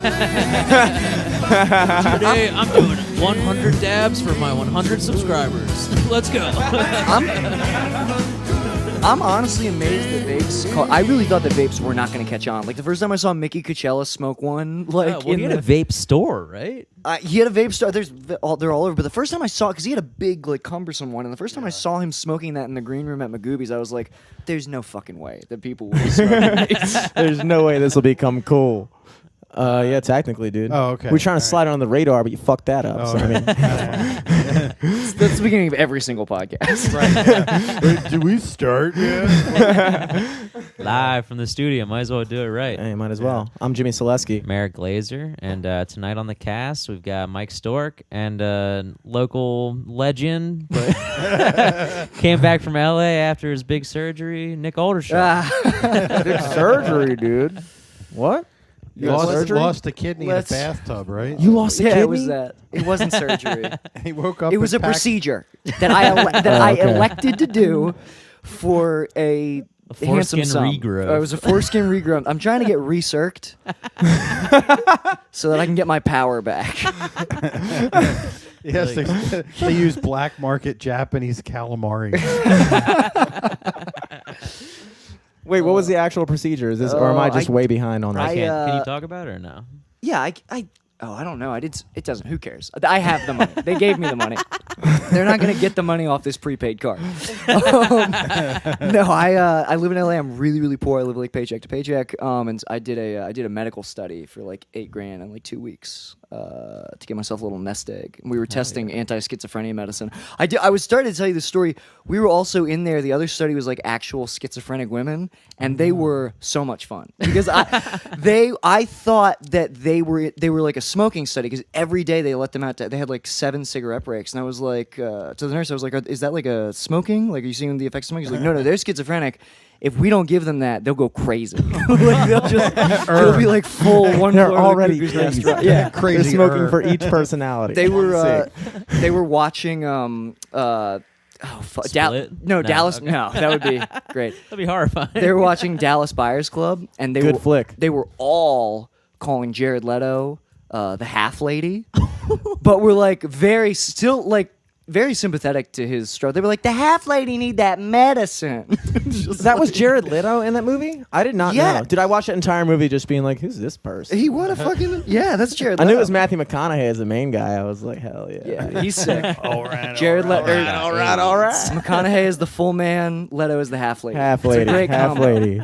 Today I'm doing 100 dabs for my 100 subscribers. Let's go. I'm honestly amazed that vapes. I really thought that vapes were not going to catch on. Like the first time I saw Mickey Coachella smoke one, like he had a vape store, right? he had a vape store. They're all over. But the first time I saw it, because he had a big, like, cumbersome one, and the first time I saw him smoking that in the green room at Magooby's, I was like, "There's no fucking way that people will be smoking these." There's no way this will become cool. Yeah, technically, dude. Oh, okay. We're trying to slide it on the radar, but you fucked that up. Oh, so, I mean, That's the beginning of every single podcast. Wait, do we start yet? Live from the studio. Might as well do it right. hey, might as well. I'm Jimmy Selesky. Merrick Glazer, and tonight on the cast we've got Mike Storck and local legend, but came back from LA after his big surgery, Nik Oldershaw. Big surgery, dude. What? You lost a kidney in a bathtub, right? You lost a kidney? It was that. It wasn't surgery. He woke up. It was a and packed- procedure that I elected to do for a handsome foreskin sum. regrowth. It was a foreskin regrowth. I'm trying to get recirced so that I can get my power back. Yes, they use black market Japanese calamari. Wait, what was the actual procedure? Is this, or am I just way behind on that? Can you talk about it or no? Yeah, I don't know. It doesn't. Who cares? I have the money. They gave me the money. They're not going to get the money off this prepaid card. No, I live in LA. I'm really, really poor. I live like paycheck to paycheck. And I did a medical study for like $8,000 in like 2 weeks to get myself a little nest egg. And we were testing anti-schizophrenia medicine. I was starting to tell you the story. We were also in there. The other study was like actual schizophrenic women, and they were so much fun because I thought that they were like a smoking study because every day they let them out. They had like 7 cigarette breaks, and I was like to the nurse, I was like, "Is that like a smoking? Like, are you seeing the effects of smoking?" She's like, "No, they're schizophrenic. If we don't give them that, they'll go crazy. Like they'll be like full one. They're floor of the already Goobers crazy. restaurant." Yeah, Crazy. They're smoking for each personality. they were watching Split? Dallas. Okay. No, that would be great. That'd be horrifying. They were watching Dallas Buyers Club, and Good flick. They were all calling Jared Leto the half lady, but were like very sympathetic to his struggle. They were like, the half lady need that medicine. That was Jared Leto in that movie? I did not Yeah. know. Did I watch that entire movie just being like, who's this person? He what a fucking that's Jared I Leto. knew it was Matthew McConaughey as the main guy. I was like, hell yeah. Yeah, he's sick. All right. Jared Leto. All right. McConaughey is the full man. Leto is the half lady. Half It's a lady. great Half combo. lady.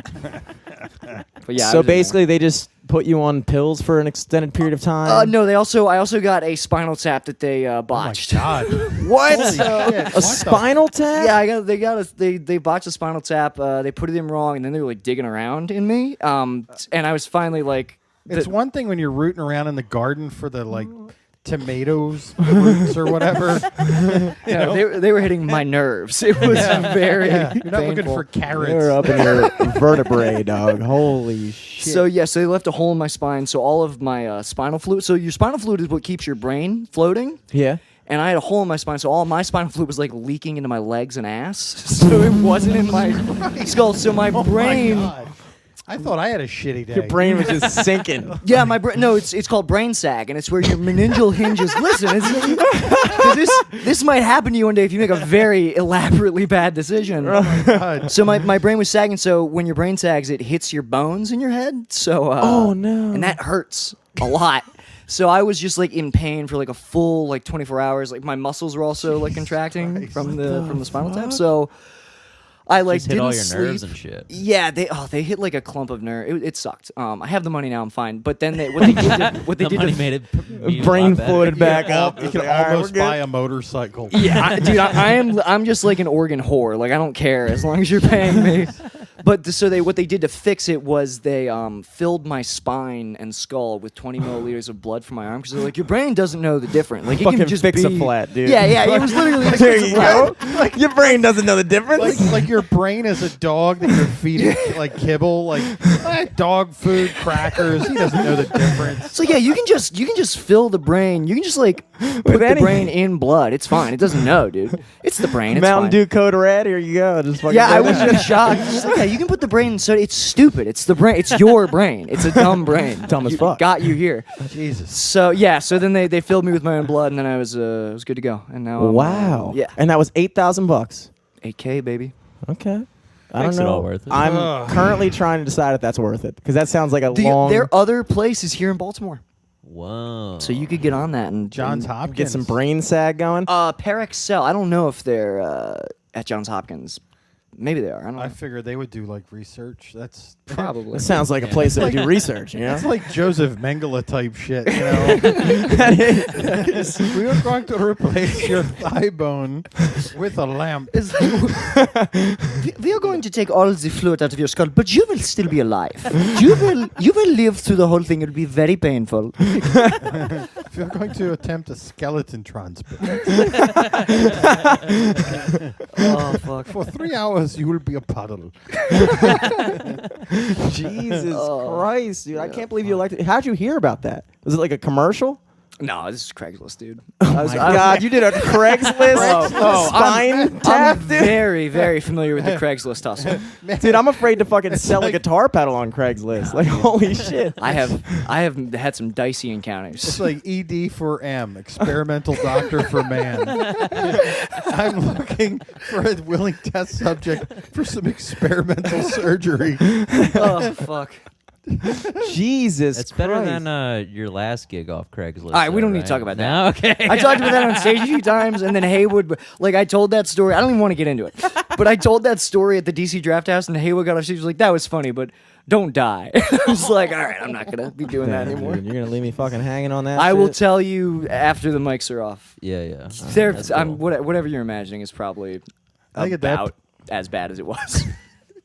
But yeah, I So was in there. basically, they just put you on pills for an extended period of time? No. I also got a spinal tap that they botched. God. What? Holy shit. A spinal tap? Yeah, they botched a spinal tap. They put it in wrong, and then they were like digging around in me. And I was finally like, It's one thing when you're rooting around in the garden for the like tomatoes roots or whatever. they were hitting my nerves. It was very You're not looking painful. for carrots. They're up in your vertebrae, dog. Holy shit. So they left a hole in my spine. So all of my spinal fluid. So your spinal fluid is what keeps your brain floating. Yeah. And I had a hole in my spine, so all my spinal fluid was like leaking into my legs and ass. So it wasn't in my skull. So my brain. Oh my God. I thought I had a shitty day. Your brain was just sinking. Yeah, my brain. No, it's called brain sag, and it's where your meningeal hinges. Listen, this might happen to you one day if you make a very elaborately bad decision. Oh my God. So my brain was sagging. So when your brain sags, it hits your bones in your head. So Oh, no. and that hurts a lot. So I was just like in pain for like a full like 24 hours. Like my muscles were also like contracting from the spinal tap. So I like Just hit didn't all your sleep. nerves and shit. Yeah, they hit like a clump of nerve. It sucked. I have the money now. I'm fine. But then what they The did money to made it be a Brain lot better. floated back up. You can All right, almost we're good. buy a motorcycle. yeah, dude, I'm just like an organ whore. Like I don't care as long as you're paying me. But what they did to fix it was they filled my spine and skull with 20 milliliters of blood from my arm because they're like, your brain doesn't know the difference. Like it Fucking can just fix a be flat, dude. Yeah, it was literally like, There fix a you flat. go. Like your brain doesn't know the difference. Like your brain is a dog that you're feeding like kibble, like dog food, crackers. He doesn't know the difference. So yeah, you can just fill the brain. You can just like put the anything. brain in blood. It's fine. It doesn't know, dude. It's the brain. It's Mountain fine. Dew Code Red. Here you go. Just fucking Yeah, I go was there. in shock. Just like, yeah, you can put the brain in soda. It's stupid. It's the brain. It's your brain. It's a dumb brain. Dumb as fuck. Got you here. Jesus. So yeah. So then they filled me with my own blood, and then I was good to go. And now Wow. yeah. And that was $8,000. $8K baby. Okay. I Makes don't it know. all worth it. I'm currently trying to decide if that's worth it because that sounds like a long. There are other places here in Baltimore, Whoa. so you could get on that and Johns and, Hopkins. get some brain sag going. Parexel. I don't know if they're at Johns Hopkins. Maybe they are. I don't know. I figured they would do like research. That's Probably. It sounds like a place that would do research, you know? It's like Joseph Mengele type shit, you know. We are going to replace your thigh bone with a lamp. We are going to take all the fluid out of your skull, but you will still be alive. You will live through the whole thing. It will be very painful. If you're going to attempt a skeleton transplant Oh fuck. for 3 hours, you will be a puddle. Jesus Christ, dude. I can't believe you elected. How'd you hear about that? Was it like a commercial? No, this is Craigslist, dude. Oh my God, you did a Craigslist spine tap, I'm dude? very, very familiar with the Craigslist hustle. Dude, I'm afraid to fucking sell a guitar pedal on Craigslist. Like, holy shit. I have had some dicey encounters. It's like ED for M, experimental doctor for man. I'm looking for a willing test subject for some experimental surgery. Oh fuck. Jesus It's better Christ. than your last gig off Craigslist. All right, we though, don't need to right? talk about that. No? Okay. I talked about that on stage a few times, and then Haywood, like, I told that story. I don't even want to get into it, but I told that story at the DC Draft House, and Haywood got off stage. He was like, "That was funny, but don't die." I was like, "All right, I'm not gonna be doing that Damn, anymore." dude, you're going to leave me fucking hanging on that I will shit? tell you after the mics are off. Yeah, yeah. There, That's cool. whatever you're imagining is probably I think at that about as bad as it was.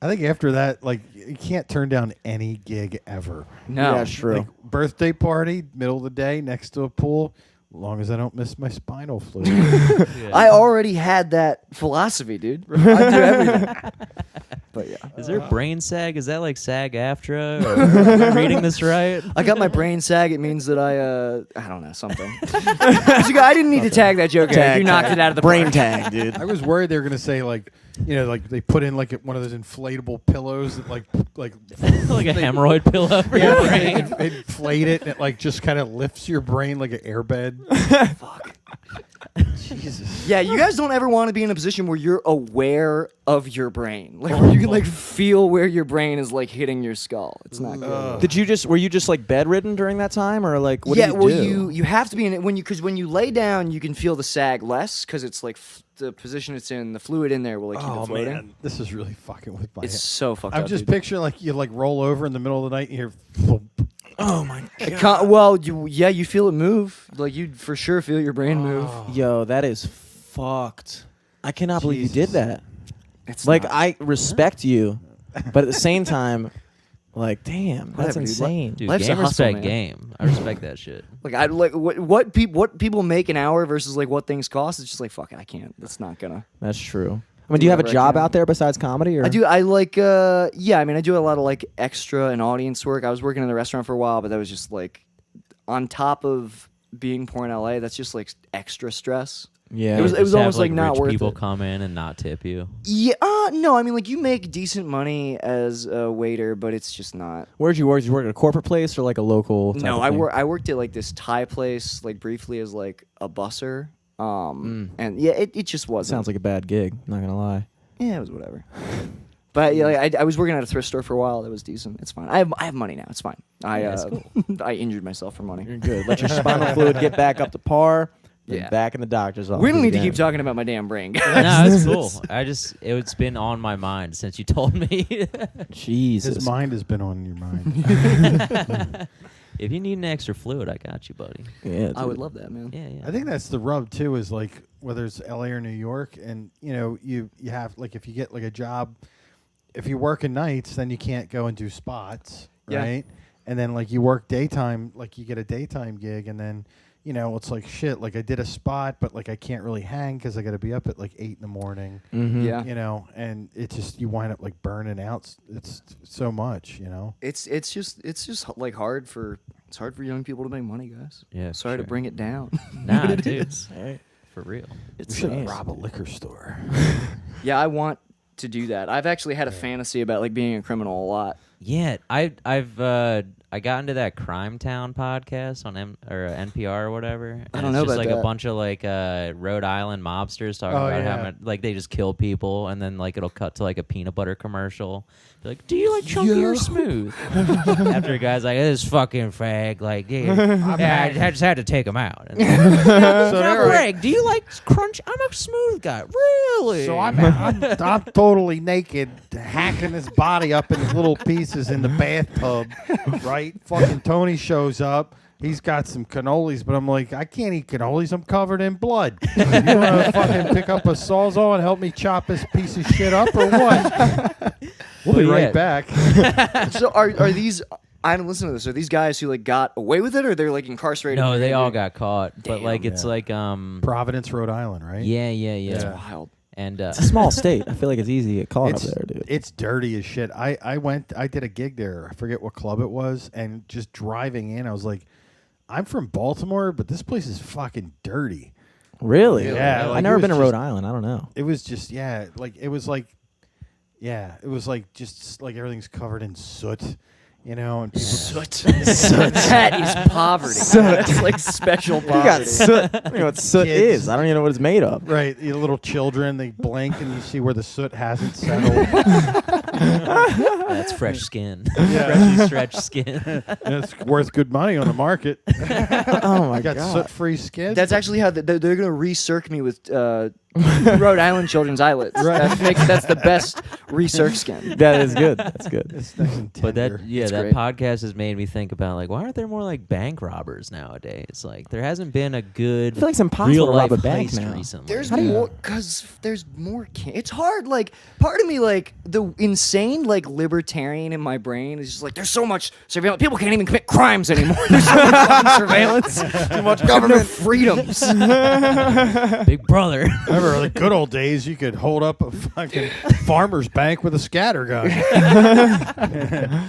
I think after that, like, you can't turn down any gig ever. No, Yeah, true. Like, birthday party, middle of the day, next to a pool, as long as I don't miss my spinal fluid. I already had that philosophy, dude. I do everything. But yeah. Is there brain sag? Is that like SAG-AFTRA? Or am I reading this right? I got my brain sag. It means that I don't know, something. I didn't need to tag that joke. Eric. You knocked it out of the brain park. tag, dude. I was worried they were gonna say like, you know, like they put in like one of those inflatable pillows that like Like a hemorrhoid pillow for your brain. they inflate it and it like just kind of lifts your brain like an airbed. Fuck. Jesus. Yeah, you guys don't ever want to be in a position where you're aware of your brain, like where you can like feel where your brain is like hitting your skull. It's not good. Were you just like bedridden during that time or like what Yeah, do you well, do? you have to be in it because when you lay down, you can feel the sag less because it's like the position it's in, the fluid in there will like keep Oh it floating. man, this is really fucking with my It's head. so fucked I'm up. just dude. picturing like you like roll over in the middle of the night and you hear thump. Oh my It can't- well, you feel it move. Like you for sure feel your brain move. Yo, that is fucked. I cannot believe you did that. It's Like not- I respect you, but at the same time, like damn, that's Whatever, dude. insane. Dude, Life's a game hustle, respect man. game. I respect that shit. like I like what people make an hour versus like what things cost. It's just like fuck it, I can't. That's not gonna. That's true. I mean, do you have a Whatever I job can. out there besides comedy? Or? I do. I like. Yeah. I mean, I do a lot of like extra and audience work. I was working in the restaurant for a while, but that was just like on top of being poor in LA. That's just like extra stress. Yeah. It was Just have, almost like not rich worth people it. come in and not tip you. Yeah. No. I mean, like you make decent money as a waiter, but it's just not. Where'd you work? Did you work at a corporate place or like a local? Type No, of I thing? I worked at like this Thai place, like briefly as like a busser. And yeah, it just wasn't. Sounds like a bad gig. Not gonna lie. Yeah, it was whatever. But yeah, like, I was working at a thrift store for a while. That was decent. It's fine. I have money now. It's fine. that's cool. I injured myself for money. You're good. Let your spinal fluid get back up to par. Then Yeah. back in the doctor's office. We don't need to again. keep talking about my damn brain, guys. No, it's cool. It's been on my mind since you told me. Jesus. His mind has been on your mind. If you need an extra fluid, I got you, buddy. Yeah, I would dude. love that, man. Yeah, yeah. I think that's the rub too. Is like whether it's LA or New York, and you know you have like if you get like a job, if you work in nights, then you can't go and do spots, Yeah. right? And then like you work daytime, like you get a daytime gig, and then you know it's like shit. Like I did a spot, but like I can't really hang because I got to be up at like 8 a.m. Mhm. Yeah. You know, and it just you wind up like burning out. It's so much, you know. It's just like hard for young people to make money, guys. Yeah, for Sorry to sure. bring it down. Nah, But it dude. is. For real. It's Rob a liquor store. yeah. I want to do that. I've actually had a fantasy about like being a criminal a lot. Yeah, I got into that Crime Town podcast on NPR or whatever. And I don't know it's just about like that. a bunch of like Rhode Island mobsters talking Oh, about how yeah. much, like they just kill people, and then like it'll cut to like a peanut butter commercial. Be like, do you like chunky or smooth? After a guy's like, this fucking fag, like, yeah, I just had to take him out. And So now, they're- Greg, do you like crunch? I'm a smooth guy, really. So I'm totally naked, hacking his body up in little pieces in the bathtub, right? Fucking Tony shows up. He's got some cannolis, but I'm like, I can't eat cannolis. I'm covered in blood. You want to fucking pick up a sawzall and help me chop this piece of shit up or what? We'll be Well, yeah. right back. So are these? I haven't listened to this. Are these guys who like got away with it, or they're like incarcerated? No, for they all doing- got caught. But like, it's Yeah. like Providence, Rhode Island, right? yeah. That's wild. And It's a small state. I feel like it's easy to get caught up It's, there, dude. it's dirty as shit. I did a gig there. I forget what club it was, and just driving in, I was like, I'm from Baltimore, but this place is fucking dirty. Really? Yeah, like, I've never it was been to just- Rhode Island. I don't know. It was just it was like just like everything's covered in soot, you know, and people Soot. That is poverty. That's like special You got poverty. soot. I don't know what soot Kids. is. I don't even know what it's made of. right, the little children, they blink and you see where the soot hasn't settled. that's fresh skin, freshly stretched skin. It's worth good money on the market. Oh my I got god. soot-free skin. That's actually how they're going to recirc me with Rhode Island children's eyelids. That's the best recirc skin. That is good. That's good. It's nice and But tender. that great. podcast has made me think about like, why aren't there more like bank robbers nowadays? Like there hasn't been a good I feel like it's impossible real to life rob a bank heist now. recently. There's How do you- more because there's more. It's hard. Like part of me, like the insane, like libertarian in my brain is just like, there's so much surveillance. People can't even commit crimes anymore. There's so much fucking surveillance. Too much government. No freedoms. Big brother. Remember the good old days, you could hold up a fucking farmer's bank with a scatter gun.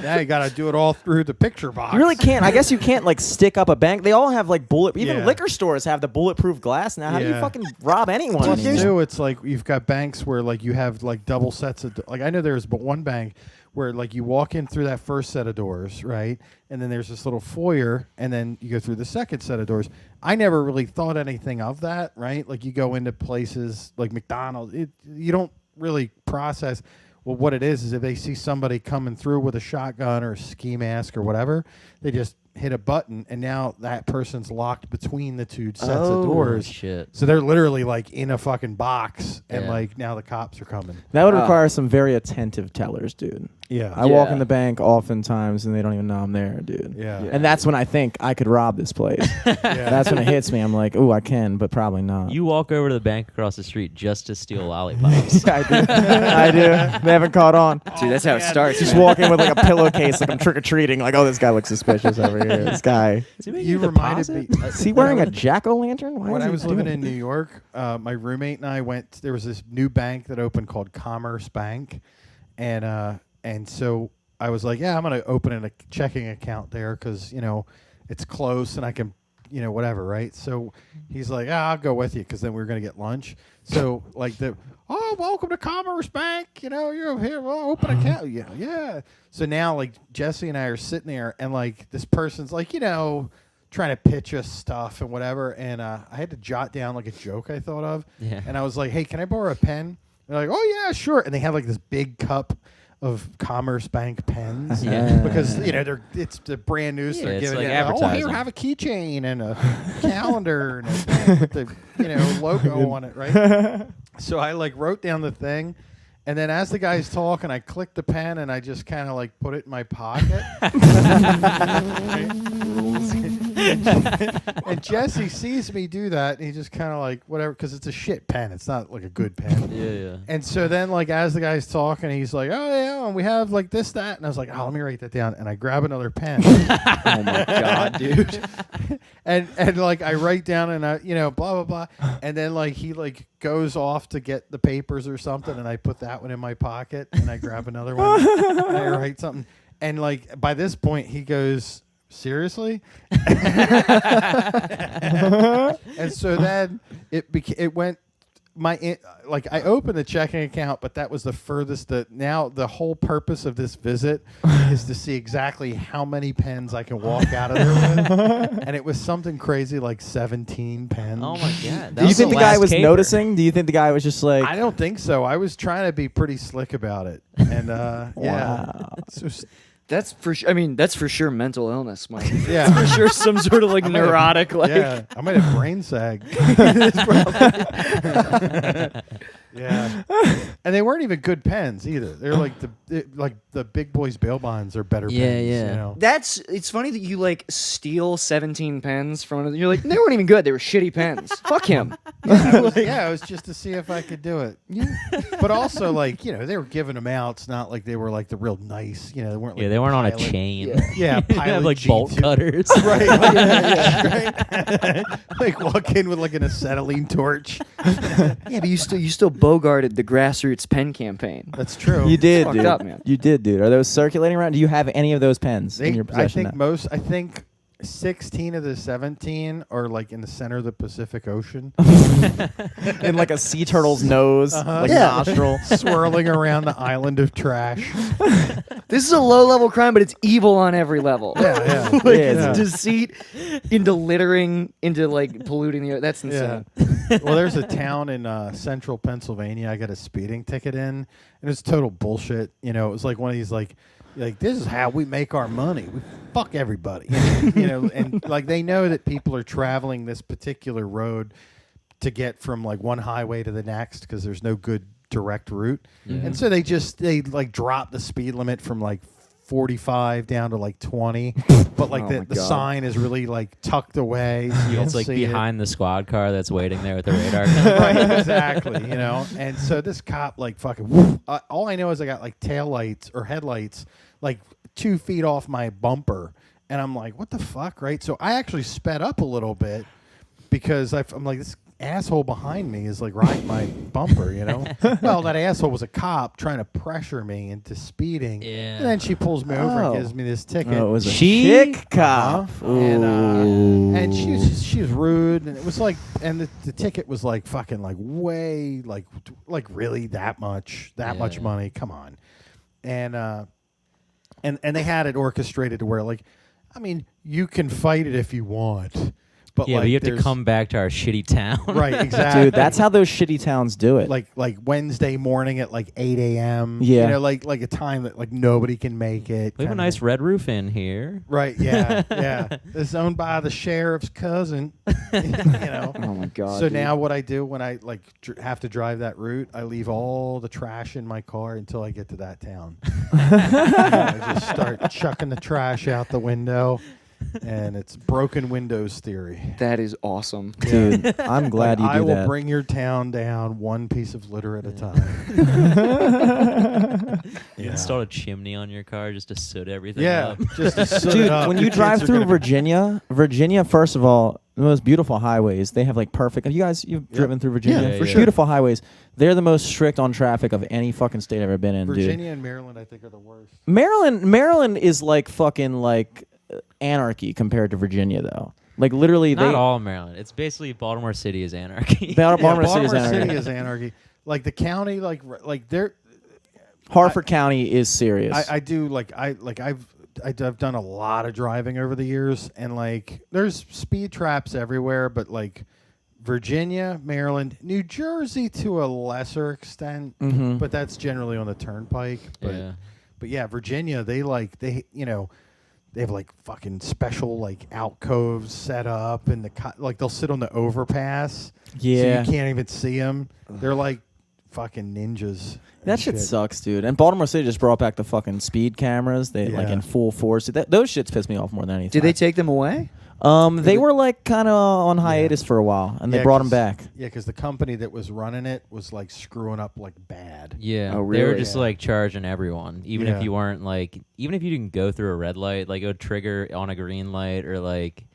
Now you got to do it all through the picture box. You really can't. I guess you can't like stick up a bank. They all have like even Yeah. liquor stores have the bulletproof glass now. How do you Yeah. fucking rob anyone Plus, anymore? too, it's like you've got banks where like you have like double sets of like I know there's but one bank where like you walk in through that first set of doors, right? And then there's this little foyer, and then you go through the second set of doors. I never really thought anything of that, right? Like you go into places like McDonald's, you don't really process. Well, what it is if they see somebody coming through with a shotgun or a ski mask or whatever, they just hit a button, and now that person's locked between the two sets of doors. Shit. So they're literally like in a fucking box, and Yeah. like now the cops are coming. That would require some very attentive tellers, dude. Yeah, I walk Yeah. in the bank oftentimes and they don't even know I'm there, dude. yeah, And that's when I think I could rob this place. That's when it hits me. I'm like, ooh, I can, but probably not. You walk over to the bank across the street just to steal lollipops. I do. I do. They haven't caught on. Dude, that's how it starts. Just man. walk in with like a pillowcase, like I'm trick or treating. Like, oh, this guy looks suspicious over here. This guy. Is he making You a reminded deposit? me. Is he wearing a jack o' lantern? When I was living in New York, my roommate and I went. There was this new bank that opened called Commerce Bank, and so I was like, yeah, I'm gonna open a checking account there because it's close and I can, whatever, right? So he's like, yeah, I'll go with you because then we were gonna get lunch. So like welcome to Commerce Bank. You're here. Well, open an account. Yeah. So now like Jesse and I are sitting there, and like this person's like, trying to pitch us stuff and whatever, and I had to jot down like a joke I thought of, Yeah. and I was like, hey, can I borrow a pen? They're like, oh yeah, sure. And they have like this big cup of Commerce Bank pens, Yeah. because it's the brand new, so Yeah, they're it's giving like it. Oh, advertising. here, have a keychain and a calendar and a pen with the logo on it, right? So I like wrote down the thing. And then as the guy's talking, I clicked the pen and I just kind of like put it in my pocket. And Jesse sees me do that, and he just kind of like, whatever, because it's a shit pen. It's not like a good pen. Yeah. And so then, like, as the guy's talking, he's like, oh, yeah, and we have like this, that. And I was like, oh, let me write that down. And I grab another pen. Oh my god, dude. and like, I write down and I, blah, blah, blah. And then, like, he like goes off to get the papers or something. And I put that one in my pocket and I grab another one and I write something. And like, by this point, he goes, seriously? And so then it went I opened the checking account, but that was the furthest. Now the whole purpose of this visit is to see exactly how many pens I can walk out of there with, and it was something crazy like 17 pens. Oh my god! Do you think the guy was caper. noticing? Do you think the guy was just like? I don't think so. I was trying to be pretty slick about it, and yeah. Wow. So, That's for sure. I mean, that's for sure mental illness, Mike. yeah. For sure, some sort of like neurotic, like. Yeah, I might have brain sag. Yeah, and they weren't even good pens either. They're like the big boys bail bonds are better Yeah, pens. yeah. You know? It's funny that you like steal 17 pens from another. You're like, they weren't even good. They were shitty pens. Fuck him. It was just to see if I could do it. Yeah. But also, like, they were giving them out. It's not like they were like the real nice. They weren't. Like, Yeah, they weren't on a Pilot- chain. Yeah, They Pilot have like G2. bolt cutters. Right. Right. Like walk in with like an acetylene torch. Yeah, but you still bogarted the grassroots pen campaign. That's true. You did, fucked dude. up, man. You did, dude. Are those circulating around? Do you have any of those pens in your possession? I think 16 of the 17 are like in the center of the Pacific Ocean, in like a sea turtle's nose, like Yeah. nostril. swirling around the island of trash. This is a low-level crime, but it's evil on every level. Yeah, Like, Yeah, it's deceit into littering, into like polluting the earth. That's yeah. insane. Well, there's a town in central Pennsylvania I got a speeding ticket in, and it's total bullshit. It was like one of these like this is how we make our money. We fuck everybody, and like they know that people are traveling this particular road to get from like one highway to the next because there's no good direct route, and so they like drop the speed limit from like 45 down to like 20, but like Oh my the God. sign is really like tucked away. So you don't It's like see it. behind the squad car that's waiting there with the radar gun. Right, exactly, and so this cop like fucking woof, all I know is I got like tail lights or headlights like 2 feet off my bumper, and I'm like, what the fuck, right? So I actually sped up a little bit because I'm like, this asshole behind me is like riding my bumper, Well, that asshole was a cop trying to pressure me into speeding, Yeah. and then she pulls me over Oh. and gives me this ticket. Oh, it was a She- chick cop. And she was rude, and it was like, and the ticket was like fucking like way like really that much money. Come on, and they had it orchestrated to where like, I mean, you can fight it if you want, but Yeah, like but you have to there's- come back to our shitty town. right, exactly, Dude, that's how those shitty towns do it. like Wednesday morning at like 8 a.m. Yeah. like a time that like nobody can make it. We have a kinda nice red roof in here. Right, yeah, yeah. This is owned by the sheriff's cousin. Oh my God. So dude. now what I do when I like have to drive that route, I leave all the trash in my car until I get to that town. I just start chucking the trash out the window, and it's broken windows theory. That is awesome. Dude, I'm glad Like, you do I will that. bring your town down one piece of litter at a time. You installed a chimney on your car just to soot everything Yeah, up. just to soot it Dude, up. when Your you kids drive are through gonna- Virginia, first of all, the most beautiful highways. They have like perfect. You've driven through Virginia? Yeah, for sure. Beautiful highways. They're the most strict on traffic of any fucking state I've ever been in, dude. Virginia and Maryland, I think, are the worst. Maryland is like fucking like anarchy compared to Virginia, though. Like literally, Not they all Maryland. It's basically Baltimore City is anarchy. Baltimore City is Baltimore anarchy. City is anarchy. Like the county, like they're. Harford County is serious. I do I've done a lot of driving over the years, and like there's speed traps everywhere, but like Virginia, Maryland, New Jersey to a lesser extent, Mhm. but that's generally on the turnpike. But yeah, Virginia, they have like fucking special like alcoves set up, and like they'll sit on the overpass, Yeah. so you can't even see them. They're like fucking ninjas. That and shit sucks, dude. And Baltimore City just brought back the fucking speed cameras. They like Yeah. in full force. Those shits piss me off more than anything. Did they take them away? They were like kind of on hiatus for a while, and they Yeah, brought them 'cause- back. Yeah, because the company that was running it was like screwing up like bad. Yeah, Oh, they were really? just Yeah. like charging everyone, even Yeah. if you weren't like, even if you didn't go through a red light, like it would trigger on a green light or like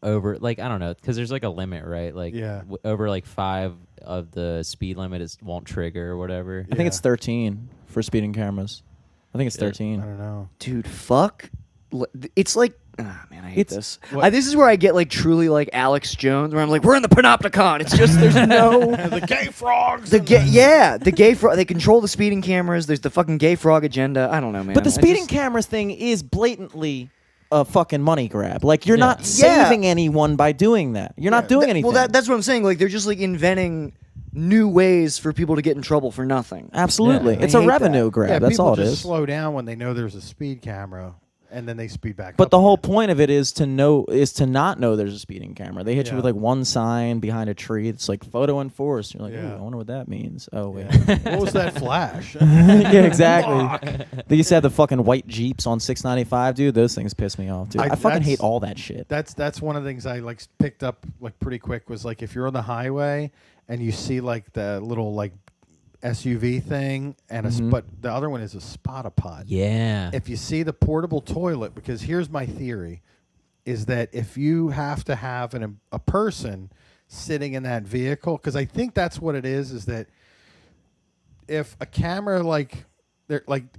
over, like I don't know, because there's like a limit, right? Like Yeah. over like 5 of the speed limit is won't trigger or whatever. I think it's 13 for speeding cameras. I think it's Yeah. 13. I don't know. Dude, fuck. It's like Ah, man, I hate It's- this. What- This is where I get like truly like Alex Jones, where I'm like, we're in the Panopticon. It's just there's no The gay frogs. the gay frog. They control the speeding cameras. There's the fucking gay frog agenda. I don't know, man. But the I speeding just- cameras thing is blatantly a fucking money grab. Like you're Yeah. not Yeah. saving anyone by doing that. You're not doing anything. Well, that's what I'm saying. Like they're just like inventing new ways for people to get in trouble for nothing. Absolutely, Yeah. it's I a hate revenue that. grab. Yeah, That's people all it just is. slow down when they know there's a speed camera, and then they speed back. But up the whole again. point of it is to not know there's a speeding camera. They hit you Yeah. with like one sign behind a tree. It's like photo enforced. You're like, Yeah. ooh, I wonder what that means. Oh wait, Yeah. What was that flash? yeah, exactly. They used to have the fucking white Jeeps on 695, dude. Those things piss me off, dude. I fucking that's- hate all that shit. That's one of the things I like picked up like pretty quick was like if you're on the highway and you see like the little like SUV thing and but the other one is a spot-a-pot. Yeah. If you see the portable toilet, because here's my theory, is that if you have to have a person sitting in that vehicle, because I think that's what it is that if a camera like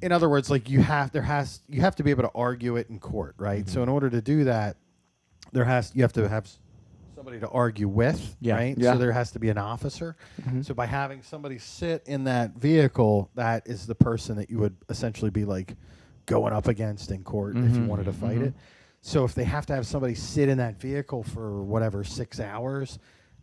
in other words, like you have to be able to argue it in court, right? So in order to do that, you have to have somebody to argue with, Yeah. right? Yeah. So there has to be an officer. So by having somebody sit in that vehicle, that is the person that you would essentially be like going up against in court if you wanted to fight it. So if they have to have somebody sit in that vehicle for whatever 6 hours,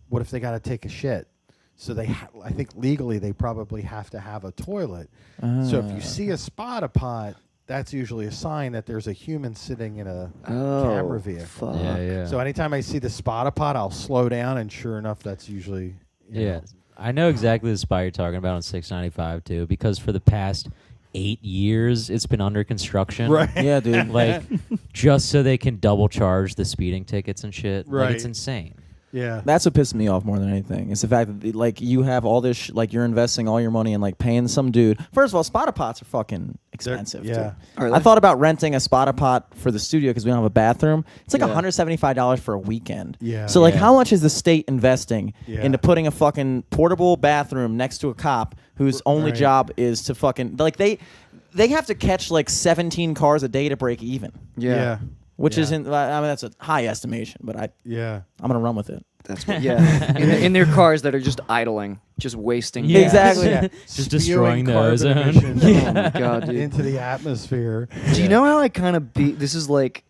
what if they got to take a shit? So I think legally they probably have to have a toilet. So if you see a spot-a-pot, that's usually a sign that there's a human sitting in a camera vehicle. Fuck. Yeah. So anytime I see the spot-a-pot, I'll slow down, and sure enough, that's usually you Yeah. know. I know exactly the spot you're talking about on 695 too, because for the past 8 years it's been under construction. Right. Yeah, dude. Like just so they can double charge the speeding tickets and shit. Like Right. it's insane. Yeah. That's what pisses me off more than anything. It's the fact that like you have all this like you're investing all your money in like paying some dude. First of all, spotter pots are fucking expensive. yeah. Dude. Are I they? thought about renting a spotter pot for the studio because we don't have a bathroom. It's like Yeah. $175 for a weekend. Yeah. So like, Yeah. how much is the state investing Yeah. into putting a fucking portable bathroom next to a cop whose only Right. job is to fucking like they have to catch like 17 cars a day to break even, Yeah. which Yeah. isn't. I mean, that's a high estimation, but I'm gonna run with it. That's what. Yeah. in their cars that are just idling, just wasting. Yeah. Exactly. gas. Just destroying the carbon ozone. emissions Oh my god, dude. into the atmosphere. Do you know how I kind of beat? This is like,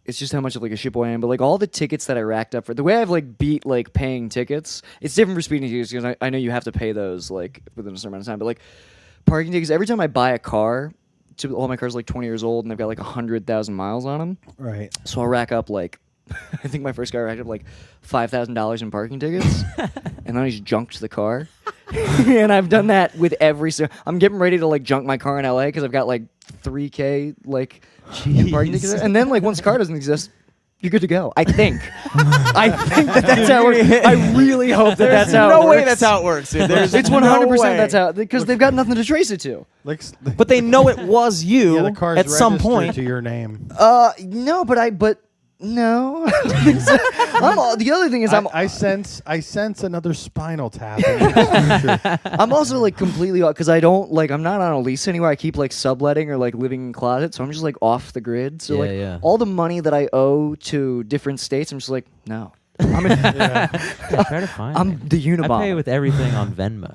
it's just how much of like a shitboy I am. But like all the tickets that I racked up for the way I've like beat like paying tickets. It's different for speeding tickets because I know you have to pay those like within a certain amount of time. But like parking tickets, every time I buy a car, all my cars are like 20 years old and they've got like 100,000 miles on them. Right. So I'll rack up like, I think my first car racked up like $5,000 in parking tickets, and then I just junked the car. And I've done that with I'm getting ready to like junk my car in LA because I've got like $3,000 like in parking tickets, and then like once the car doesn't exist, you're good to go. I think. I think that's how it works. I really hope that's how. No it way works. that's how it works, dude. There's It's no 100% way. that's how, because they've got nothing to trace it to. Like, But they know it was you yeah, the car's at some registered point. to your name. No, but no. The other thing is I sense another spinal tap. In your future. I'm also like completely because I don't like I'm not on a lease anywhere. I keep like subletting or like living in closets, so I'm just like off the grid. So Yeah, like yeah. all the money that I owe to different states, I'm just like no. I'm Try to find I'm it. the I Unabomber. pay with everything on Venmo.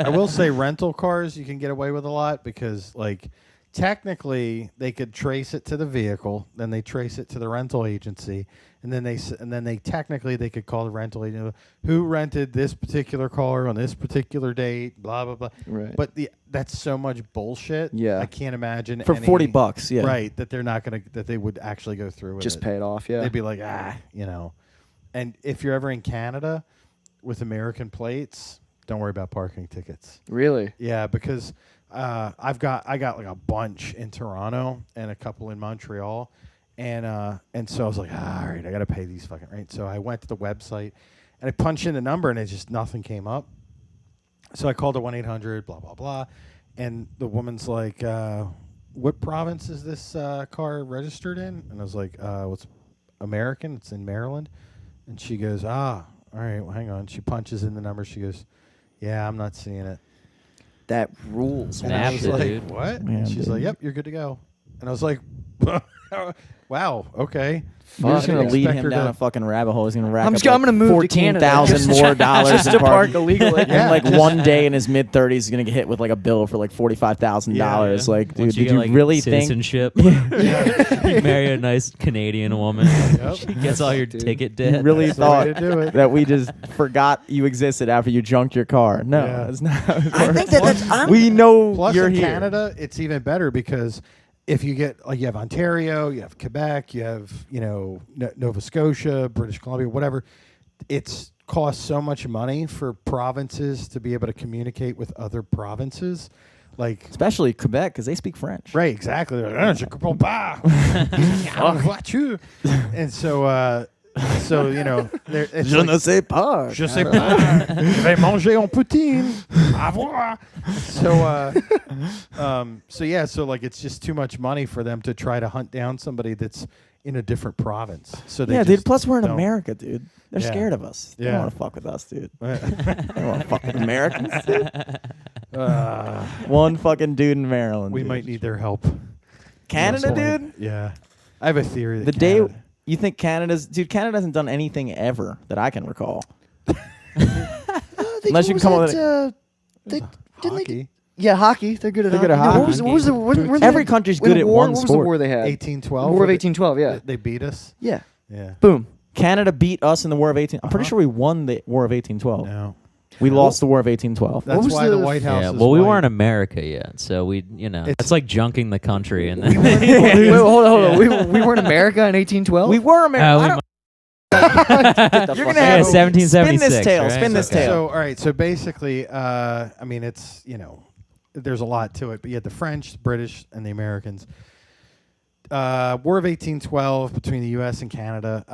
I will say rental cars you can get away with a lot because like technically they could trace it to the vehicle, then they trace it to the rental agency, and then they technically they could call the rental agent who rented this particular car on this particular date, blah blah blah. Right. But that's so much bullshit. Yeah. I can't imagine For any- $40, yeah. Right, that they're not gonna that they would actually go through with just it. pay it off. Yeah. They'd be like, you know. And if you're ever in Canada with American plates, don't worry about parking tickets. Really? Yeah, because I got like a bunch in Toronto and a couple in Montreal, and so I was like, all right, I got to pay these fucking right. So I went to the website and I punched in the number and it just nothing came up. So I called the 1-800 blah blah blah, and the woman's like, what province is this car registered in? And I was like, what's American? It's in Maryland. And she goes, all right, well, hang on. She punches in the number. She goes, yeah, I'm not seeing it. That rules. And Snapped I was it, like, dude. what? Yeah, And she's dude. like, yep, you're good to go. And I was like, Wow. Okay. You're just gonna Didn't lead expect him her down to- a fucking rabbit hole. He's gonna rack I'm up just- I'm like gonna move to Canada $14,000 more dollars just in to park parking. illegally. And like one day in his mid-30s, he's gonna get hit with like a bill for like $45,000. Like, dude, Once did get, you like, really think? citizenship? You marry a nice Canadian woman. Yep. She gets all your Dude. ticket You debt. really That's the way thought to do it. that we just forgot you existed after you junked your car? No, Yeah. that's not. How it I works. think that's. we know Plus, you're in here. Canada, it's even better because if you get like you have Ontario, you have Quebec, you have Nova Scotia, British Columbia, whatever. It's costs so much money for provinces to be able to communicate with other provinces, like. Especially Quebec, because they speak French. Right, exactly. They're like, "Je comprends pas." Voiture. And so there- it's Je like, ne sais pas. Je sais pas. Je vais manger en poutine. Au revoir. So like it's just too much money for them to try to hunt down somebody that's in a different province. So they Yeah, just dude. Plus, we're in don't- America, dude. They're Yeah. scared of us. They Yeah. don't want to fuck with us, dude. They don't want to fuck with Americans, dude. Uh, One fucking dude in Maryland. we dude. might need their help. Canada, At some point. dude. Yeah, I have a theory. That The day Canada- you think Canada's Canada hasn't done anything ever that I can recall. Unless you can come up with They, didn't they, hockey. yeah, hockey. They're good at They're hockey. good at No, what was the were they- Every country's in good a at war? one What was the sport. war they had? 1812. War of They- 1812. Yeah, They beat us. yeah. Yeah. Boom. Canada beat us in the War of 18. I'm pretty Uh-huh. sure we won the War of 1812. No. We lost the War of 1812. That's was why the the- White House. Yeah, is well, we white. weren't America yet, so we, It's- it's like junking the country and then Wait, hold on. We weren't America in 1812. We were America. we I might- don't- You're You're gonna gonna yeah, have 1776. spin this tale. right? Spin this Okay. tale. So all right. So basically, I mean, it's there's a lot to it, but you had the French, the British, and the Americans. War of 1812 between the U.S. and Canada.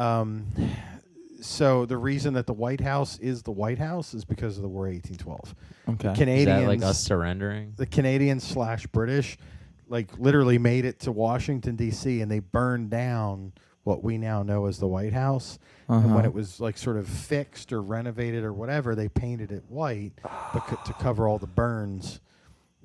So the reason that the White House is the White House is because of the War of 1812. Okay. Is Canadians, that like us surrendering? the Canadians / British, like literally made it to Washington D.C. and they burned down what we now know as the White House. And when it was like sort of fixed or renovated or whatever, they painted it white to cover all the burns,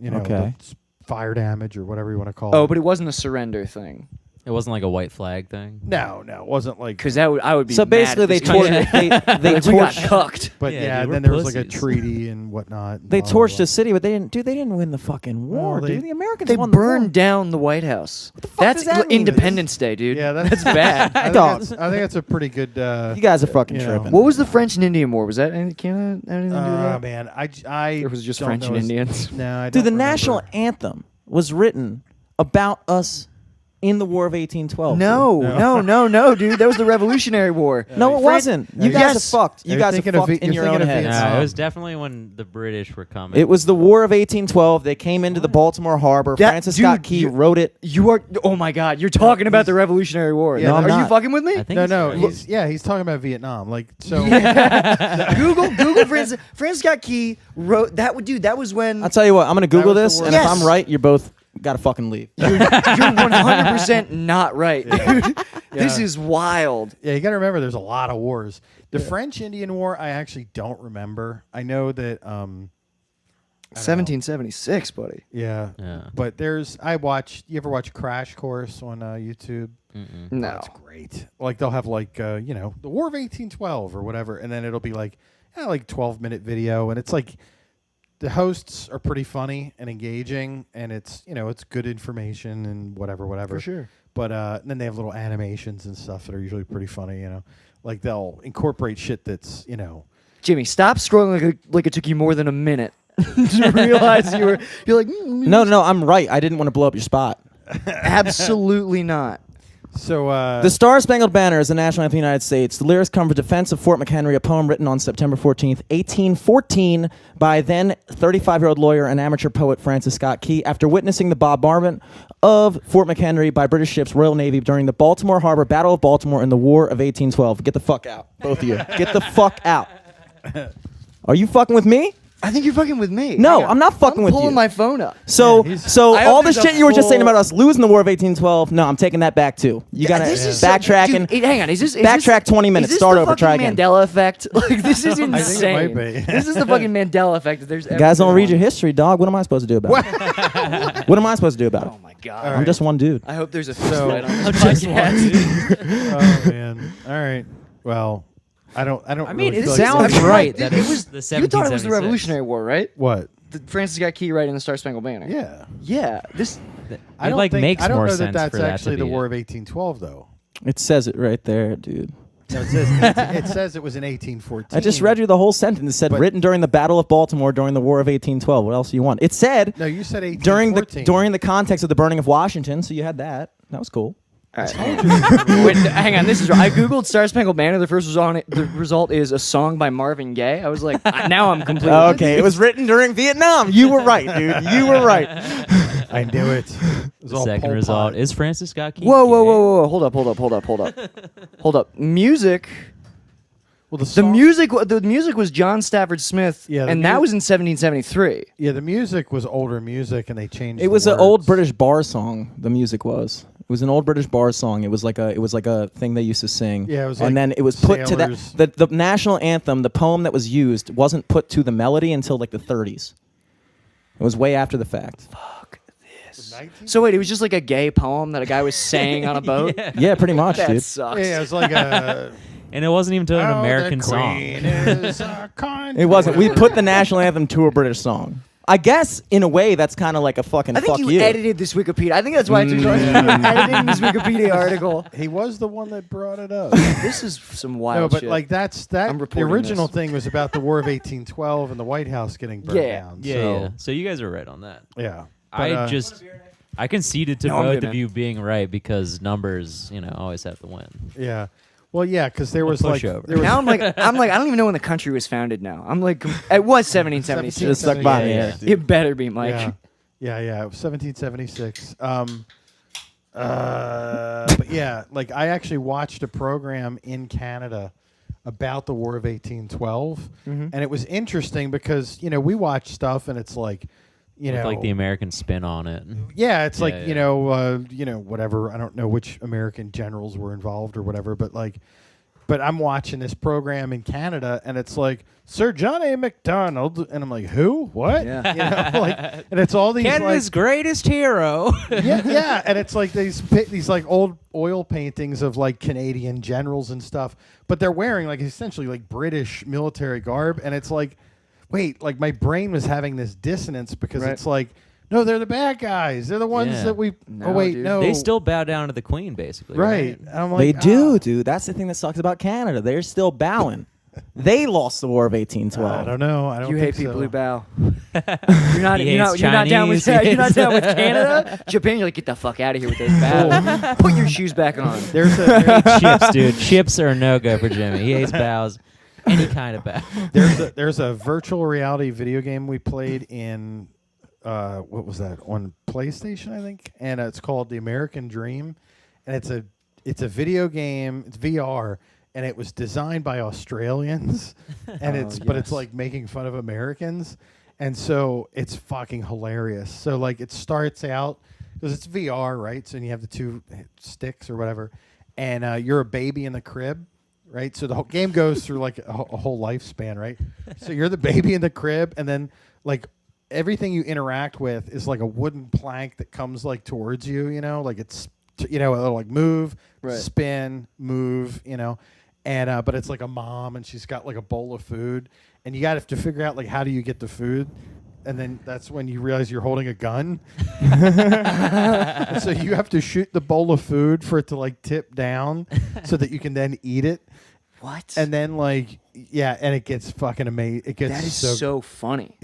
Okay. the fire damage or whatever you want to call Oh, it. but it wasn't a surrender thing. It wasn't like a white flag thing. No, it wasn't like. Because I would be. So mad basically, if they this country- torched. They Like, we got torched. cucked. But Yeah, yeah, dude, then we're there was like a pussies. treaty and whatnot. and They blah, blah, torched blah. the city, but they didn't win the fucking war, Well, they- dude. The Americans They won the war. burned down the White House. the fuck That's does that mean? Independence Day, dude. Yeah, that's bad. I think Dog. that's- I think that's a pretty good. You guys are fucking you know. tripping. What was the French and Indian War? Was that anything Canada? Anything to do with that? Man, I Or was it just don't French know and his- Indians? No, I Dude, don't the remember. national anthem was written about us in the War of 1812. No, dude. That was the Revolutionary War. No, it wasn't. You guys Yes. are fucked. You You're guys are thinking of fucked Vi- in you're your own thinking of heads. Vietnam. No, it was definitely when the British were coming. It was the War of 1812. They came into the Baltimore Harbor. That- Francis Scott dude, Key you- wrote it. You are. Oh my God! You're talking about the Revolutionary War. Yeah, are I'm you not. fucking with me? I think No, it's right. he's talking about Vietnam. Like so. Google Francis Scott Key wrote that. Dude, that was when I'll tell you what. I'm gonna Google was the this, worst. and if Yes. I'm right, you're both gotta fucking leave. you're 100% not right, dude. This Yeah. is wild. Yeah, you got to remember there's a lot of wars. The French Indian War, I actually don't remember. I know that. I don't know. 1776, buddy. Yeah. Yeah. But you ever watch Crash Course on YouTube? Mm-mm. No. That's great. Like they'll have like the War of 1812 or whatever, and then it'll be like 12-minute video, and it's like the hosts are pretty funny and engaging, and it's it's good information and whatever. For sure. But then they have little animations and stuff that are usually pretty funny. Like they'll incorporate shit that's Jimmy, stop scrolling like it took you more than a minute to realize you're like No, I'm right. I didn't want to blow up your spot. absolutely not. So The Star Spangled Banner is the national anthem of the United States. The lyrics come from Defense of Fort McHenry, a poem written on September 14th, 1814, by then 35-year-old lawyer and amateur poet Francis Scott Key, after witnessing the bombardment of Fort McHenry by British ships, Royal Navy, during the Baltimore Harbor Battle of Baltimore in the War of 1812. Get the fuck out, both of you. Get the fuck out. Are you fucking with me? I think you're fucking with me. No, Hang on. I'm not fucking with pulling you. my phone up. So, Yeah, he's- so I all hope the there's a shit you were just saying full- about us losing the War of 1812, no, I'm taking that back too. You gotta This is backtrack dude, hang on. Is this backtrack 20 minutes. Is this Start the over. Try fucking again. Mandela effect. Like this is it insane. might be. This is the fucking Mandela effect. That there's You guys don't ever read been your one. history, dog. What am I supposed to do about it? What am I supposed to do about it? Oh my god. I'm just one dude. I hope there's a So- right on this podcast. Oh man. All right. Well, I don't. I mean, really it feel sounds like right that it it's was. the You thought it was 1776. the Revolutionary War, right? what? Francis got key right in the Star Spangled Banner. Yeah. Yeah. This. I It don't like think, makes I don't more know sense that that's for that to actually the be War it. of 1812, though. It says it right there, dude. No, it says it says it was in 1814. I just read you the whole sentence. It said But- written during the Battle of Baltimore during the War of 1812. What else do you want? It said No, you said 1814. during the context of the burning of Washington. So you had that. That was cool. All right. Wait, hang on. This is right. I googled Star Spangled Banner. The first result is a song by Marvin Gaye. I was like, now I'm completely. Okay, it was written during Vietnam. You were right, dude. You were right. I knew it. It was The all second Pol result Pot. is Francis Scott Key. Whoa, whoa, whoa, whoa! Hold up, hold up, hold up, hold up, hold up. Music. Well, the The music was John Stafford Smith, Yeah, the and that was in 1773. Yeah, the music was older music, and they changed. It was the an old words. British bar song. The music was. It was an old British bar song. It was like a thing they used to sing. Yeah, it was and like then it was put to that. sailors. The national anthem, the poem that was used, wasn't put to the melody until like the 30s. It was way after the fact. So wait, it was just like a gay poem that a guy was saying on a boat. Yeah, pretty much, That dude. sucks. Yeah, it was like a. And it wasn't even to an "Oh, American the song. Queen is a country." It wasn't. We put the national anthem to a British song. I guess in a way that's kind of like a fucking I think fuck you you. edited this Wikipedia. I think that's why I took editing this Wikipedia article. He was the one that brought it up. This is some wild No, but shit. like that's that. I'm The reporting original this. thing was about the War of 1812 and the White House getting burned Yeah. down. Yeah, so, yeah. So you guys are right on that. yeah. I conceded to No, I'm both good, of man. you being right because numbers, always have to win. Yeah. Well, yeah, because there was like pushover. there was now I'm like I don't even know when the country was founded. Now I'm like it was 1776. Should've stuck by me. Yeah, Yeah. It better be, Mike. Yeah, it was 1776. But yeah, like I actually watched a program in Canada about the War of 1812, and it was interesting because we watch stuff and it's like, With like the American spin on it. yeah, it's like yeah. whatever. I don't know which American generals were involved or whatever, but I'm watching this program in Canada, and it's like Sir John A. Macdonald, and I'm like, who? What? Yeah. And it's all these Canada's greatest hero. yeah, and it's like these like old oil paintings of like Canadian generals and stuff, but they're wearing like essentially like British military garb, and it's like, wait, like my brain was having this dissonance because Right. it's like, no, they're the bad guys. They're the ones Yeah. that we. No, oh wait, dude. no, They still bow down to the Queen, basically. right. And I'm like, They do, ah. dude. That's the thing that sucks about Canada. They're still bowing. They lost the War of 1812. I don't know. I don't. You think hate people so. who bow. You're not. He You're hates not down with. Chinese. You're not down with Canada. Japan. You're like, get the fuck out of here with those bows. Put your shoes back on. Chips, dude. Chips are a no-go for Jimmy. He hates bows. Any kind of bow. There's a virtual reality video game we played in what was that, on PlayStation, I think, and it's called The American Dream, and it's a video game, it's VR, and it was designed by Australians, and but it's yes. like making fun of Americans, and so it's fucking hilarious. So like it starts out because it's VR, right? So you have the two sticks or whatever, and you're a baby in the crib. Right, so the whole game goes through like a whole lifespan, right? So you're the baby in the crib, and then like everything you interact with is like a wooden plank that comes like towards you, like it's it'll like move, Right. spin, move, and but it's like a mom, and she's got like a bowl of food, and you got to figure out like how do you get the food. And then that's when you realize you're holding a gun. So you have to shoot the bowl of food for it to like tip down so that you can then eat it. What? And then like, yeah, and it gets fucking amazing. It gets that is so funny.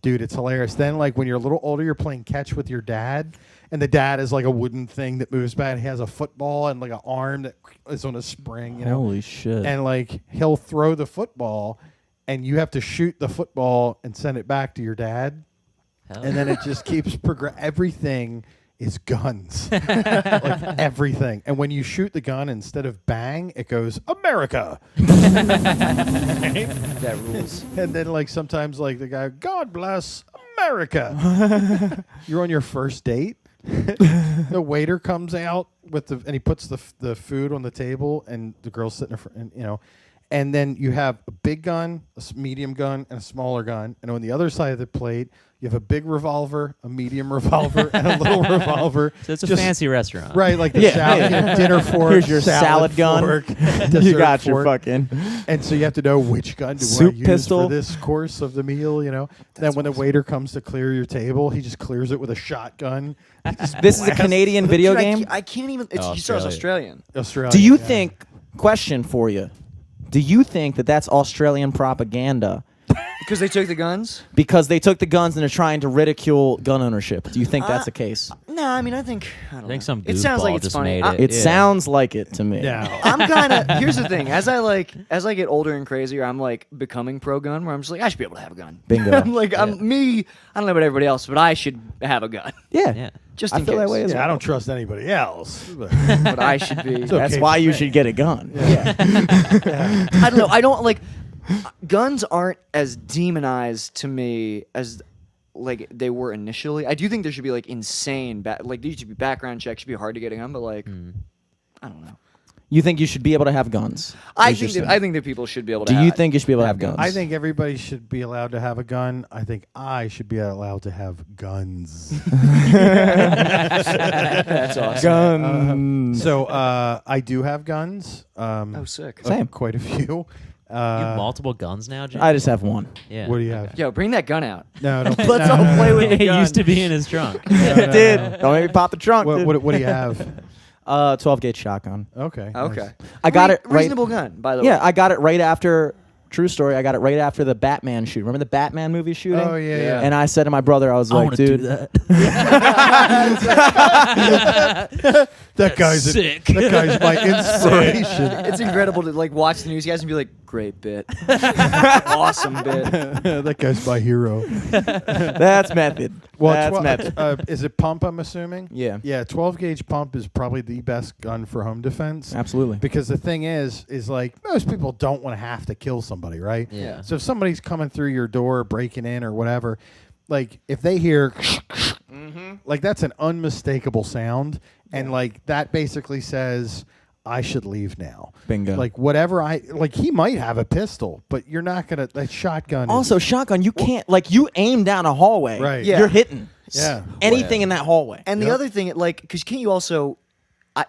dude, it's hilarious. Then like when you're a little older, you're playing catch with your dad, and the dad is like a wooden thing that moves back. And he has a football and like an arm that is on a spring, Holy shit. and like he'll throw the football, and you have to shoot the football and send it back to your dad. Hell And then it just keeps everything is guns. Like everything. And when you shoot the gun, instead of bang, it goes America. That rules. And then like sometimes like the guy, God bless America. You're on your first date. The waiter comes out with and he puts the food on the table, and the girl's sitting in front, And then you have a big gun, medium gun, and a smaller gun. And on the other side of the plate, you have a big revolver, a medium revolver, and a little revolver. So it's a fancy restaurant. Right, like the Yeah. salad, you know, dinner fork. Here's your salad gun. Fork, You dessert got your fork. fucking And so you have to know which gun do Soup I use pistol. for this course of the meal, you know. Then when the waiter comes to clear your table, he just clears it with a shotgun. This is a Canadian video Dude, game. I can't even. It's, Oh, you said it's Australia. Australian. Australia. Do you yeah. think? Question for you. Do you think that that's Australian propaganda Because they took the guns? because they took the guns and they're trying to ridicule gun ownership? Do you think that's the case? No, I mean, I don't know. think some It sounds like goofball it's just funny. made I- it. It Yeah. sounds like it to me. No. I'm kind of. Here's the thing. As I get older and crazier, I'm like becoming pro gun. Where I'm just like, I should be able to have a gun. Bingo. I'm like, I'm me. I don't know about everybody else, but I should have a gun. Yeah. Yeah. Just I in feel case. that way as Yeah, well. I don't trust anybody else. But But I should be. okay That's why for you me. should get a gun. I don't know. I don't like. Guns aren't as demonized to me as like they were initially. I do think there should be like insane, like there should be background checks. Should be hard to get a gun, but like, I don't know. You think you should be able to have guns? I is your think thing. that people should be able to. Do you think you should be able to have guns? I think everybody should be allowed to have a gun. I think I should be allowed to have guns. That's awesome. guns. So I do have guns. Oh, sick. Same. Quite a few. You have multiple guns now, Jim? I just have one. Yeah. What do you have? Yo, bring that gun out. No, don't. Let's no, all no, play no, with It the gun. used to be in his trunk. It did. Don't make me pop the trunk. What, dude. what do you have? 12 gauge shotgun. Okay. Okay. nice. I got it right. Reasonable gun, by the way. Yeah, I got it right after. True story. I got it right after the Batman shoot. Remember the Batman movie shooting? Oh yeah, yeah. And I said to my brother, I was I like, want to dude, do that. that guy's sick. That guy's my inspiration. It's incredible to like watch the newscast and be like, great bit, awesome bit. That guy's my hero. that's method. Well, That's method. is it pump? I'm assuming. Yeah. Yeah. 12 gauge pump is probably the best gun for home defense. Absolutely. Because the thing is like most people don't want to have to kill somebody, right? Yeah. So if somebody's coming through your door, breaking in or whatever, like if they hear, like that's an unmistakable sound, and like that basically says I should leave now. Bingo. Like whatever he might have a pistol, but you're not gonna that shotgun. Also, shotgun, you can't, like, you aim down a hallway. Right. Yeah. You're hitting. Yeah. Anything in that hallway. And the other thing, like, because can't you also?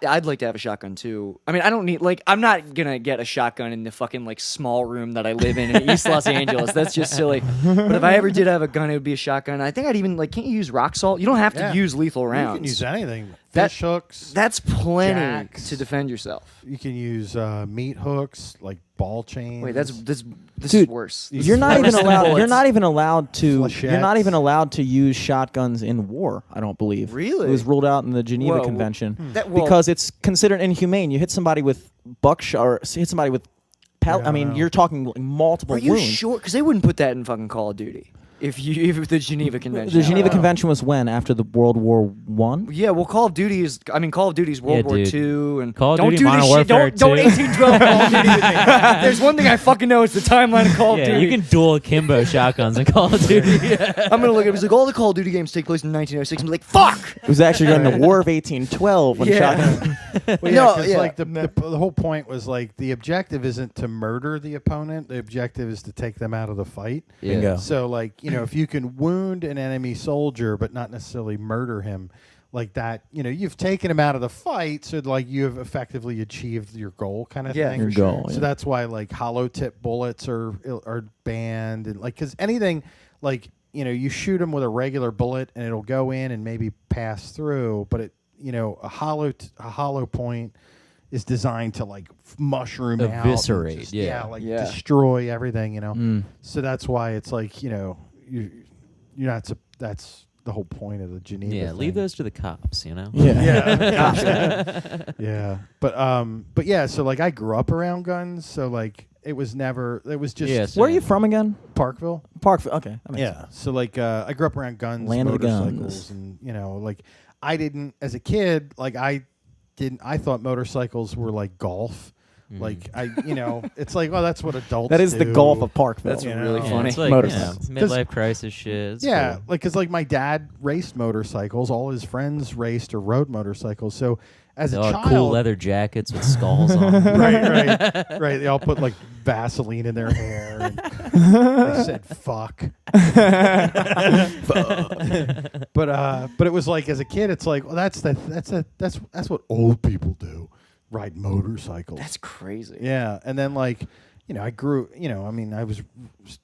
I'd like to have a shotgun too. I mean, I don't need like I'm not gonna get a shotgun in the fucking like small room that I live in East Los Angeles. That's just silly. But if I ever did have a gun, it would be a shotgun. I think I'd even like. Can't you use rock salt? You don't have to Yeah. use lethal rounds. You can use anything. That- Fish hooks. That's plenty Jacks. to defend yourself. You can use meat hooks, like ball chains. Wait, this is Dude, worse. You're not even allowed. You're not even allowed to. Flechettes. You're not even allowed to use shotguns in war. I don't believe. Really? It was ruled out in the Geneva Whoa. Convention Well, because it's considered inhumane. You hit somebody with buckshot or hit somebody with pellet. Yeah, I I mean, know. you're talking like multiple are you wounds. sure? Because they wouldn't put that in fucking Call of Duty. If the Geneva Convention. The Geneva Convention was when, after the World War One. Yeah, well, Call of Duty is. I mean, Call of Duty's World Yeah, War dude. II, and Call of don't Duty do Modern this shit. Warfare Don't 2. 1812 Call of Duty with me. There's one thing I fucking know: it's the timeline of Call of Yeah, Duty. you can dual akimbo shotguns in Call of Duty. I'm gonna look at it. It's like all the Call of Duty games take place in 1906. I'm like, fuck. It was actually during the War of 1812 when Yeah. shotgun. Well, No, 'cause, yeah. like the whole point was like the objective isn't to murder the opponent. The objective is to take them out of the fight. Bingo. So like if you can wound an enemy soldier but not necessarily murder him, like that, you've taken him out of the fight. So like you have effectively achieved your goal, kind of Yeah, thing. Your goal. So yeah. that's why like hollow tip bullets are banned, and like because anything like you shoot them with a regular bullet and it'll go in and maybe pass through, but it a hollow point is designed to like mushroom out, and Eviscerate, just, yeah. like Yeah. destroy everything. Mm. So that's why it's like you're not. That's the whole point of the Geneva. Yeah, leave thing. those to the cops, Yeah. Yeah. Yeah. But yeah, so like I grew up around guns, so like it was just Yes. Where are you from again? Parkville. Parkville. Okay. That makes sense. Yeah. So like I grew up around guns, Land of the motorcycles, guns. and like I didn't as a kid, like I thought motorcycles were like golf. Like it's like, oh, that's what adults. That is the do. Golf of Parkville. That's You really know? Yeah, funny. it's like, Motorcycles. midlife crisis shit. It's Yeah, cool. like because like my dad raced motorcycles. All his friends raced or rode motorcycles. So as They a all child, had cool leather jackets with skulls on them. right. They all put like Vaseline in their hair. And they said fuck. But it was like as a kid, it's like, well, that's what old people do, ride motorcycles. That's crazy. Yeah, and then like, I grew, I was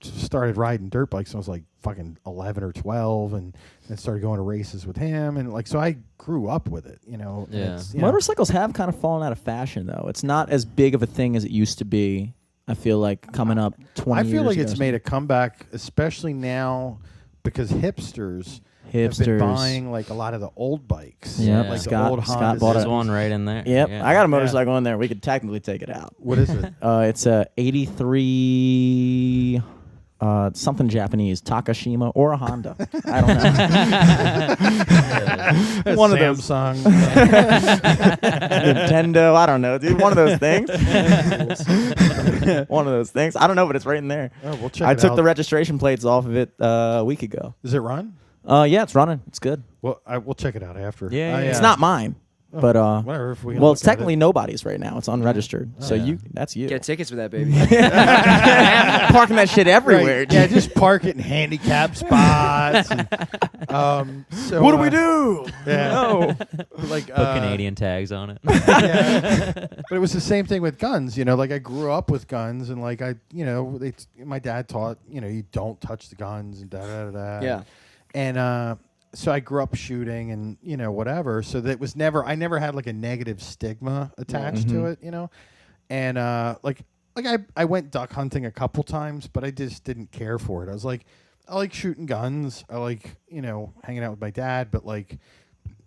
started riding dirt bikes when I was like fucking 11 or 12, and then started going to races with him, and like so I grew up with it, and Yeah. it's, Motorcycles have kind of fallen out of fashion, though. It's not as big of a thing as it used to be. I feel like coming up 20 I years feel like ago it's or made a comeback, especially now because hipsters have been Hipsters. buying like a lot of the old bikes. Yep. Like Scott- the old Scott Hondas. bought There's a- one right in there. Yep, Yeah. I got a motorcycle in there. We could technically take it out. What is it? It's a 83 something Japanese, Takashima or a Honda. I don't know. One of those. Samsung. Nintendo, I don't know, dude. One of those things. One of those things. I don't know, but it's right in there. Oh, we'll check I it took out. the registration plates off of it a week ago. Does it run? Yeah, it's running. It's good. Well, we'll check it out after. Yeah, It's not mine, but whatever. If we can well, look it's at technically it. nobody's right now. It's unregistered. So yeah. that's you. Get tickets for that, baby. Parking that shit everywhere. Right. Yeah, just park it in handicap spots. And, so, What do we do? Yeah. No. Like Put Canadian tags on it. yeah. But it was the same thing with guns. Like I grew up with guns, and like my dad taught you don't touch the guns and da da da. Yeah. And so I grew up shooting and whatever. So that was I never had like a negative stigma attached to it. And like I went duck hunting a couple times, but I just didn't care for it. I was like, I like shooting guns. I like hanging out with my dad, but like.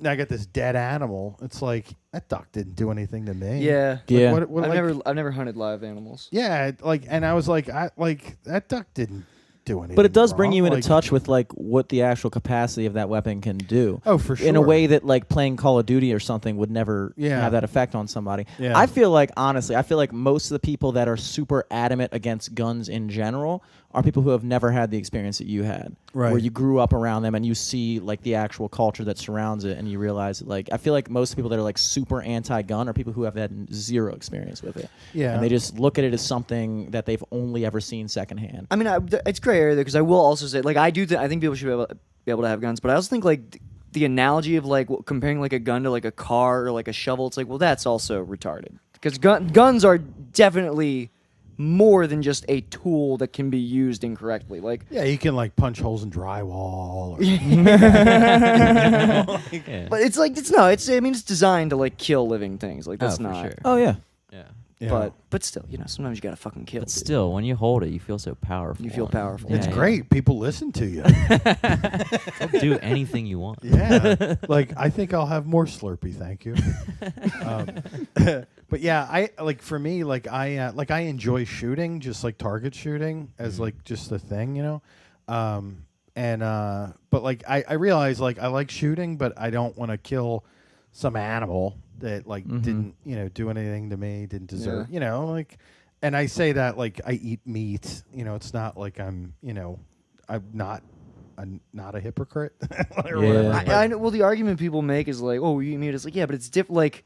Now I got this dead animal. It's like that duck didn't do anything to me. Yeah. Like, Yeah. what, I've never hunted live animals. Yeah, and I was like, that duck didn't do anything. But it does bring wrong. you into Like, touch with like what the actual capacity of that weapon can do. Oh, for sure. In a way that like playing Call of Duty or something would never Yeah. have that effect on somebody. Yeah. I feel like honestly, most of the people that are super adamant against guns in general are people who have never had the experience that you had. Right. Where you grew up around them and you see like the actual culture that surrounds it and you realize that, like I feel like most people that are like super anti-gun are people who have had zero experience with it. Yeah. And they just look at it as something that they've only ever seen secondhand. I mean, it's gray area there because I will also say, like, I think people should be able to have guns, but I also think like the analogy of like comparing like a gun to like a car or like a shovel, it's like, well, that's also retarded because guns are definitely more than just a tool that can be used incorrectly. Like, Yeah, you can like punch holes in drywall. Or, Yeah. but it's like it's designed to like kill living things. Like that's for not. sure. Oh yeah. Yeah. yeah. But still, sometimes you gotta fucking kill. But dude. still, when you hold it, you feel so powerful. You feel and- powerful. It's Yeah, yeah. great. People listen to you. You'll do anything you want. Yeah. Like I think I'll have more Slurpee, thank you. But yeah, I like for me, like I enjoy shooting, just like target shooting as like just a thing, but like I realize like I like shooting, but I don't want to kill some animal that like didn't do anything to me, didn't deserve, like. And I say that like I eat meat, it's not like I'm not a hypocrite. Or Yeah. whatever, but- I know. Well, the argument people make is like, "Oh, you eat meat." It's like, yeah, but it's different. Like,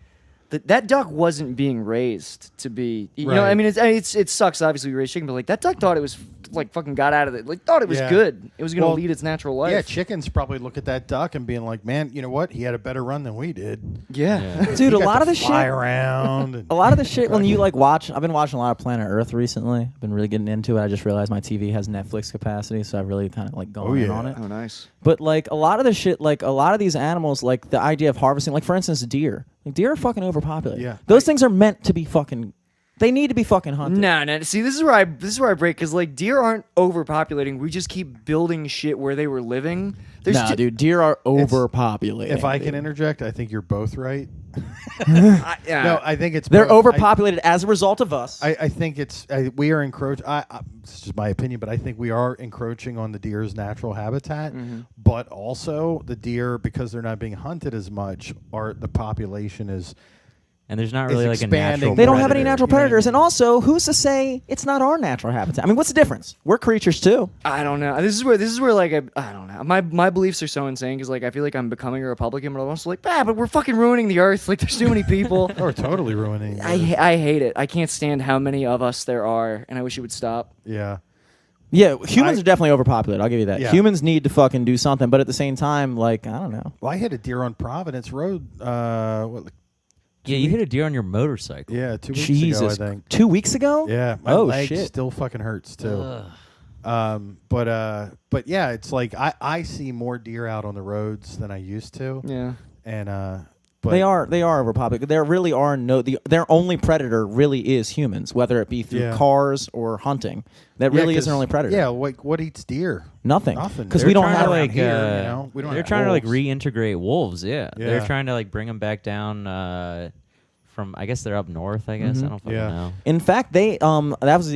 that duck wasn't being raised to be. You know, I Right. mean, it sucks. Obviously, we raised chicken, but like that duck thought it was like fucking got out of it. Like, thought it was Yeah. good. It was gonna Well, lead its natural life. Yeah, chickens probably look at that duck and being like, "Man, you know what? He had a better run than we did." Yeah. Dude, He a got lot to of the fly shit around. And A lot of the shit when you like watch, I've been watching a lot of Planet Earth recently. I've been really getting into it. I just realized my TV has Netflix capacity, so I've really kind of like gone in yeah. on it. Oh, nice. But like a lot of the shit, like a lot of these animals, like the idea of harvesting, like for instance, deer. Like deer are fucking overpopulated. Yeah. Those things are meant to be fucking. They need to be fucking hunted. No. See, this is where I break because like deer aren't overpopulating. We just keep building shit where they were living. There's Nah, dude, deer are overpopulated. if I can interject, I think you're both right. Yeah. No, I think it's They're both. overpopulated as a result of us. I think it's we are encroaching. It's just my opinion, but I think we are encroaching on the deer's natural habitat. But also, the deer, because they're not being hunted as much, the population is And there's not really like a expanding. natural. They don't have any predator. natural You know what I predators, mean? and also, who's to say it's not our natural habitat? I mean, what's the difference? We're creatures too. I don't know. This is where like I don't know. My beliefs are so insane because like I feel like I'm becoming a Republican, but I'm also like, but we're fucking ruining the earth. Like there's too many people. Oh, we're totally ruining. I hate it. I can't stand how many of us there are, and I wish it would stop. Yeah. Yeah, humans are definitely overpopulated. I'll give you that. Yeah. Humans need to fucking do something, but at the same time, like, I don't know. Well, I hit a deer on Providence Road. Yeah, you hit a deer on your motorcycle. Yeah, 2 weeks Jesus, ago, I think. 2 weeks ago? Yeah, my Oh, leg shit. still fucking hurts too. Ugh. But yeah, it's like I see more deer out on the roads than I used to. Yeah. And but They are overpopulated. There really are their only predator really is humans, whether it be through Yeah. cars or hunting. That Yeah, really is 'cause- their only predator. Yeah, like what eats deer? Nothing. Nothing. Because They're we don't trying have to around like here, you know? We don't they're have trying to like wolves. reintegrate wolves. Yeah. They're Yeah. trying to like bring them back down from. I guess they're up north. I guess I don't fucking Yeah. know. In fact, they that was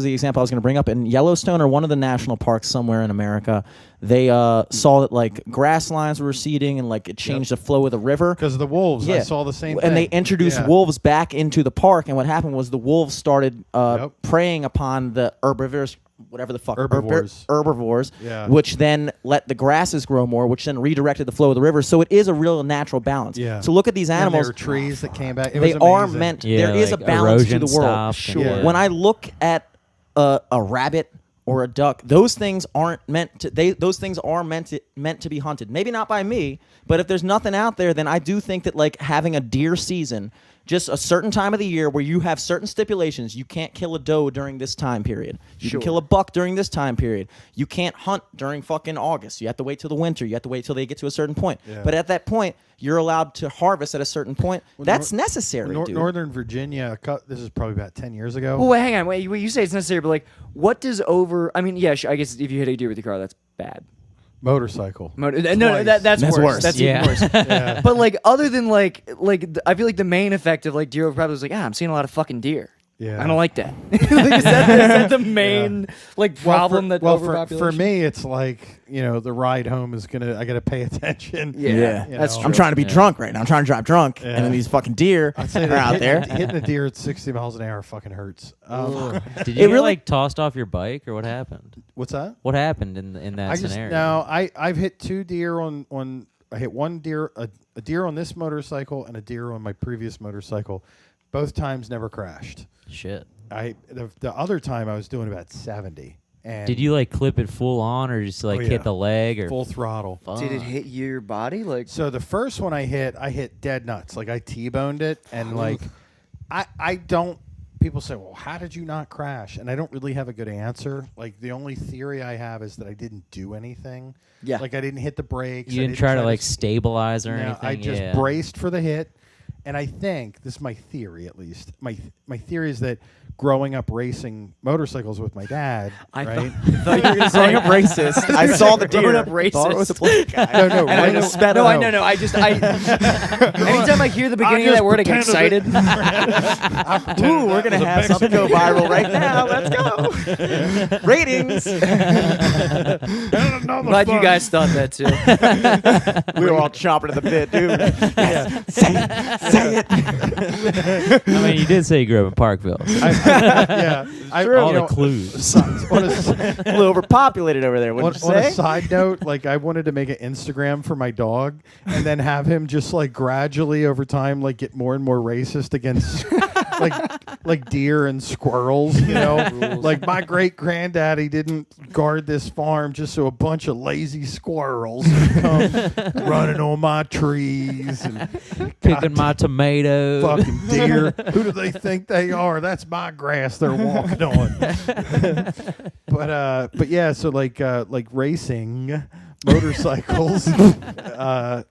the example I was going to bring up in Yellowstone or one of the national parks somewhere in America. They saw that like grass lines were receding and like it changed the flow of the river. Because of the wolves. I Yeah. saw the same And they thing. introduced Yeah. wolves back into the park, and what happened was the wolves started Yep. preying upon the herbivores, whatever the fuck, Herbivores. herbivores, Yeah. which then let the grasses grow more, which then redirected the flow of the river. So it is a real natural balance. Yeah. So look at these And animals. there were trees that came back. It They was are amazing. meant. Yeah, there is a like balance to erosion the world. stopped and- Sure. When I look at a rabbit or a duck, those things aren't meant to. Those things are meant to be hunted. Maybe not by me, but if there's nothing out there, then I do think that like having a deer season, just a certain time of the year where you have certain stipulations. You can't kill a doe during this time period. You can Sure. kill a buck during this time period. You can't hunt during fucking August. You have to wait till the winter. You have to wait till they get to a certain point. Yeah. But at that point, you're allowed to harvest at a certain point. That's necessary, dude. Northern Virginia, this is probably about 10 years ago. Well, wait, hang on. Wait, you say it's necessary, but like, what does over? I mean, yeah, I guess if you hit a deer with your car, that's bad. Motorcycle. No, Twice. that's That's worse. worse. That's Yeah. even worse. Yeah. But like, other than I feel like the main effect of like deer overpopulation is like, I'm seeing a lot of fucking deer. Yeah. I don't like that. Like, is that the main like problem that for overpopulation? me, it's like, the ride home is I got to pay attention. Yeah, You that's know. true. I'm trying to be drunk right now. I'm trying to drive drunk, Yeah. and then these fucking deer I'd say are that out there. hitting a deer at 60 miles an hour fucking hurts. Did you It get, really- like tossed off your bike or what happened? What's that? What happened in that scenario? I've hit two deer on I hit one deer, a deer on this motorcycle and a deer on my previous motorcycle. Both times never crashed. Shit. The other time I was doing about 70. And Did you like clip it full on or just like Oh, yeah. hit the leg or full throttle? Fuck. Did it hit your body? Like, So the first one I hit dead nuts. Like I T-boned it, and like I don't. People say, "Well, how did you not crash?" And I don't really have a good answer. Like the only theory I have is that I didn't do anything. Yeah. Like I didn't hit the brakes. You I didn't try to like s- stabilize or No, anything? I just yeah. braced for the hit, and I think this is my theory at least. My theory is that growing up racing motorcycles with my dad, I right? thought you were gonna say Growing up racist, I saw the deer. Growing up Thought it was a racist. black guy. No, no, And I right just up- spat No, it I out. know. Anytime I hear the beginning of that word, I get excited. Ooh, we're gonna have something go viral right now. Let's go. Ratings. Glad you guys thought that too. We were all chomping at the bit, dude. Yes. Say it. I mean, you did say you grew up in Parkville. True. All the clues. On a, A little overpopulated over there, wouldn't you on a say? side note, like I wanted to make an Instagram for my dog and then have him just like gradually over time like get more and more racist against like deer and squirrels, like my great granddaddy didn't guard this farm just so a bunch of lazy squirrels would come running on my trees and Picking my tomatoes. fucking deer. Who do they think they are? That's my grass they're walking on. But yeah, so like racing motorcycles,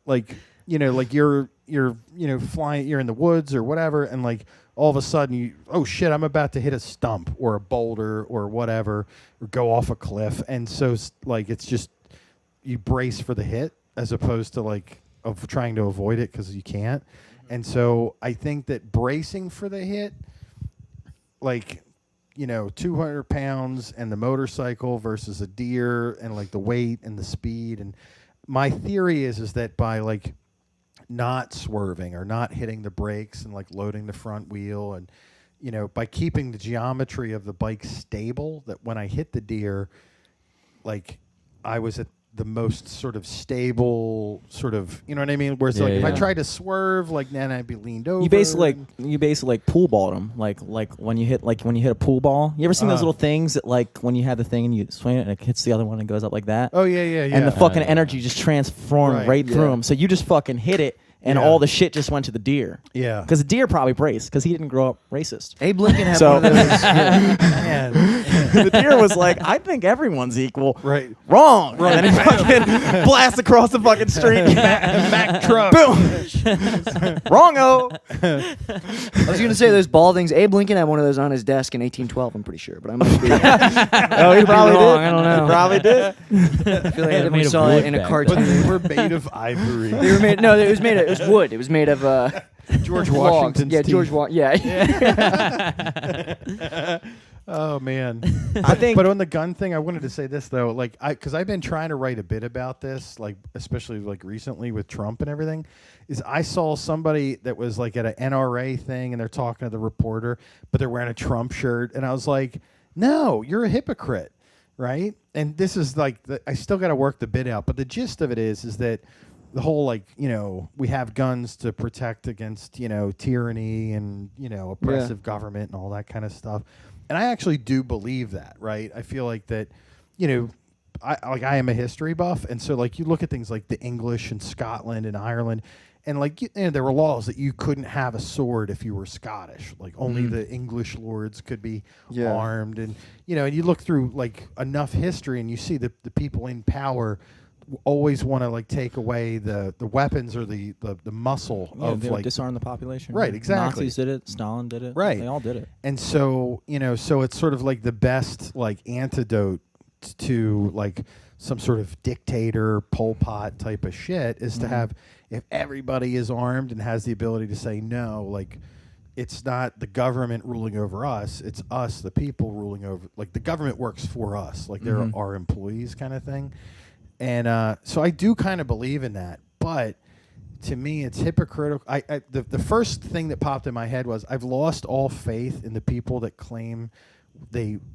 like you're flying, you're in the woods or whatever, and like all of a sudden oh shit, I'm about to hit a stump or a boulder or whatever, or go off a cliff, and so like it's just you brace for the hit as opposed to like of trying to avoid it because you can't. And so I think that bracing for the hit, like 200 pounds and the motorcycle versus a deer and like the weight and the speed, and my theory is that by like not swerving or not hitting the brakes and like loading the front wheel, and by keeping the geometry of the bike stable, that when I hit the deer, like I was at the most sort of stable sort of, you know what I mean? Whereas if I tried to swerve, like then I'd be leaned over. You basically like pool balled them, like when you hit a pool ball. You ever seen those little things that like when you have the thing and you swing it and it hits the other one and goes up like that? Oh yeah. And the fucking energy just transformed right through them. So you just fucking hit it. And all the shit just went to the deer. Yeah. Because the deer probably braced because he didn't grow up racist. Abe Lincoln had one of those. Man. The deer was like, I think everyone's equal. Right. Wrong. Right. And then he fucking blasts across the fucking street. Mack truck. Boom. Wrong-o. I was going to say those baldings. Abe Lincoln had one of those on his desk in 1812, I'm pretty sure. But I might be he probably wrong. did. I don't know. He probably did. I feel like I definitely made of saw wood it in a back cartoon. But they were made of ivory. They were made. No, it was made of wood. It was made of George logs. Washington's Yeah, teeth. George Washington. Oh man. I think. But on the gun thing, I wanted to say this though, like because I've been trying to write a bit about this, like especially like recently with Trump and everything. Is I saw somebody that was like at an NRA thing and they're talking to the reporter, but they're wearing a Trump shirt, and I was like, no, you're a hypocrite, right? And this is like I still got to work the bit out, but the gist of it is that the whole like we have guns to protect against tyranny and oppressive government and all that kind of stuff. And I actually do believe that, right? I feel like that, I am a history buff, and so like you look at things like the English and Scotland and Ireland, and like there were laws that you couldn't have a sword if you were Scottish, like only the English lords could be armed, and and you look through like enough history, and you see that the people in power always want to like take away the weapons or the muscle of they like disarm the population. Right, exactly. Nazis did it. Stalin did it. Right. They all did it. And so so it's sort of like the best like antidote to like some sort of dictator Pol Pot type of shit is to have, if everybody is armed and has the ability to say no, like it's not the government ruling over us, it's us, the people, ruling over, like the government works for us, like they're our employees kind of thing. And so I do kind of believe in that, but to me it's hypocritical. The first thing that popped in my head was I've lost all faith in the people that claim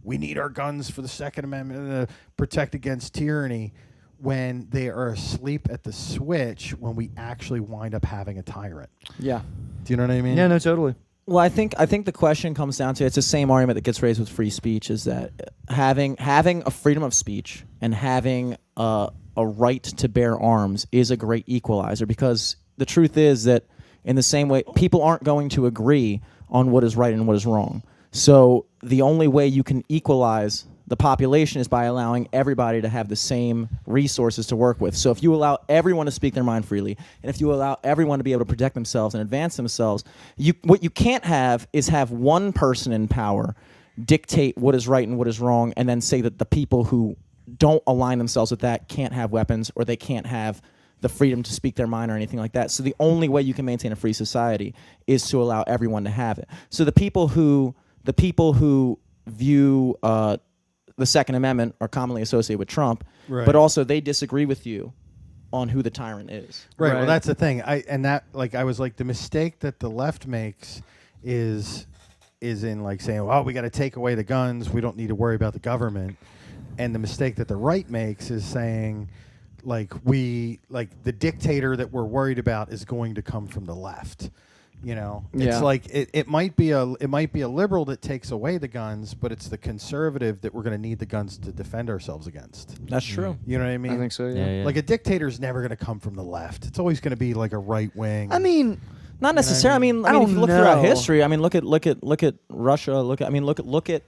we need our guns for the Second Amendment to protect against tyranny, when they are asleep at the switch when we actually wind up having a tyrant. Yeah. Do you know what I mean? Yeah, no, totally. Well, I think the question comes down to, it's the same argument that gets raised with free speech, is that having a freedom of speech and having a right to bear arms is a great equalizer, because the truth is that in the same way, people aren't going to agree on what is right and what is wrong. So the only way you can equalize the population is by allowing everybody to have the same resources to work with. So if you allow everyone to speak their mind freely, and if you allow everyone to be able to protect themselves and advance themselves, what you can't have is have one person in power dictate what is right and what is wrong, and then say that the people who don't align themselves with that can't have weapons, or they can't have the freedom to speak their mind or anything like that. So the only way you can maintain a free society is to allow everyone to have it. So the people who view the Second Amendment are commonly associated with Trump, but also they disagree with you on who the tyrant is. Right. Well, that's the thing. I was like, the mistake that the left makes is in like saying, well, we got to take away the guns, we don't need to worry about the government. And the mistake that the right makes is saying, like, the dictator that we're worried about is going to come from the left. It's like it might be a liberal that takes away the guns, but it's the conservative that we're going to need the guns to defend ourselves against. That's true. You know what I mean? I think so. Yeah. Like a dictator is never going to come from the left. It's always going to be like a right wing. I mean, not necessarily. I mean, if you look throughout history, I mean, look at Russia. Look at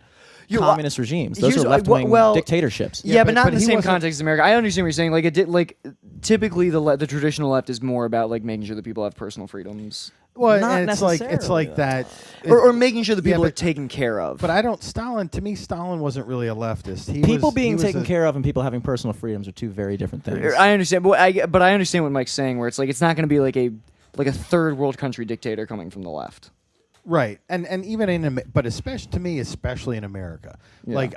communist regimes. Those are left-wing dictatorships. Yeah, but not in but the he same wasn't- context as America. I understand what you're saying. Like typically the traditional left is more about like making sure that people have personal freedoms. Well, Not and it's like that, Or making sure that people but- are taken care of. But to me, Stalin wasn't really a leftist. People being taken care of and people having personal freedoms are two very different things. I understand, but I understand what Mike's saying, where it's like it's not going to be like a third world country dictator coming from the left. Right, and even but especially to me, especially in America, Yeah.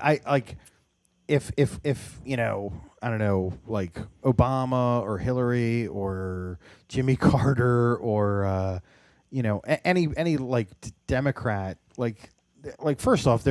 if you know, I don't know, like Obama or Hillary or Jimmy Carter or you know, any like Democrat, like first off,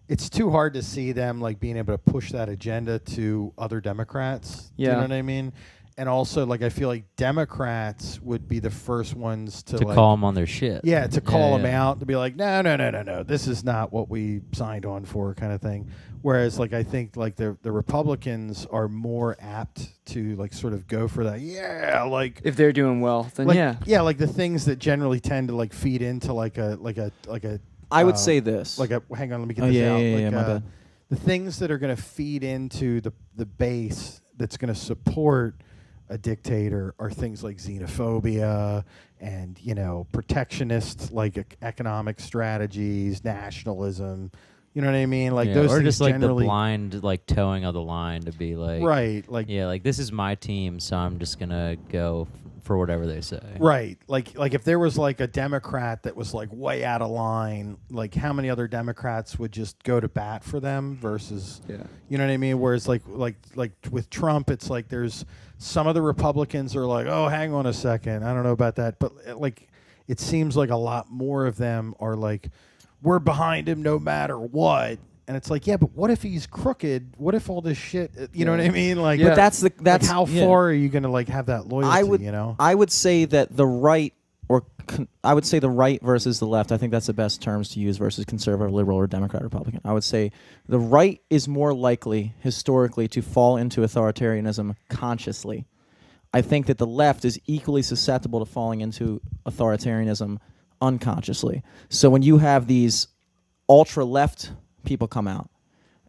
it's too hard to see them like being able to push that agenda to other Democrats. Yeah. Do you know what I mean? And also, like, I feel like Democrats would be the first ones to like, call them on their shit. yeah, to call them yeah. out, to be like, no, this is not what we signed on for, kind of thing. Whereas, like, I think like the Republicans are more apt to like sort of go for that. Yeah, like If they're doing well, then like, yeah. like the things that generally tend to like feed into like a. I would say this. Hang on, let me get Oh, this yeah, out. yeah, like, yeah, my bad. The things that are going to feed into the base that's going to support a dictator are things like xenophobia and, you know, protectionist like economic strategies, nationalism. You know what I mean? Like those or things just like the generally, blind like towing of the line to be like, right? Like yeah, like this is my team, so I'm just gonna go for whatever they say. right. Like if there was like a Democrat that was like way out of line, like how many other Democrats would just go to bat for them versus, you know what I mean? Whereas like with Trump, it's like there's some of the Republicans are like, oh, hang on a second, I don't know about that, but like it seems like a lot more of them are like, we're behind him no matter what. And it's like, yeah, but what if he's crooked? What if all this shit? You know what I mean? Like, But that's like how far are you going to like have that loyalty? You know, I would say that the right, I would say the right versus the left. I think that's the best terms to use versus conservative, liberal, or Democrat, Republican. I would say the right is more likely historically to fall into authoritarianism consciously. I think that the left is equally susceptible to falling into authoritarianism unconsciously. So when you have these ultra left people come out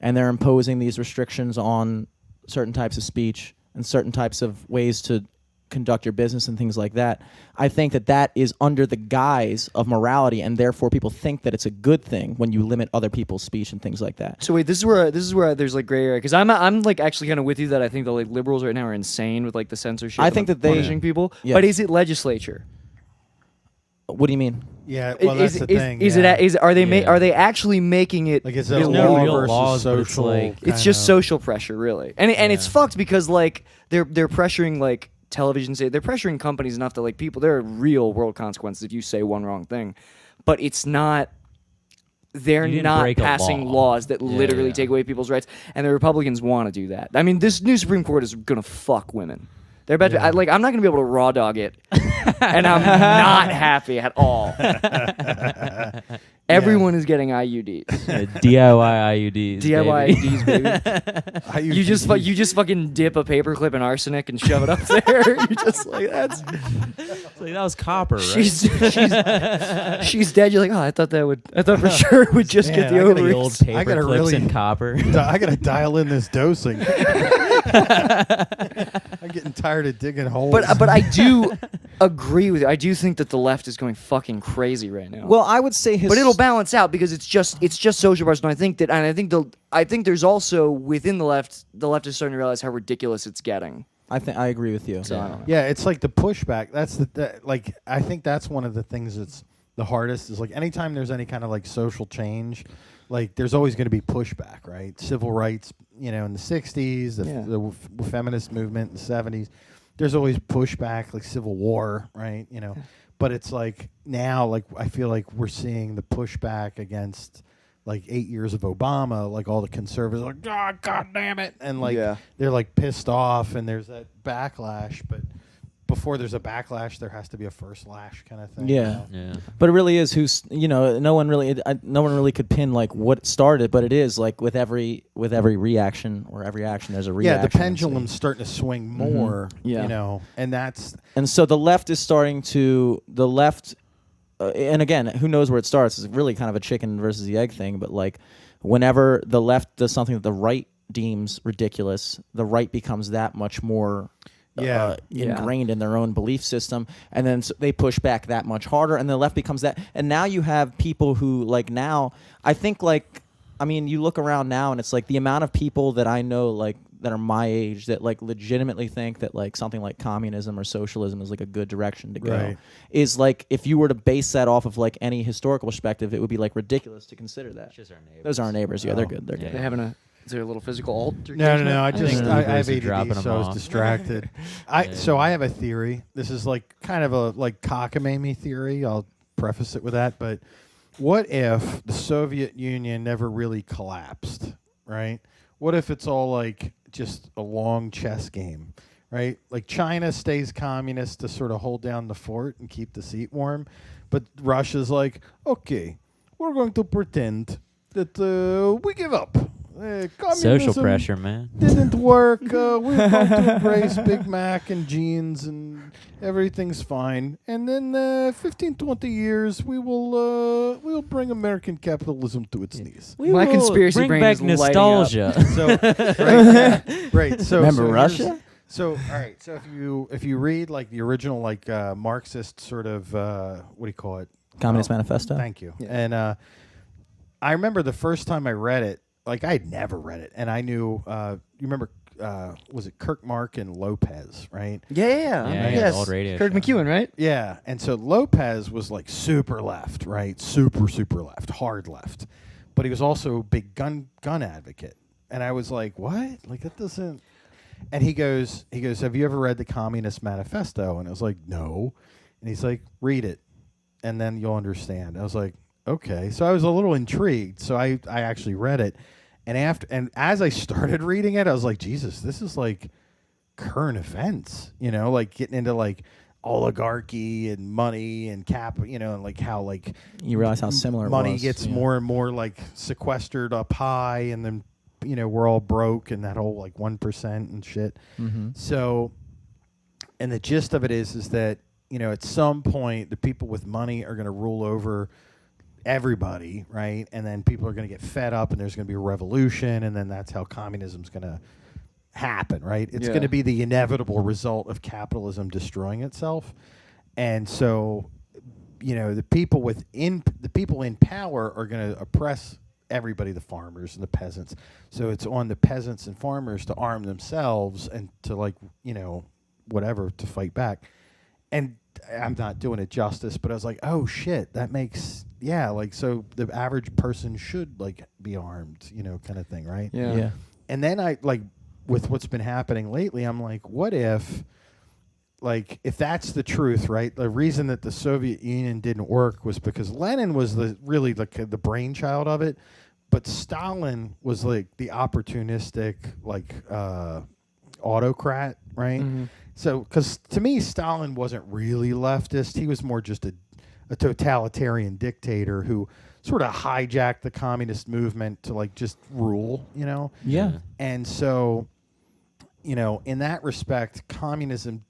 and they're imposing these restrictions on certain types of speech and certain types of ways to conduct your business and things like that, I think that that is under the guise of morality, and therefore people think that it's a good thing when you limit other people's speech and things like that. So wait, this is where there's like gray area, because I'm like actually kind of with you that I think the like liberals right now are insane with like the censorship. I think and, that they punishing people. Yes. But is it legislature? What do you mean? yeah. Well, that's the thing. Is yeah. it? Are they actually making it? Like, is There's it no law real versus laws, but it's social? like- It's just kind of- social pressure, really, and it's fucked because like they're pressuring like television, they're pressuring companies enough that like people, there are real world consequences if you say one wrong thing, but it's not. They're You didn't not break a passing law. laws that literally yeah. take away people's rights, and the Republicans want to do that. I mean, this new Supreme Court is gonna fuck women. They're about to, I'm not gonna be able to raw dog it, and I'm not happy at all. Everyone is getting IUDs. DIY IUDs. DIY baby. IUDs, baby. I You just fucking dip a paperclip in arsenic and shove it up there. You just like that's. It's like, that was copper, right? She's dead. You're like, oh, I thought for sure it would just get the Man, I gotta The ovaries. old paper I gotta clips really- in copper. I gotta dial in this dosing. I'm getting tired of digging holes. But I do agree with you. I do think that the left is going fucking crazy right now. Well, I would say but it'll balance out because it's just social pressure. And I think there's also within the left is starting to realize how ridiculous it's getting. I agree with you. So I don't know. yeah, it's like the pushback. That's like I think that's one of the things that's the hardest is like anytime there's any kind of like social change, like there's always going to be pushback, right? Civil rights, you know, in the 60s, the feminist movement in the 70s, there's always pushback, like Civil War, right? You know, but it's like now, like I feel like we're seeing the pushback against like 8 years of Obama, like all the conservatives are like, oh, God damn it. And like they're like pissed off and there's that backlash. But before there's a backlash, there has to be a first lash kind of thing. Yeah. You know? Yeah. But it really is no one really could pin like what started, but it is like with every reaction or every action there's a reaction. Yeah, the pendulum's starting to swing more, Yeah. you know, and so the left is starting to and again, who knows where it starts? It's really kind of a chicken versus the egg thing, but like whenever the left does something that the right deems ridiculous, the right becomes that much more ingrained in their own belief system, and then they push back that much harder, and the left becomes that. And now you have people who like now, I think like, I mean, you look around now and it's like the amount of people that I know like that are my age that like legitimately think that like something like communism or socialism is like a good direction to go. Right. Is like if you were to base that off of like any historical perspective, it would be like ridiculous to consider that. It's just our neighbors. Those are our neighbors. Yeah, they're good. They're Yeah. good. They having a. Is there a little physical altercation? No. I just think I Ubers have are dropping ADD, them so I was off. distracted. So I have a theory. This is like kind of a like cockamamie theory. I'll preface it with that. But what if the Soviet Union never really collapsed? Right? What if it's all like just a long chess game? Right? Like China stays communist to sort of hold down the fort and keep the seat warm, but Russia's like, okay, we're going to pretend that we give up. Social pressure, man. Didn't work. We're going to embrace Big Mac and jeans and everything's fine. And then 15, 20 years, we'll bring American capitalism to its knees. We My will conspiracy bring brain back is lighting up. nostalgia. So right. So Remember so Russia? here's- So all right. So if you read like the original like Marxist sort of what do you call it? Communist Manifesto. Thank you. Yeah. And I remember the first time I read it, like I had never read it, and I knew. You remember? Was it Kirk Mark and Lopez? Right? Yeah. Yeah, Yes. the old radio Kirk show. McEwen, right? Yeah. And so Lopez was like super left, right? Super left, hard left, but he was also a big gun advocate. And I was like, what? Like that doesn't. And he goes, have you ever read the Communist Manifesto? And I was like, no. And he's like, read it, and then you'll understand. I was like, okay. So I was a little intrigued. So I actually read it, and as I started reading it, I was like, Jesus, this is like current events, like getting into like oligarchy and money and and like how like You realize how similar money it was. gets Yeah. more and more like sequestered up high, and then we're all broke, and that whole like 1% and shit. Mm-hmm. So, and the gist of it is that at some point the people with money are going to rule over everybody, right? And then people are going to get fed up, and there's going to be a revolution, and then that's how communism's going to happen, right? It's going to be the inevitable result of capitalism destroying itself. And so, the people in power are going to oppress everybody, the farmers and the peasants. So it's on the peasants and farmers to arm themselves and to like, whatever, to fight back. And I'm not doing it justice, but I was like, oh shit, that makes, like, so the average person should like be armed, kind of thing, right? Yeah. And then I like, with what's been happening lately, I'm like, what if that's the truth, right? The reason that the Soviet Union didn't work was because Lenin was really the brainchild of it, but Stalin was like the opportunistic like autocrat, right? Mm-hmm. So, because to me, Stalin wasn't really leftist; he was more just a totalitarian dictator who sort of hijacked the communist movement to like just rule, Yeah. And so, in that respect, communism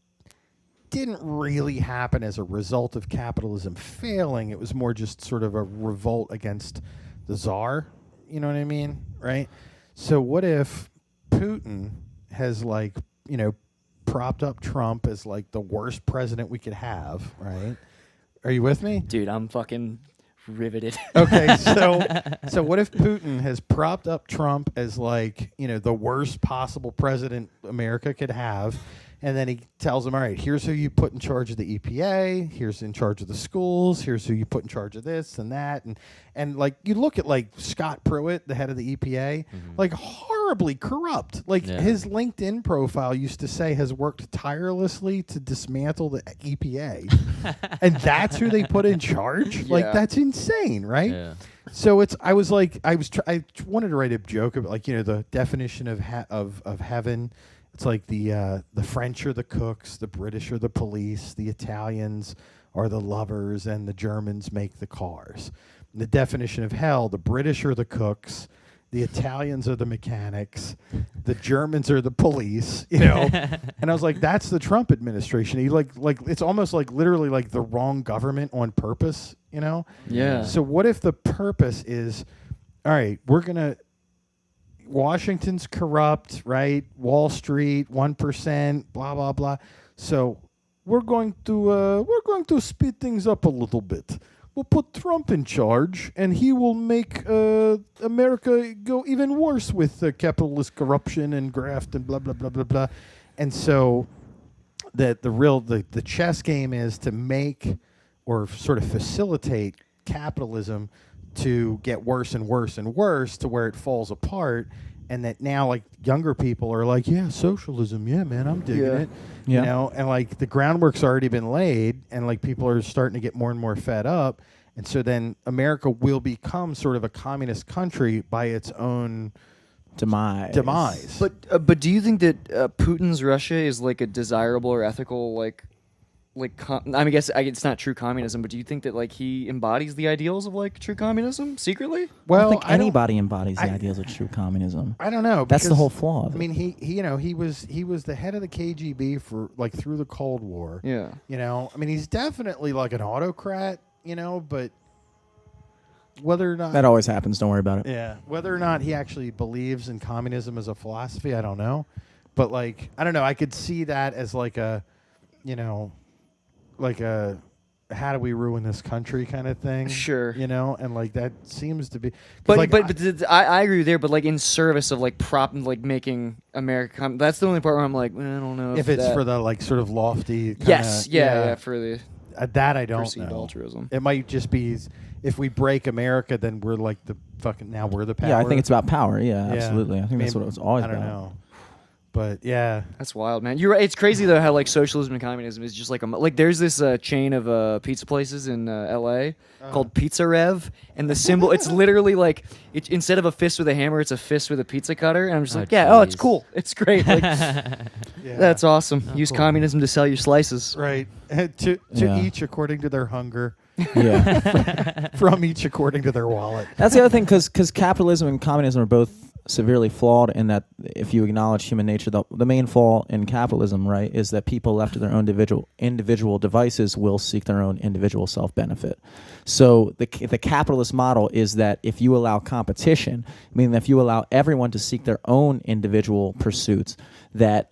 didn't really happen as a result of capitalism failing. It was more just sort of a revolt against the czar. You know what I mean? Right? So what if Putin has like, propped up Trump as like the worst president we could have, right? Are you with me? Dude, I'm fucking riveted. Okay, so what if Putin has propped up Trump as like, the worst possible president America could have, and then he tells him, all right, here's who you put in charge of the EPA, here's in charge of the schools, here's who you put in charge of this and that, and like you look at like Scott Pruitt, the head of the EPA, like horribly corrupt. Like his LinkedIn profile used to say has worked tirelessly to dismantle the EPA, and that's who they put in charge. Like that's insane, right? Yeah. So I wanted to write a joke about like the definition of heaven. It's like the French are the cooks, the British are the police, the Italians are the lovers, and the Germans make the cars. And the definition of hell: the British are the cooks, the Italians are the mechanics, the Germans are the police. And I was like, that's the Trump administration. He like it's almost like literally like the wrong government on purpose. Yeah. So what if the purpose is, all right, Washington's corrupt, right? Wall Street, 1%, blah blah blah. So we're going to speed things up a little bit. we'll put Trump in charge, and he will make America go even worse with capitalist corruption and graft and blah blah blah blah blah. And so, the chess game is to make or sort of facilitate capitalism to get worse and worse and worse to where it falls apart. And that now, like, younger people are like, yeah, socialism, yeah, man, I'm digging it. Yeah. You know, and, like, the groundwork's already been laid, and, like, people are starting to get more and more fed up. And so then America will become sort of a communist country by its own demise. But do you think that Putin's Russia is like a desirable or ethical I mean, I guess it's not true communism, but do you think that like he embodies the ideals of like true communism secretly? I don't think anybody embodies the ideals of true communism. I don't know. That's the whole flaw of it. I mean, he was the head of the KGB for like through the Cold War. Yeah. You know, I mean, he's definitely like an autocrat. You know, but whether or not That always happens. Don't worry about it. yeah, whether or not he actually believes in communism as a philosophy, I don't know. But like, I don't know. I could see that as like a, you know, like a how do we ruin this country kind of thing. Sure. You know, and like that seems to be. But like, I agree with you there. But like in service of like making America, that's the only part where I'm like, I don't know if it's for the like sort of lofty. Kinda, yes, yeah, for the that I don't perceived know. altruism. It might just be if we break America, then we're like the fucking now we're the power. Yeah, I think it's about power. Yeah, Yeah. absolutely. I think that's what it's always I don't about. know. But yeah, That's wild, man. You're right. It's crazy though how like socialism and communism is just like there's this chain of pizza places in L.A. called Pizza Rev, and the symbol it's literally like instead of a fist with a hammer, it's a fist with a pizza cutter, and I'm just Oh, like, yeah, it's jeez. cool, it's great, like, yeah. that's awesome. Use cool. communism to sell your slices. right. to Yeah. each according to their hunger, Yeah. from each according to their wallet. That's the other thing, because capitalism and communism are both severely flawed in that if you acknowledge human nature, the main flaw in capitalism, right, is that people left to their own individual devices will seek their own individual self-benefit. So the capitalist model is that if you allow competition, meaning that if you allow everyone to seek their own individual pursuits, that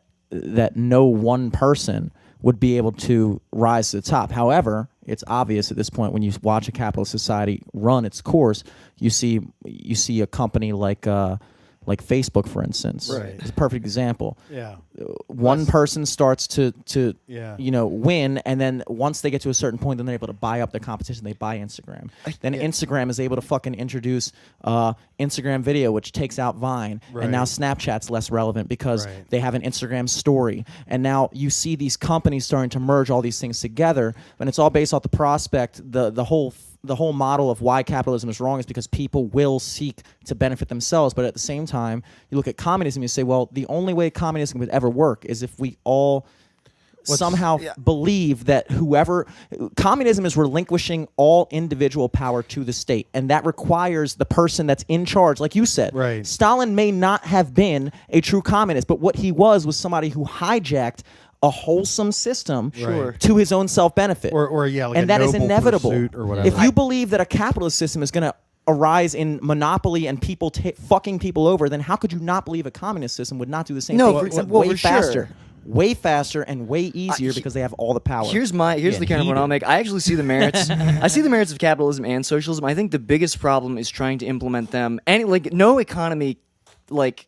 no one person would be able to rise to the top. However, it's obvious at this point when you watch a capitalist society run its course, you see a company like Facebook, for instance. Right. It's a perfect example. Yeah. One person starts to Yeah. win, and then once they get to a certain point, then they're able to buy up their competition. They buy Instagram. Then Instagram is able to fucking introduce Instagram video, which takes out Vine, Right. and now Snapchat's less relevant because Right. they have an Instagram story. And now you see these companies starting to merge all these things together, and it's all based off the prospect. The whole model of why capitalism is wrong is because people will seek to benefit themselves. But at the same time, you look at communism, you say, well, the only way communism would ever work is if we all somehow believe that communism is relinquishing all individual power to the state. And that requires the person that's in charge, like you said. Right. Stalin may not have been a true communist, but what he was somebody who hijacked a wholesome system Sure. to his own self-benefit. Or yeah, like and a that is noble inevitable. pursuit or whatever. If you believe that a capitalist system is going to arise in monopoly and people fucking people over, then how could you not believe a communist system would not do the same No, thing, for- except well, way for sure. faster? Way faster and way easier because they have all the power. Here's the kind of one I'll make. I actually see the merits. I see the merits of capitalism and socialism. I think the biggest problem is trying to implement them. And like no economy, like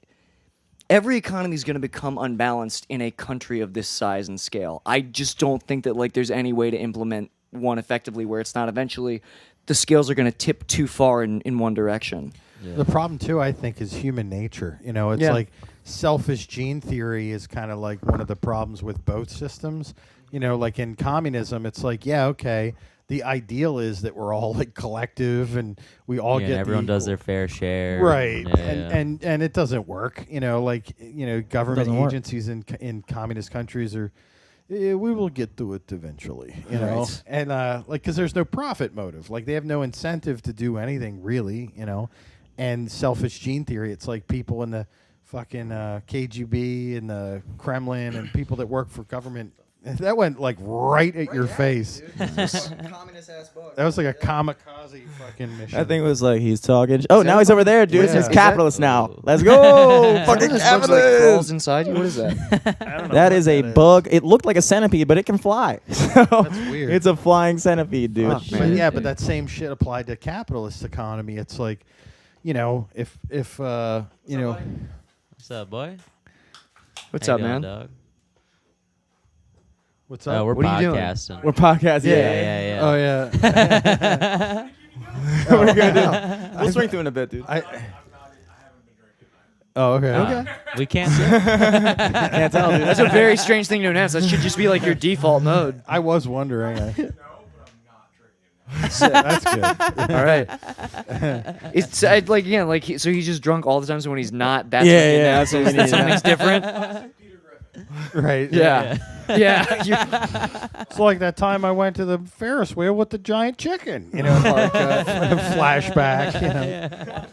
every economy is going to become unbalanced in a country of this size and scale. I just don't think that like there's any way to implement one effectively where it's not eventually the scales are going to tip too far in one direction. Yeah. The problem too, I think, is human nature. You know, it's Yeah. like selfish gene theory is kind of like one of the problems with both systems. You know, like in communism, it's like, yeah, okay, the ideal is that we're all like collective and we all Yeah, get everyone the does equal- their fair share. right, Yeah, and it doesn't work. You know, like government Doesn't work. agencies in communist countries are. We will get to it eventually, you know, Right. and like because there's no profit motive, like they have no incentive to do anything really, you know, and selfish gene theory. It's like people in the fucking KGB and the Kremlin and people that work for government That went like right at your face. Communist ass book. That was like a kamikaze fucking mission. I think it was like he's talking. Oh, now he's over there, dude. Yeah. He's Is capitalist now. Let's go, fucking This bug's like crawls capitalist. inside you. What is that? I don't know That what is a bug. It looked like a centipede, but it can fly. So That's weird. It's a flying centipede, dude. Fuck, But man. yeah, but that same shit applied to capitalist economy. It's like, you know, if you know, What's up, boy? What's How up, you doing, man? dog? what's up? We're What are you doing? podcasting. We're podcasting. yeah. Oh yeah. We're good. We'll swing through in a bit, dude. Oh okay. Uh, we can't. Can't tell, dude. That's a very strange thing to announce. That should just be like your default mode. I was wondering. That's That's good. all right. It's like again, like so he's just drunk all the time. So when he's not, that's Yeah, when he yeah, that's what we announces that need. something's different. Right. Yeah, yeah. You- It's like that time I went to the Ferris wheel with the giant chicken. You know, flashback. You know.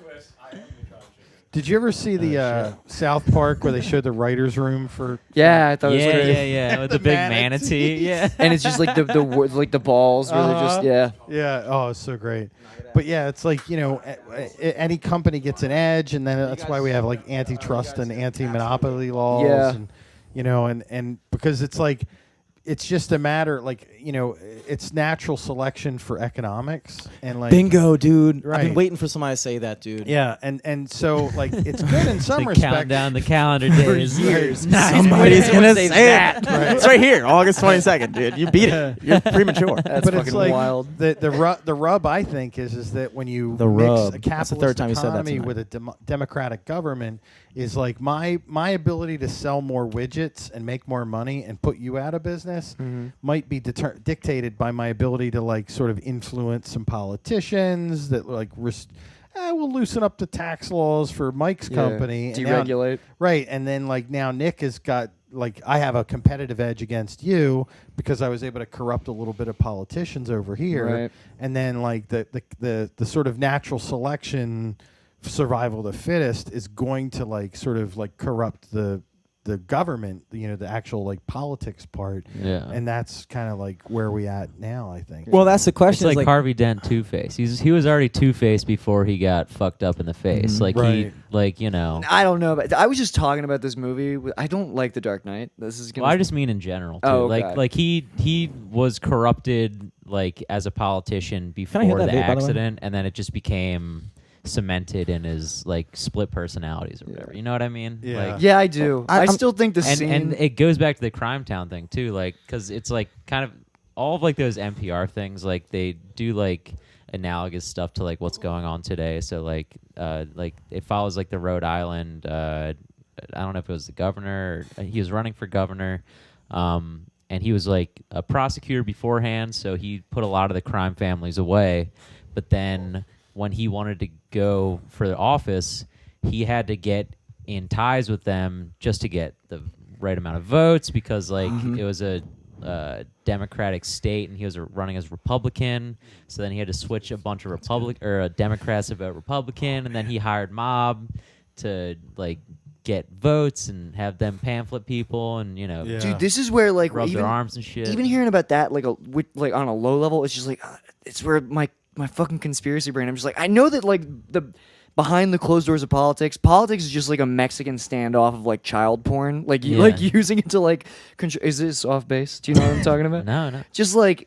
Did you ever see the South Park where they showed the writers' room for? Yeah, I thought it was great. Yeah. With the big manatee. Yeah. And it's just like like the balls really just yeah. Yeah. Oh, it's so great. But yeah, it's like, you know, any company gets an edge, and then that's why we have like antitrust and anti-monopoly laws. Yeah. And, you know, and because it's like, it's just a matter, like, you know, it's natural selection for economics. And like, Bingo, dude. I've Right. been waiting for somebody to say that, dude. yeah. And so, like, it's good in some To respects. count down the calendar days. years. Nice. Somebody's Anyone gonna say say that. it. It's right here, August 22nd, dude. You beat it. You're premature. That's But fucking it's like wild. the rub I think is that when you The mix rub. a That's the capitalist third time you said that economy tonight. with a democratic government is like my ability to sell more widgets and make more money and put you out of business might be dictated by my ability to like sort of influence some politicians that like we'll loosen up the tax laws for Mike's company. And now- Deregulate. right, and then like now Nick has got like I have a competitive edge against you because I was able to corrupt a little bit of politicians over here, Right. and then like the sort of natural selection, survival of the fittest is going to like sort of like corrupt the government, you know, the actual like politics part, Yeah. and that's kind of like where we at now, I think. Well, that's the It's question. like, is Harvey Dent Two-Face. He was already Two-Face before he got fucked up in the face. Like he Right. like, you know. I don't know, but I was just talking about this movie. I don't like The Dark Knight. This is gonna. Well, I just mean in general too. Oh, okay. Like he was corrupted like as a politician Can I hit before that the vape, by the way? accident, and then it just became cemented in his like split personalities or whatever. You know what I mean? Yeah. Like, Yeah, I do. I I'm- still think the and scene. and it goes back to the Crime Town thing too, like because it's like kind of all of like those NPR things, like they do like analogous stuff to like what's going on today. So like it follows like the Rhode Island. I don't know if it was the governor. He was running for governor, and he was like a prosecutor beforehand. So he put a lot of the crime families away, but then when he wanted to go for the office, he had to get in ties with them just to get the right amount of votes because like it was a Democratic state and he was running as Republican. So then he had to switch a bunch of Democrats to vote Republican, and then he hired mob to like get votes and have them pamphlet people and Yeah. Dude, this is where like rub even their arms and shit. even hearing about that like like on a low level, it's just like it's where my fucking conspiracy brain. I'm just like I know that like the behind the closed doors of politics is just like a Mexican standoff of like child porn, like you Yeah. like using it to like control. Is this off base? Do you know what I'm talking about? No. Just like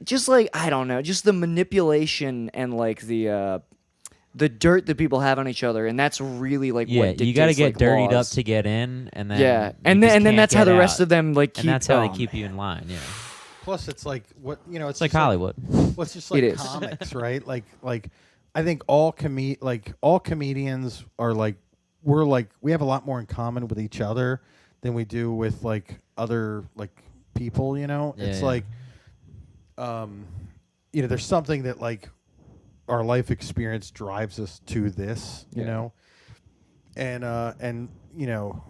I don't know, just the manipulation and like the dirt that people have on each other, and that's really like Yeah, what you got to dictates, get like, dirtied laws. up to get in, and then Yeah, you and just then can't that's how get the rest out. of them like keep. And that's how they keep you in line. Yeah, Plus, it's like what you know. it's like just Hollywood. Well, it's just like It is. comics, right? Like I think all comedians are like we have a lot more in common with each other than we do with like other like people. You know, Yeah, it's yeah. like you know, there's something that like our life experience drives us to this. You Yeah. know, and you know,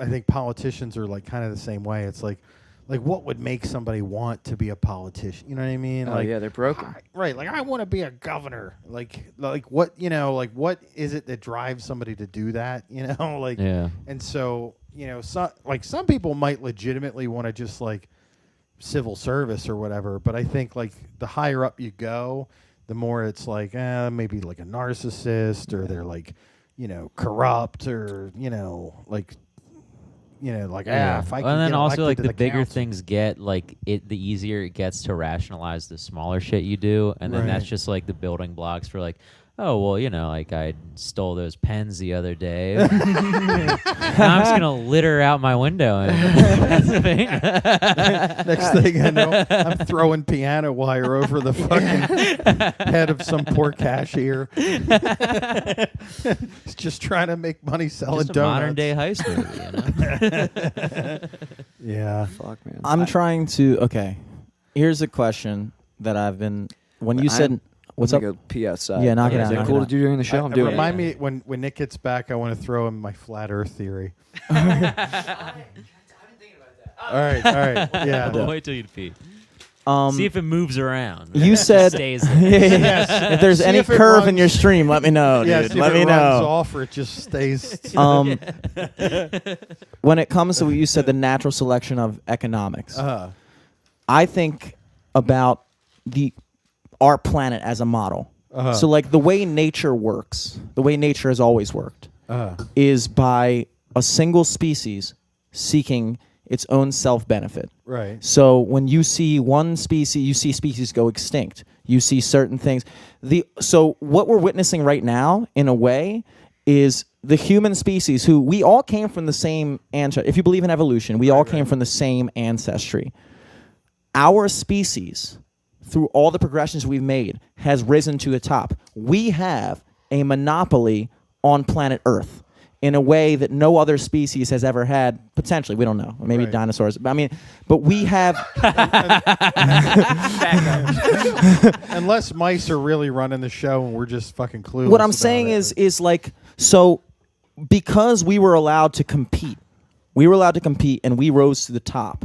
I think politicians are like kind of the same way. It's like what would make somebody want to be a politician? You know what I mean? Oh like yeah, they're broken. right, like I want to be a governor. Like what, you know, like what is it that drives somebody to do that? You know, like Yeah. and so, you know, some people might legitimately want to just like civil service or whatever. But I think like the higher up you go, the more it's like maybe like a narcissist, or they're like, corrupt, or like. If I can and then get also elected like to the the bigger council. things get, like the easier it gets to rationalize the smaller shit you do, and then that's Right. just like the building blocks for like, oh well, like I stole those pens the other day. Now I'm just gonna litter out my window. Next thing I know, I'm throwing piano wire over the fucking head of some poor cashier. He's just trying to make money selling Just a donuts. modern day heist movie, Yeah. Fuck, man. I'm trying to. Okay, here's a question that I've been. When you said, "What's up?" Go pee outside. Yeah, knock it Is out, that knock cool it to out. do during the show? I'm doing Remind it. me when Nick gets back, I want to throw him my flat Earth theory. All right. Yeah. Wait till you pee. Um, See if it moves around. you said Stays there. if there's See any if it curve in runs- your stream, let me know, Yeah. dude. See if Let it me runs know. off or it just stays. When it comes to what you said, the natural selection of economics, I think about our planet as a model. So like the way nature works, the way nature has always worked, is by a single species seeking its own self-benefit. Right. So when you see one species, you see species go extinct. You see certain things. So what we're witnessing right now, in a way, is the human species, who we all came from the same ancestry. If you believe in evolution, we all came from the same ancestry. Our species, through all the progressions we've made, has risen to the top. We have a monopoly on planet Earth in a way that no other species has ever had. Potentially, we don't know. Maybe Right. dinosaurs. But we have. Unless mice are really running the show and we're just fucking clueless. What I'm about saying it. is like, so because we were allowed to compete, and we rose to the top.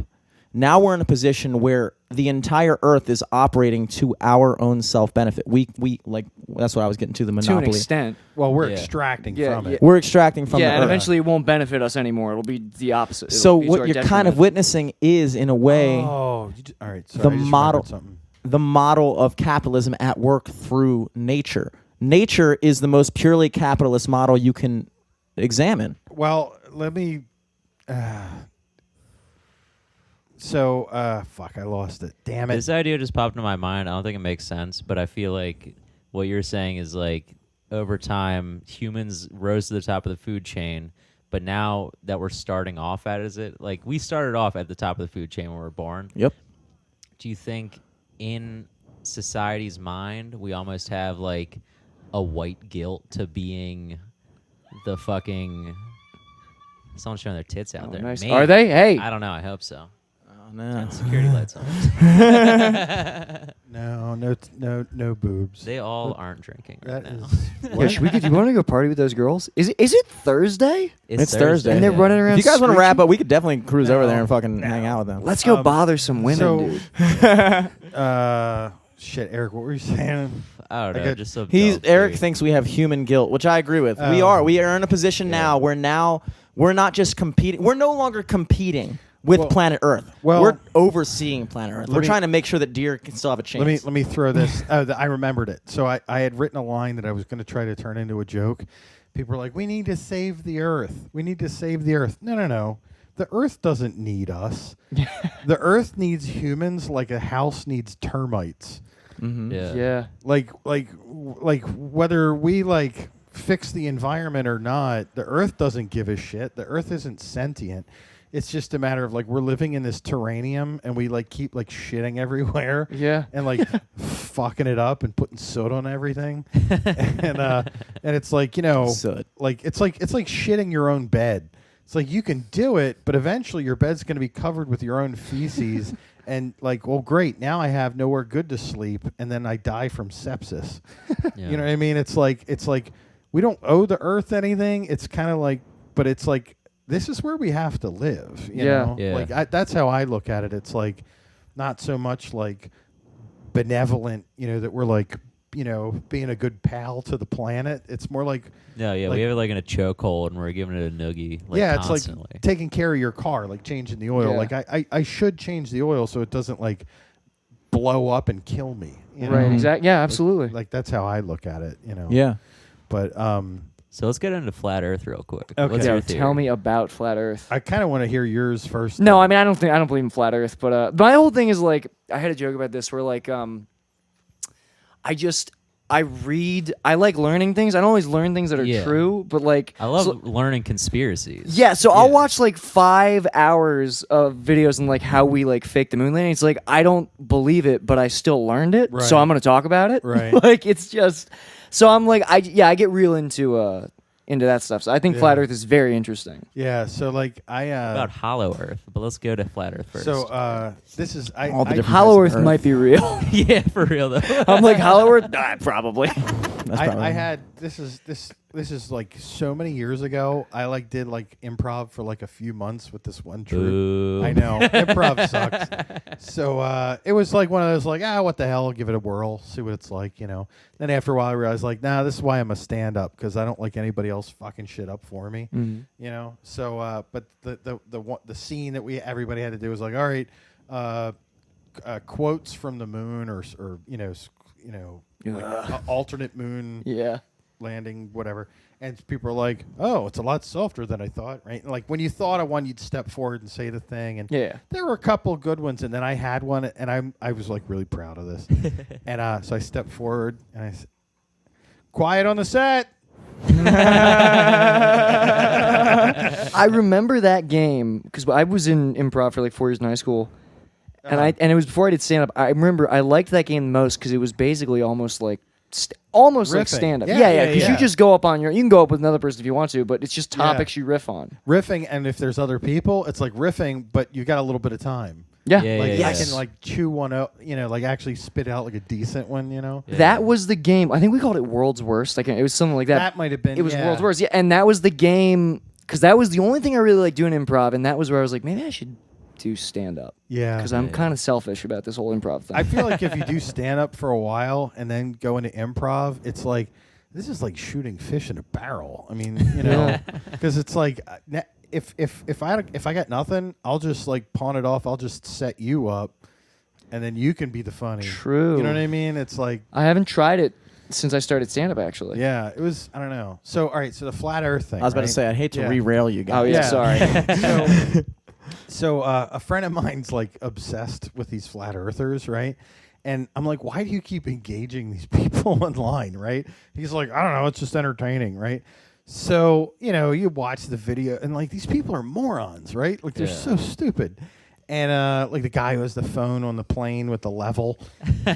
Now we're in a position where the entire Earth is operating to our own self-benefit. We like, that's what I was getting to, the To an monopoly. extent. Well, we're Yeah. extracting Yeah, from yeah. it. We're extracting from the Yeah, and Earth. eventually it won't benefit us anymore. It'll be the opposite. So It'll be to what our you're kind detriment. of witnessing is, in a way, Oh, all right. Sorry, the I just model, remembered something. the model of capitalism at work through nature. Nature is the most purely capitalist model you can examine. Well, let me. Fuck, I lost it. Damn it. This idea just popped into my mind. I don't think it makes sense, but I feel like what you're saying is like over time humans rose to the top of the food chain, but now that we're starting off at like we started off at the top of the food chain when we were born. Yep. Do you think in society's mind we almost have like a white guilt to being the fucking someone's showing their tits out Oh, there? nice. Maybe. Are they? Hey. I don't know. I hope so. Oh, no. Security lights on. No boobs. They all aren't drinking right That now. is. Yeah, do you want to go party with those girls? Is it Thursday? It's Thursday. And they're running around. If you guys want to wrap screeching? up, we could definitely cruise over No, there and fucking no. hang out with them. Let's go bother some women, so- dude. Shit, Eric, what were you saying? I don't know. I got- Just so Eric thinks we have human guilt, which I agree with. We Oh. are. We are in a position now where we're not just competing. We're no longer competing with Well- planet Earth. well- We're overseeing planet Earth. Let We're me- trying to make sure that deer can still have a chance. Let me throw this. I remembered it. So I had written a line that I was going to try to turn into a joke. People were like, "We need to save the Earth. We need to save the Earth." No. The Earth doesn't need us. The Earth needs humans like a house needs termites. Mm-hmm. Yeah. Yeah. Like whether we like fix the environment or not, the Earth doesn't give a shit. The Earth isn't sentient. It's just a matter of like we're living in this terranium and we like keep like shitting everywhere. Yeah. And like fucking it up and putting soda on everything. and it's like, Soot. like it's like shitting your own bed. It's like you can do it, but eventually your bed's going to be covered with your own feces. And like, well, great. Now I have nowhere good to sleep, and then I die from sepsis. Yeah. You know what I mean? It's like we don't owe the Earth anything. It's kind of like, but it's like this is where we have to live. You Yeah. know? Yeah. Like that's how I look at it. It's like not so much like benevolent, that we're like being a good pal to the planet. It's more like No, yeah, like- we have it like in a chokehold and we're giving it a noogie. Like, yeah, constantly. it's like taking care of your car, like changing the oil. Yeah. Like I should change the oil so it doesn't like blow up and kill me. You know? Right. Exactly. Yeah. Absolutely. Like that's how I look at it. Yeah. But So let's get into flat Earth real quick. Okay. What's Yeah, your tell theory? me about flat Earth. I kind of want to hear yours first. No, I mean I don't believe in flat Earth, but my whole thing is like I had a joke about this where like I like learning things. I don't always learn things that are Yeah. true, but like I love so- learning conspiracies. yeah, so I'll watch like 5 hours of videos on like how we like fake the moon landing. It's like I don't believe it, but I still learned it, Right. so I'm gonna talk about it. Right. Like it's just so I'm like I get real into that stuff. So I think flat Earth is very interesting. Yeah. So like About hollow Earth, but let's go to flat Earth first. so this is All the I, different Hollow types Earth of might be real. yeah, for real though. I'm like Hollow Earth, probably. That's probably I had this is like so many years ago. I like did like improv for like a few months with this one troupe. Boo. I know improv sucks. So it was like one of those like what the hell, give it a whirl, see what it's like, Then after a while I realized like this is why I'm a stand up because I don't like anybody else fucking shit up for me, So but the scene that everybody had to do was like all right, quotes from the moon or like alternate moon Yeah. landing, whatever. And people are like, oh, it's a lot softer than I thought, right? Like when you thought of one, you'd step forward and say the thing. And Yeah. there were a couple good ones. And then I had one, and I was like really proud of this. And so I stepped forward and I said, quiet on the set. I remember that game because I was in improv for like 4 years in high school, and it was before I did stand up. I remember I liked that game the most because it was basically almost like like Riffing. stand up. Yeah, Yeah, yeah, because yeah. you just go up on you can go up with another person if you want to, but it's just topics you riff on. Riffing, and if there's other people, it's like riffing, but you got a little bit of time. Yeah, Yeah, Like yeah, I yeah. can like chew one out, like actually spit out like a decent one, Yeah. That was the game. I think we called it World's Worst. Like it was something like that. That might have been. It was yeah. World's Worst. Yeah, and that was the game because that was the only thing I really liked doing improv, and that was where I was like, maybe I should do stand up Yeah. because I'm Yeah. kind of selfish about this whole improv thing. I feel like if you do stand up for a while and then go into improv, it's like this is like shooting fish in a barrel. I mean, because it's like if I got nothing, I'll just like pawn it off. I'll just set you up, and then you can be the funny. True. You know what I mean? It's like I haven't tried it since I started stand up actually. yeah, it was. I don't know. So all right, so the flat Earth thing. I was about to right? say I'd hate to Yeah. derail you guys. Oh yeah, Yeah. sorry. So a friend of mine's like obsessed with these flat earthers, right? And I'm like, why do you keep engaging these people online, right? He's like, I don't know, it's just entertaining, right? So, you watch the video and like these people are morons, right? Like they're Yeah. so stupid. And like the guy who has the phone on the plane with the level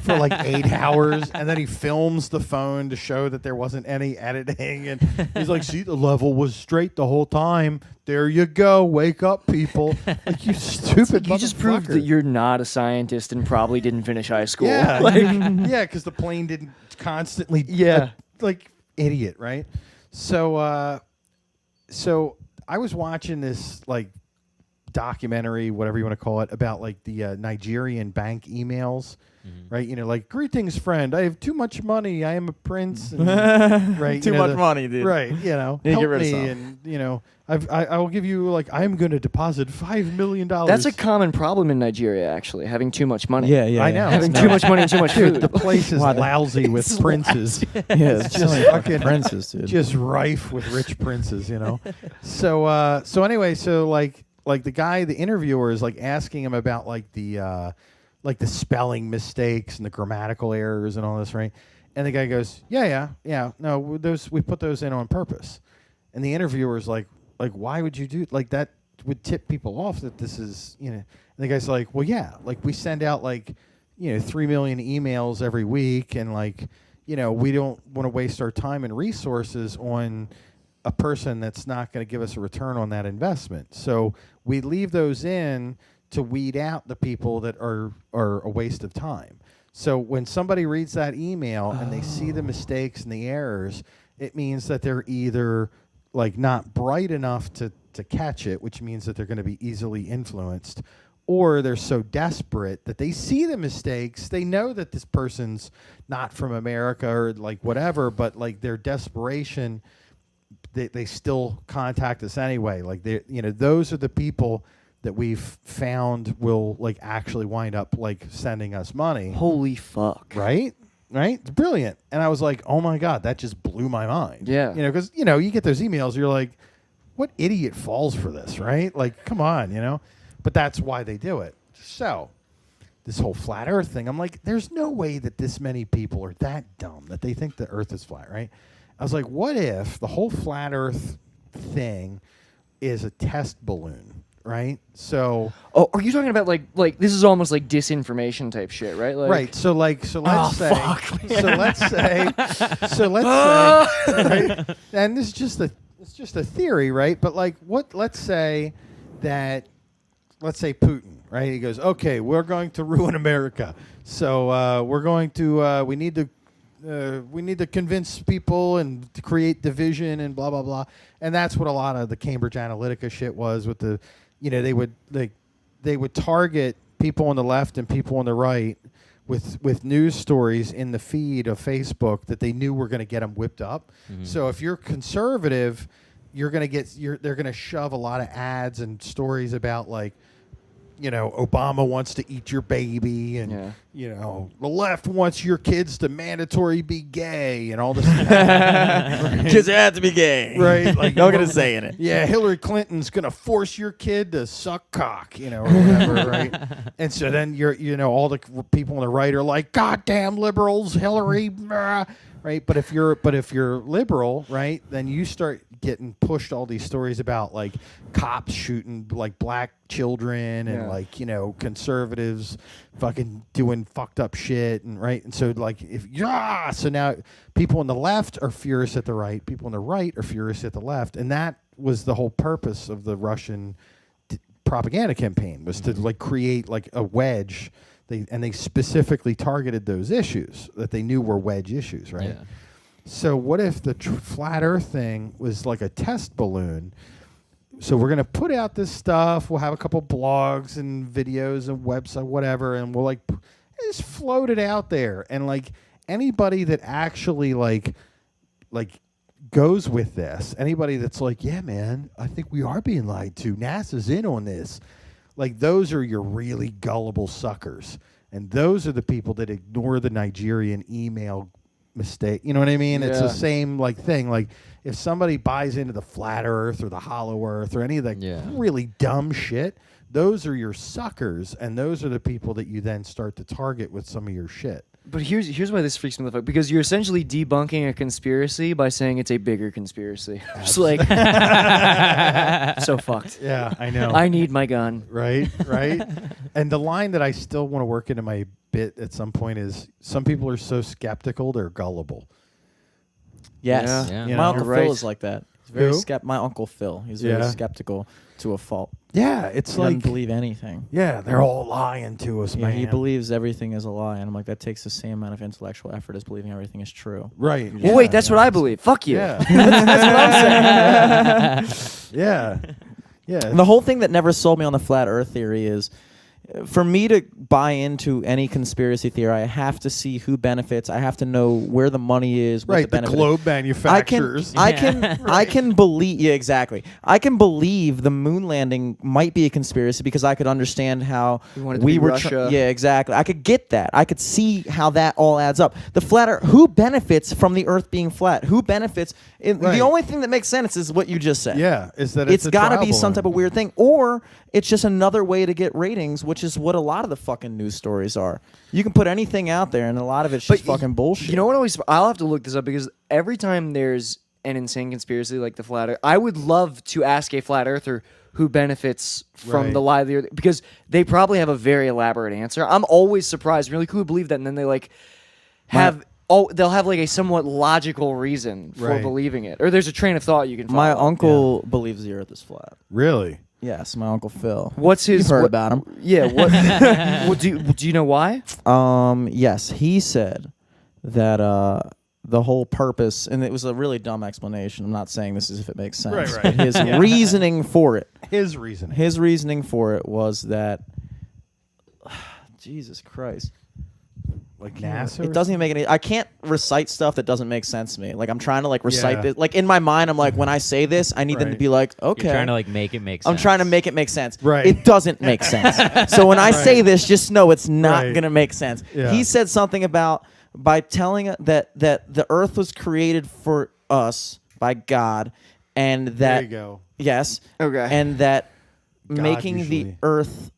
for like 8 hours, and then he films the phone to show that there wasn't any editing, and he's like, "See, the level was straight the whole time. There you go, wake up, people! Like you stupid You just proved motherfucker." that you're not a scientist and probably didn't finish high school. Yeah, Like, yeah, because the plane didn't constantly, Yeah. like idiot, right? So, so I was watching this like documentary, whatever you want to call it, about like the Nigerian bank emails, right? Like greetings, friend. I have too much money. I am a prince. And, right? Too much money, dude. Right? You help get rid of me, some. and I will give you like I'm going to deposit $5 million. that's a common problem in Nigeria, actually, having too much money. Yeah, yeah. I yeah. know. Having No. too much money and too much Dude, food. the place is Wow, the- lousy with princes. Yeah, it's just just fucking- fucking princes, dude. Just rife with rich princes, So anyway, so like the guy, the interviewer is like asking him about like the spelling mistakes and the grammatical errors and all this, right? And the guy goes, yeah, no, we put those in on purpose. And the interviewer is like, why would you do like that? Would tip people off that this is, And the guy's like, well, yeah, like we send out like 3 million emails every week, and like we don't want to waste our time and resources on a person that's not going to give us a return on that investment. So we leave those in to weed out the people that are a waste of time. So when somebody reads that email and they see the mistakes and the errors, it means that they're either like not bright enough to catch it, which means that they're going to be easily influenced, or they're so desperate that they see the mistakes. They know that this person's not from America or like whatever, but like their desperation, they still contact us anyway. Like those are the people that we've found will like actually wind up like sending us money. Holy fuck. Right? It's brilliant. And I was like, oh my God, that just blew my mind. Yeah. Because, you get those emails, you're like, what idiot falls for this, right? Like, come on, But that's why they do it. So, this whole flat earth thing, I'm like, there's no way that this many people are that dumb that they think the earth is flat, right? I was like, what if the whole flat earth thing is a test balloon, right? So... Oh, are you talking about like this is almost like disinformation type shit, right? Like, right. So let's say, fuck, let's say, right? And this is just a theory, right? But like, let's say Putin, right? He goes, okay, we're going to ruin America. So we're going to we need to convince people and to create division and blah blah blah. And that's what a lot of the Cambridge Analytica shit was with the, they would target people on the left and people on the right with news stories in the feed of Facebook that they knew were going to get them whipped up. Mm-hmm. So if you're conservative, they're going to shove a lot of ads and stories about like, Obama wants to eat your baby, and the left wants your kids to mandatory be gay, and all this. Kids have to be gay, right? Like not gonna say in it. Yeah, Hillary Clinton's gonna force your kid to suck cock, or whatever, right? And so then all the people on the right are like, "Goddamn liberals, Hillary," right? But if you're liberal, right, then you start getting pushed all these stories about like cops shooting like black children and like conservatives fucking doing fucked up shit, and right, and so like so now people on the left are furious at the right, people on the right are furious at the left, and that was the whole purpose of the Russian propaganda campaign, was to like create like a wedge. They specifically targeted those issues that they knew were wedge issues, right? Yeah. So what if the flat Earth thing was like a test balloon? So we're going to put out this stuff. We'll have a couple blogs and videos and website, whatever, and we'll like just float it out there. And like anybody that actually like goes with this, anybody that's like, yeah, man, I think we are being lied to. NASA's in on this. Like those are your really gullible suckers. And those are the people that ignore the Nigerian email mistake. You know what I mean? Yeah. It's the same like thing. Like if somebody buys into the flat earth or the hollow earth or any of the really dumb shit, those are your suckers, and those are the people that you then start to target with some of your shit. But here's why this freaks me the fuck, because you're essentially debunking a conspiracy by saying it's a bigger conspiracy. Just like so fucked. Yeah, I know. I need my gun. Right. And the line that I still want to work into my bit at some point is, some people are so skeptical they're gullible. Yes. Yeah. My Uncle Phil Phil is like that. He's very Who? My Uncle Phil. He's very skeptical to a fault. Yeah, it's He like doesn't believe anything. Yeah, they're all lying to us, man. He believes everything is a lie, and I'm like, that takes the same amount of intellectual effort as believing everything is true. Right. Well, wait, that's what I believe. Fuck you. Yeah. That's what I'm saying. Yeah. Yeah. And the whole thing that never sold me on the flat Earth theory is, for me to buy into any conspiracy theory, I have to see who benefits. I have to know where the money is. What right, the globe manufacturers. I can believe. Yeah, exactly. I can believe the moon landing might be a conspiracy because I could understand how we were. Russia. Yeah, exactly. I could get that. I could see how that all adds up. The flat Earth. Who benefits from the Earth being flat? Who benefits? The only thing that makes sense is what you just said. Yeah, is that it's got to be some type of weird thing, or it's just another way to get ratings, which is what a lot of the fucking news stories are. You can put anything out there, and a lot of it's just fucking bullshit. You know what? I'll have to look this up, because every time there's an insane conspiracy like the flat Earth, I would love to ask a flat earther who benefits from the lie of the Earth, because they probably have a very elaborate answer. I'm always surprised. Really cool to believe that, and then they like have. They'll have like a somewhat logical reason for believing it, or there's a train of thought you can follow. My uncle believes the Earth is flat. Really? Yes, my Uncle Phil. What's his? You've heard about him? Yeah. What? Do you know why? Yes, he said that the whole purpose, and it was a really dumb explanation. I'm not saying this as if it makes sense. Right. But his reasoning for it. His reasoning for it was that Jesus Christ. Like NASA. It doesn't even make any. I can't recite stuff that doesn't make sense to me. Like I'm trying to like recite Yeah. this. Like in my mind, I'm like when I say this, I need them to Right. be like, okay. You're trying to like make it make sense. I'm trying to make it make sense. Right. It doesn't make sense. So when I say this, just know it's not Right. gonna make sense. Yeah. He said something about by telling that the earth was created for us by God, and that There you go. yes, Okay. and that God making the usually. earth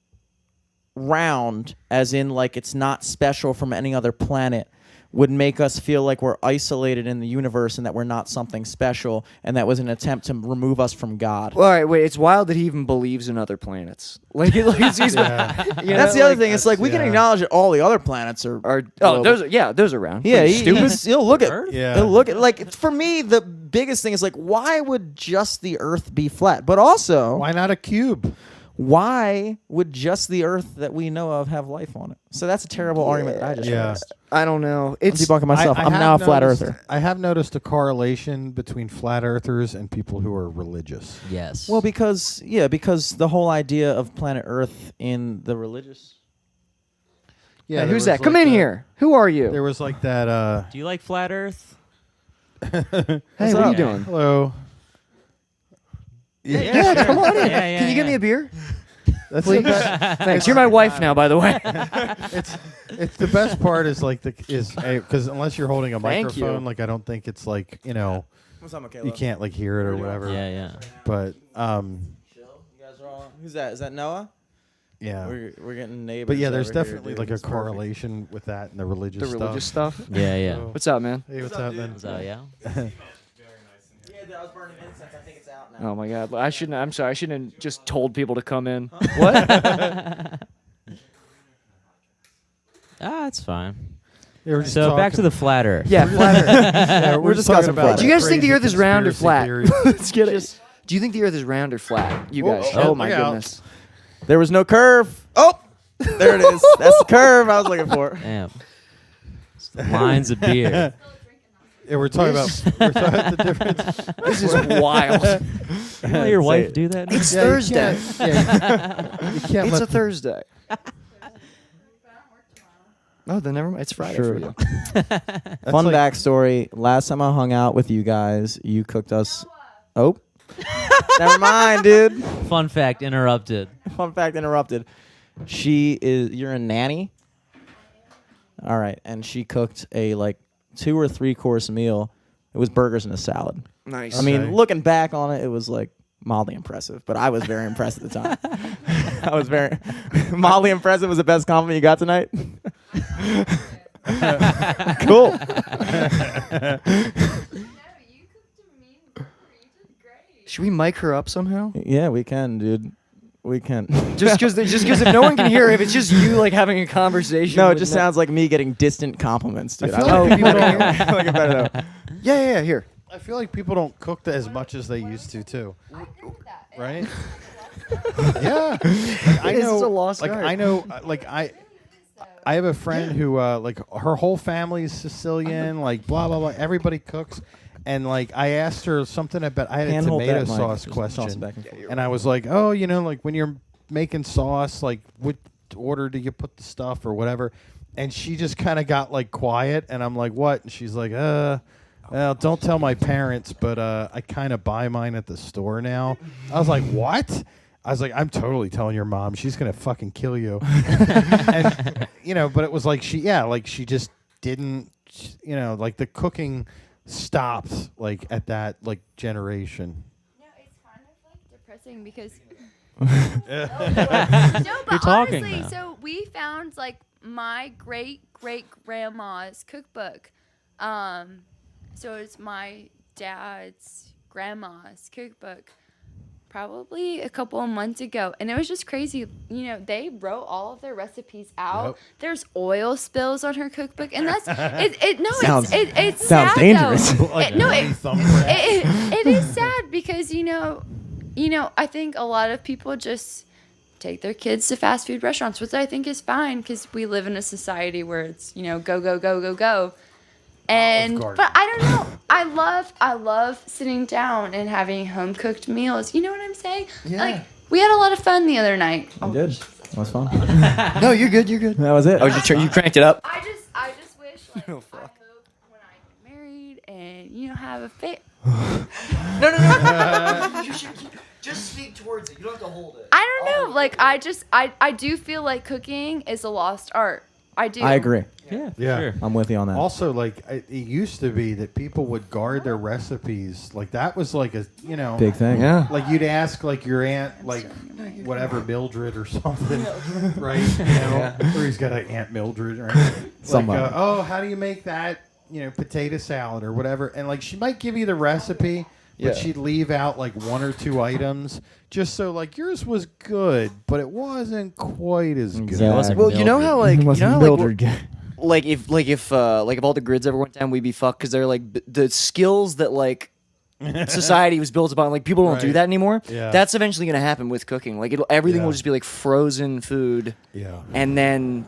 round, as in like it's not special from any other planet, would make us feel like we're isolated in the universe and that we're not something special, and that was an attempt to remove us from God. Well, all right, wait. It's wild that he even believes in other planets. Like it's That's the other thing. It's like we can yeah. acknowledge that all the other planets are. Oh, those are round. Yeah, Pretty stupid. he'll look at. Earth? Yeah. He'll look at like for me the biggest thing is like why would just the Earth be flat? But also Why not a cube? why would just the Earth that we know of have life on it? So that's a terrible argument that I just Yeah. raised. I don't know. I'm It's debunking myself. I I'm have now a flat noticed- earther. I have noticed a correlation between flat earthers and people who are religious. Yes. Well, because the whole idea of planet Earth in the religious. Yeah, Hey, there who's was that? Come like in a- here. Who are you? There was like that. do you like flat Earth? Hey, what are you up? doing? Hello. Yeah, come on in. Yeah, Can you get me a beer? That's Please. Thanks. You're my wife now, by the way. it's the best part is like because unless you're holding a Thank you. microphone, like I don't think it's like What's up, you can't like hear it or whatever. Yeah, yeah. But You guys are all. Who's that? Is that Noah? yeah. We're getting neighbors. But yeah, there's over here, definitely dude. like a It's perfect. correlation with that and the religious The religious stuff. Yeah, yeah. So- What's up, man? Hey, what's up, man? So yeah. Yeah, I was burning incense. I think it's out now. Oh my God. I shouldn't. I'm sorry. I shouldn't have just told people to come in. What? It's fine. Yeah, we're just So back to talking- the flat Earth. Yeah, flat Earth. Yeah, we're just discussing talking about flat Do you guys think the crazy Earth is round or flat? conspiracy theories. Let's get it. Do you think the Earth is round or flat? You guys. oh, Oh my look out. goodness. There was no curve. Oh, there it is. That's the curve I was looking for. Damn. It's the lines of beer. Yeah, we're talking about the difference. This is wild. You let your Say wife it. do that? It's Yeah, you Thursday. can't- yeah, you can't It's let a Thursday. Oh, then never mind. It's Friday Sure. for you. Fun like- backstory. Last time I hung out with you guys, you cooked us. Oh, never mind, dude. Fun fact interrupted. Fun fact interrupted. You're a nanny? All right. And she cooked a like 2 or 3 course meal. It was burgers and a salad. Nice. I mean, Okay. looking back on it, it was like mildly impressive, but I was very impressed at the time. I was very mildly impressive was the best compliment you got tonight. Cool. Should we mic her up somehow? Yeah, we can, dude. We can. Just because if no one can hear, if it's just you like having a conversation. No, it with just sounds like me getting distant compliments, dude. I feel I like like people it don't- better. I like it better though. Yeah. Here. I feel like people don't cook that as much as they used to too. Right? Yeah. Like, I This know. is a lost like art. I know. Like I have a friend who like her whole family is Sicilian. Like blah blah blah. Everybody cooks. And like I asked her something about I had a Handhold tomato that mic. sauce Just toss it question, back and forth. and I was like, oh, like when you're making sauce, like what order do you put the stuff or whatever? And she just kind of got like quiet, and I'm like, what? And she's like, well, don't tell my parents, but I kind of buy mine at the store now. I was like, what? I was like, I'm totally telling your mom. She's gonna fucking kill you. And but it was like she just didn't, like the cooking stopped like at that like generation. No, it's kind of like depressing because no, but You're talking honestly, now. so we found like my great grandma's cookbook. So it's my dad's grandma's cookbook. Probably a couple of months ago, and it was just crazy. They wrote all of their recipes out. Yep. There's oil spills on her cookbook, and that's it. No, Sounds- it's sounds sad, dangerous. Though. Like No, really thumbprint. it is sad because I think a lot of people just take their kids to fast food restaurants, which I think is fine because we live in a society where it's go go go go go. And Garden. but I don't know. I love sitting down and having home cooked meals. You know what I'm saying? Yeah. Like we had a lot of fun the other night. You did. That was fun. No, you're good. You're good. That was it. Oh, you cranked it up. I just wish like I hope when I get married and have a fit. No. You should just speak towards it. You don't have to hold it. I don't know. Like I do feel like cooking is a lost art. I do. I agree. Yeah, Yeah. sure. I'm with you on that. Also, like it used to be that people would guard their recipes. Like that was like a Big thing. Yeah. Like you'd ask like your aunt, like whatever Mildred or something, right? Or he's got an Aunt Mildred, right? Like, Somebody. oh, how do you make that? Potato salad or whatever. And like she might give you the recipe, but Yeah. she'd leave out like one or two items just so like yours was good, but it wasn't quite as good. Exactly. wasn't Well, you know how like It wasn't Mildred. if all the grids ever went down, we'd be fucked because they're like the skills that like society was built upon. Like people don't do Right. that anymore. Yeah. That's eventually gonna happen with cooking. Like everything Yeah. will just be like frozen food. Yeah. And then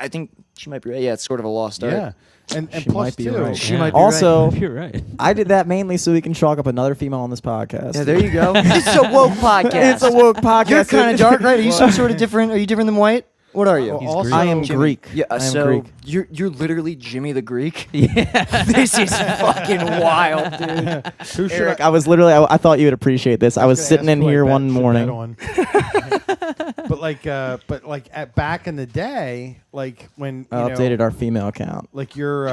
I think she might be right. Yeah, it's sort of a lost art. Yeah. And She plus might be too, right. She Yeah. might be Also, You're right. I did that mainly so we can chalk up another female on this podcast. Yeah, there you go. It's a woke podcast. It's a woke podcast. You're kind of dark, right? Are you some sort of different? Are you different than white? What are you? Well, also, I am Jimmy. Greek. Yeah, I am so Greek. you're literally Jimmy the Greek. Yeah. This is fucking wild, dude. who should Eric, I was literally, I thought you would appreciate this. I was gonna sitting ask in who I here bet one should bet morning. on. but like back in the day, like when I updated our female count. like you're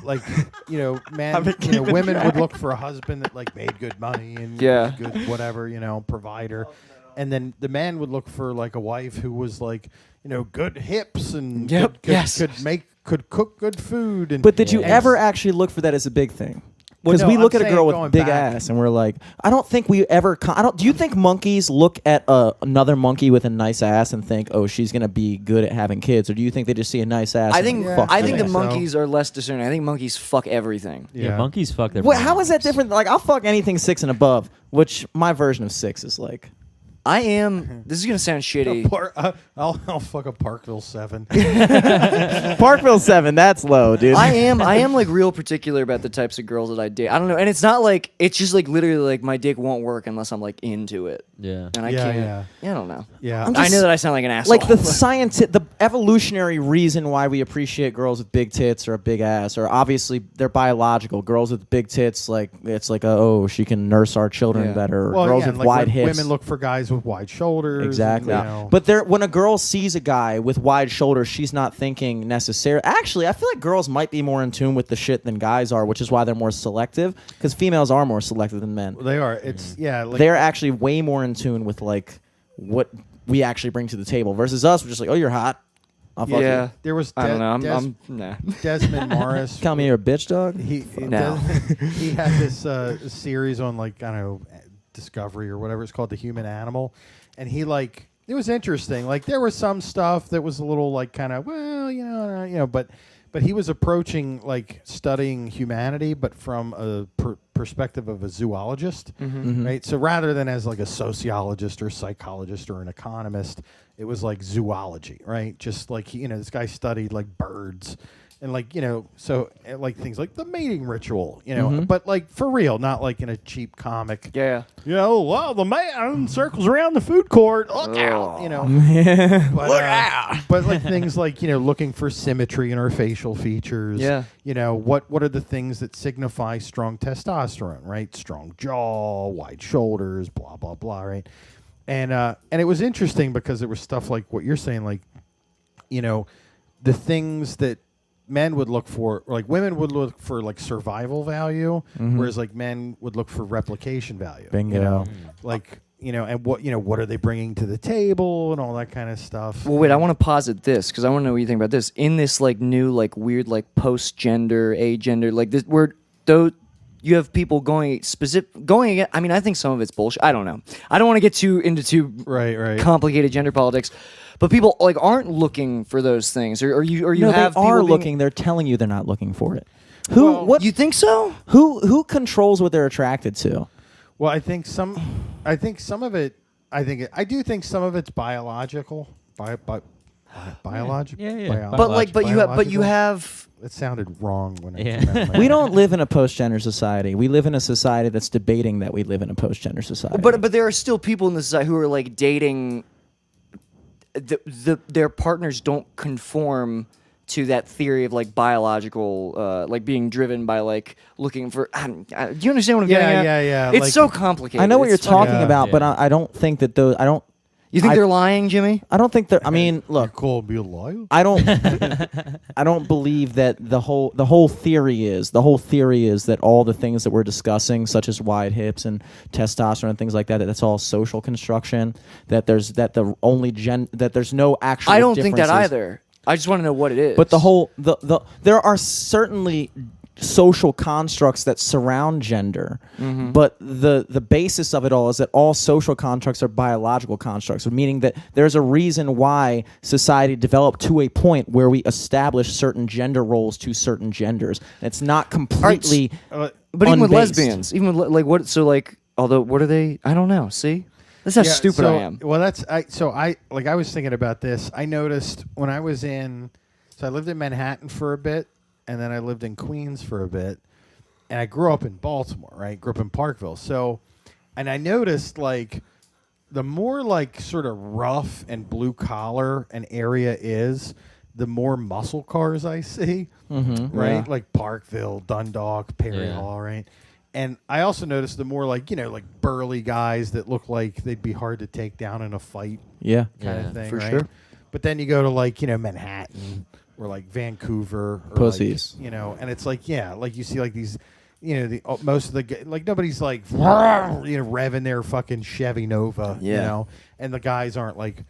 like women would look for a husband that like made good money and Yeah. was good whatever provider, and then the man would look for like a wife who was like good hips and Yep, yes. could cook good food. And But did you and ever actually look for that as a big thing? Well, Because no, we look I'm at a girl saying with going big back- ass and we're like, I don't think we ever. Do you think monkeys look at another monkey with a nice ass and think, oh, she's gonna be good at having kids, or do you think they just see a nice ass? I and think fuck I her? think the so. monkeys are less discerning. I think monkeys fuck everything. Yeah, monkeys fuck their. Wait, how is that moms. different? Like, I'll fuck anything 6 and above, which my version of 6 is like. I am. This is gonna sound shitty. I'll fuck a Parkville 7. Parkville 7, that's low, dude. I am like real particular about the types of girls that I date. I don't know, and it's not like it's just like literally like my dick won't work unless I'm like into it, Yeah. and I Yeah, can't. yeah. I don't know. Yeah. I'm I just- know that I sound like an asshole. Like the evolutionary reason why we appreciate girls with big tits or a big ass, or obviously they're biological. Girls with big tits, like it's like she can nurse our children Yeah. better. Or Well, girls yeah, with like wide when hips. women look for guys with wide shoulders. Exactly. And, But when a girl sees a guy with wide shoulders, she's not thinking necessarily. Actually, I feel like girls might be more in tune with the shit than guys are, which is why they're more selective. Because females are more selective than men. they are. It's like They're actually way more in tune with like what we actually bring to the table versus us. We're just like, oh, you're hot. I'll fuck yeah, you. there was. I don't know. I'm nah. Desmond Morris. Tell me you're a bitch, dog. He No. he had this series on like I don't know Discovery or whatever it's called, The Human Animal, and he like it was interesting. Like there was some stuff that was a little like kind of but he was approaching like studying humanity, but from a perspective of a zoologist, right? So rather than as like a sociologist or psychologist or an economist, it was like zoology, right? Just like this guy studied like birds. And like so like things like the mating ritual, but like for real, not like in a cheap comic. Yeah. Well, the man circles around the food court. Look out, But, Look out. But like things like looking for symmetry in our facial features. Yeah. What are the things that signify strong testosterone, right? Strong jaw, wide shoulders, blah blah blah, right? And it was interesting because there was stuff like what you're saying, like the things that men would look for, or like women would look for like survival value, whereas like men would look for replication value. Bingo. Like and what are they bringing to the table and all that kind of stuff. Well, wait. I want to posit this because I want to know what you think about this. In this like new like weird like post-gender, agender, like this where though you have people going again. I mean, I think some of it's bullshit. I don't know. I don't want to get too Right. complicated gender politics. But people like aren't looking for those things, or you No, have they are people being- looking. They're telling you they're not looking for it. Well, You think so? Who controls what they're attracted to? Well, I think some of it. I do think some of it's biological. Biological. Yeah. But you have. It sounded wrong when I Yeah. came out of my We mouth. don't live in a post-gender society. We live in a society that's debating that we live in a post-gender society. But there are still people in the society who are like dating their partners don't conform to that theory of like biological, like being driven by like looking for. Do you understand what I'm getting at? Yeah. It's like, so complicated. I know what you're It's fucking- talking about, but I don't think that those. You think I- they're lying, Jimmy? I don't think they're. I mean, You're look. cool, be a liar. I don't. I don't believe that the whole theory is that all the things that we're discussing, such as wide hips and testosterone and things like that, that's all social construction. That there's that there's no actual. I don't think that differences. either. I just want to know what it is. But there are certainly social constructs that surround gender, but the basis of it all is that all social constructs are biological constructs, meaning that there's a reason why society developed to a point where we establish certain gender roles to certain genders. And it's not completely But even with unbased. lesbians, even with, like what? So like, although what are they? I don't know. See, this is how stupid I am. Well, I was thinking about this. I noticed when I was I lived in Manhattan for a bit, and then I lived in Queens for a bit, and I grew up in Baltimore, right? Grew up in Parkville. So, and I noticed like the more like sort of rough and blue collar an area is, the more muscle cars I see, right? Yeah. Like Parkville, Dundalk, Perry Yeah. Hall, right? And I also noticed the more like, like burly guys that look like they'd be hard to take down in a fight Yeah. kind Yeah, of thing, for right? sure. But then you go to like, Manhattan or like Vancouver or Pussies. like, and it's like, like you see like these, most of the, like nobody's like, revving their fucking Chevy Nova, Yeah. and the guys aren't like,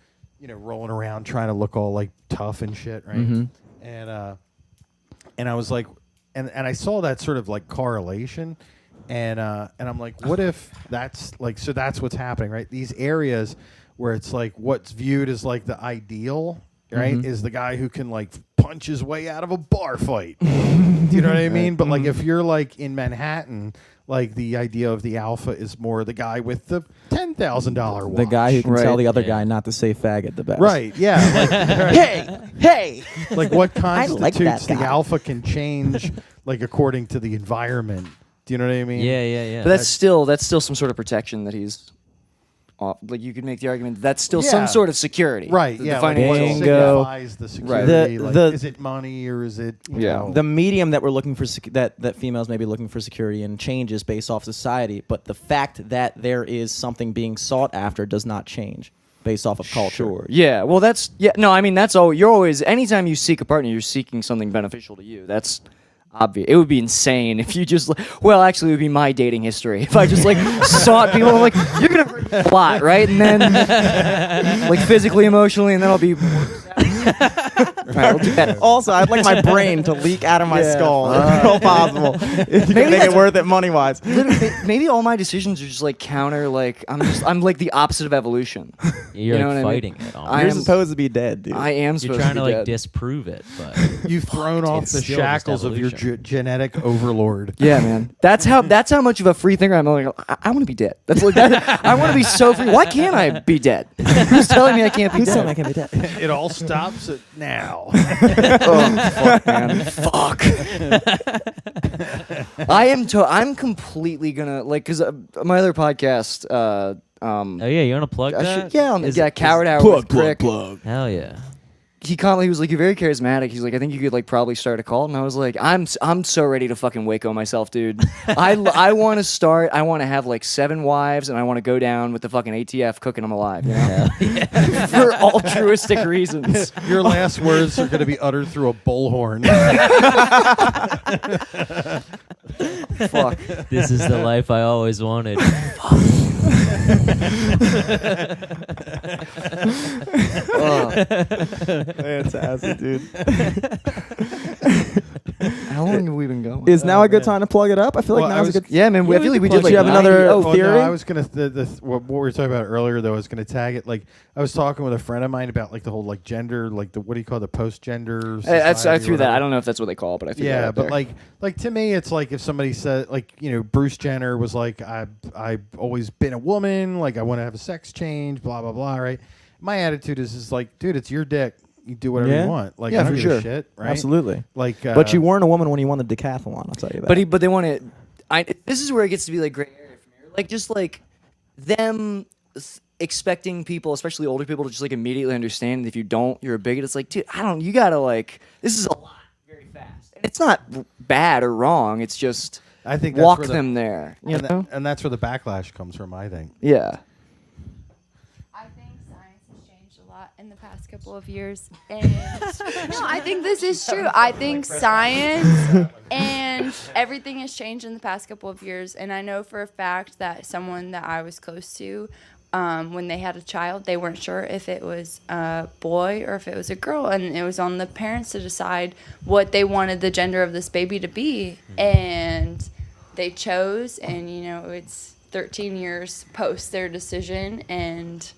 rolling around trying to look all like tough and shit, right? And I was like, and I saw that sort of like correlation, and I'm like, what if that's like, so that's what's happening, right? These areas where it's like what's viewed as like the ideal, right, is the guy who can like punch his way out of a bar fight. Do you know what I mean? But like if you're like in Manhattan, like the idea of the alpha is more the guy with the $10,000 watch. The guy who can tell Right. the other Yeah. guy not to say faggot the best. Right, yeah. Hey. Like what I like constitutes that the guy. alpha can change like according to the environment. Do you know what I mean? Yeah. But that's still some sort of protection that he's. Like you could make the argument that's still Yeah. some sort of security, Right, The yeah. Like financial- what Bingo. signifies the Right. security? The- Is it money or is it, you Yeah. know? The medium that we're looking for that females may be looking for security in changes based off society, but the fact that there is something being sought after does not change based off of culture. Sure. Yeah. Well, that's no. I mean, that's all. You're always. Anytime you seek a partner, you're seeking something beneficial to you. That's obvious. It would be insane if you just. Well, actually, it would be my dating history if I just like sought people. I'm like, you're gonna hurt a lot, right? And then like physically, emotionally, and then I'll be. All right, we'll do that. Also, I'd like my brain to leak out of my Yeah. skull if at all possible. If you Maybe can make it that's- worth it money wise. Literally, maybe all my decisions are just like counter. Like I'm like the opposite of evolution. You're You know like what I mean? fighting it. Almost. I You're am- supposed to be dead, dude. I am You're supposed trying to to be like dead. disprove it, but You've thrown off It's the still just shackles of your evolution. genetic overlord. Yeah, man. That's how much of a free thinker I'm. Like, I want to be dead. That's like that. I want to be so free. Why can't I be dead? Who's telling me I can't be Who's saying dead? I can be dead? It all stops at now. Oh, fuck, man. Fuck. I'm completely gonna like because my other podcast. oh yeah, you want to plug I that? should, yeah, on the Is- yeah, is- Coward Hour with Crick. Hell yeah. He was like, "You're very charismatic." He's like, "I think you could like probably start a cult." And I was like, "I'm so ready to fucking Waco myself, dude. I want to start. I want to have like 7 wives, and I want to go down with the fucking ATF cooking them alive, you know, Hell yeah. for altruistic reasons." Your last words are going to be uttered through a bullhorn. Fuck. This is the life I always wanted. Fantastic, dude. How long have we been going? Is now a good time to plug it up? I feel like Well, I now's a was- good. Yeah, man. I feel like we did Did like you have 90 another oh, Well, theory? no, I was gonna what we were talking about earlier though. I was gonna tag it. Like I was talking with a friend of mine about like the whole like gender, like the what do you call the post gender? I threw that. I don't know if that's what they call it, but I threw that Yeah, out but there. like to me, it's like if somebody said like Bruce Jenner was like I've always been a woman, like I want to have a sex change, blah blah blah. Right. My attitude is like, dude, it's your dick. You do whatever Yeah? you want. Like Yeah, I don't for give a sure. shit. Right. Absolutely. Like, But you weren't a woman when you won the decathlon. I'll tell you that. But they want to. This is where it gets to be like gray area for me. Like just like them expecting people, especially older people, to just like immediately understand. If you don't, you're a bigot. It's like, dude, you gotta like, this is a lot very fast. And it's not bad or wrong. It's just I think that's walk where them there. You and, know? and that's where the backlash comes from, I think. Yeah. I think science has changed a lot in the past couple of years. And no, I think this is true. I think science and everything has changed in the past couple of years. And I know for a fact that someone that I was close to, when they had a child, they weren't sure if it was a boy or if it was a girl. And it was on the parents to decide what they wanted the gender of this baby to be. And they chose, and, you know, it's 13 years post their decision, and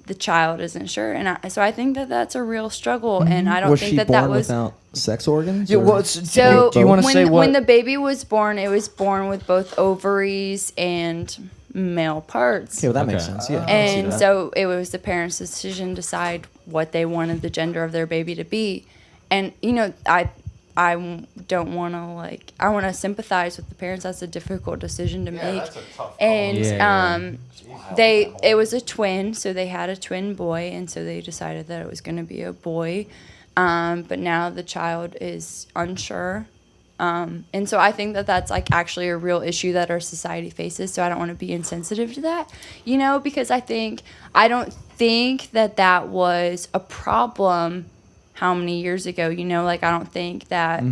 the child isn't sure. And so I think that that's a real struggle, and I don't Was think she that born that was... without sex organs? Yeah, or- well, So do you want to say what? when the baby was born, it was born with both ovaries and male parts. Okay, well, that makes Okay. sense. Yeah. I can see And that. so it was the parents' decision to decide what they wanted the gender of their baby to be. And, you know, I don't want to, like, I want to sympathize with the parents. That's a difficult decision to make. That's a tough call. And Yeah. it was a twin, so they had a twin boy, and so they decided that it was going to be a boy. But now the child is unsure. And so I think that that's like actually a real issue that our society faces. So I don't want to be insensitive to that, you know, because I don't think that that was a problem how many years ago, you know, like I don't think that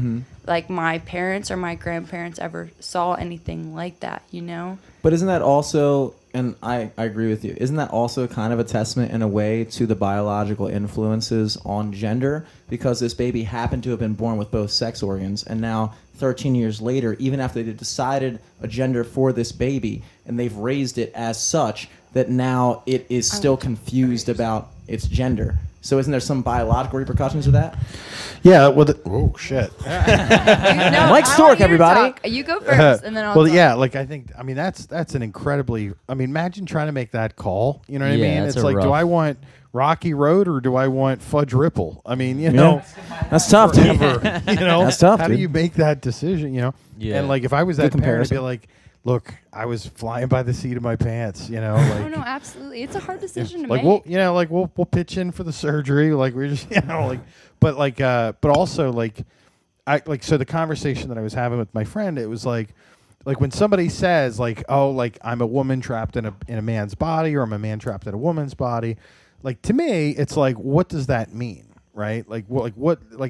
like my parents or my grandparents ever saw anything like that, you know? But isn't that also, and I agree with you, isn't that also kind of a testament in a way to the biological influences on gender? Because this baby happened to have been born with both sex organs, and now 13 years later, even after they decided a gender for this baby, and they've raised it as such, that now it is still confused about its gender. So isn't there some biological repercussions of that? Yeah, well, oh, shit. No, Mike I Storck, want you to everybody. talk. You go first, and then I'll well, talk. yeah, like I think, I mean, that's an incredibly, I mean, imagine trying to make that call. You know what I Yeah, mean? that's It's a like, do rough- I want Rocky Road or do I want Fudge Ripple? I mean, you know, That's tough, dude. forever, you know, That's tough, how do dude. you make that decision? You know, Yeah. and like if I was that Good parent, I'd be comparison. like, look, I was flying by the seat of my pants. You know, Oh, like. no, absolutely. It's a hard decision to Like make. we'll pitch in for the surgery. Like we're just but also so the conversation that I was having with my friend, it was like when somebody says like, oh, like I'm a woman trapped in a man's body, or I'm a man trapped in a woman's body, like to me it's like, what does that mean, right? Like what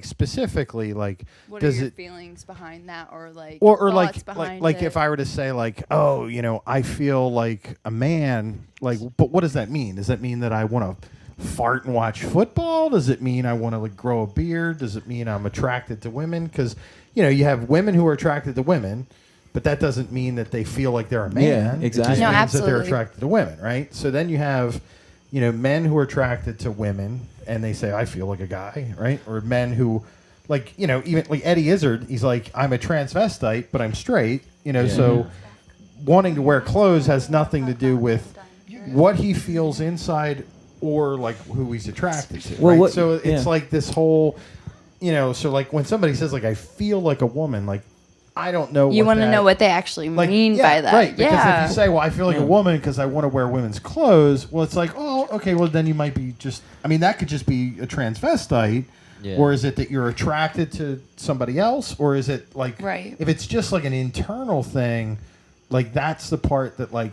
specifically, like What does are your it feelings behind that, or like or thoughts behind like it? if I were to say like, oh, you know, I feel like a man, like, but what does that mean? Does that mean that I want to fart and watch football? Does it mean I want to like grow a beard? Does it mean I'm attracted to women? Because you know, you have women who are attracted to women, but that doesn't mean that they feel like they're a man. Yeah, exactly. It just No, means that they're absolutely. attracted to women, right? So then you have, you know, men who are attracted to women and they say, I feel like a guy, right? Or men who, like, you know, even like Eddie Izzard, he's like, I'm a transvestite, but I'm straight, you know, so wanting to wear clothes has nothing to do with what he feels inside or like who he's attracted to, Well, right? what- So it's yeah. like this whole, you know, so like when somebody says like, I feel like a woman, like, I don't know you what want to that- know what they actually like, mean yeah, by that. right? Because Yeah. if you say, "Well, I feel like a woman because I want to wear women's clothes," well, it's like, "Oh, okay. Well, then you might be just. I mean, that could just be a transvestite, Yeah. or is it that you're attracted to somebody else, or is it like, Right. if it's just like an internal thing, like that's the part that like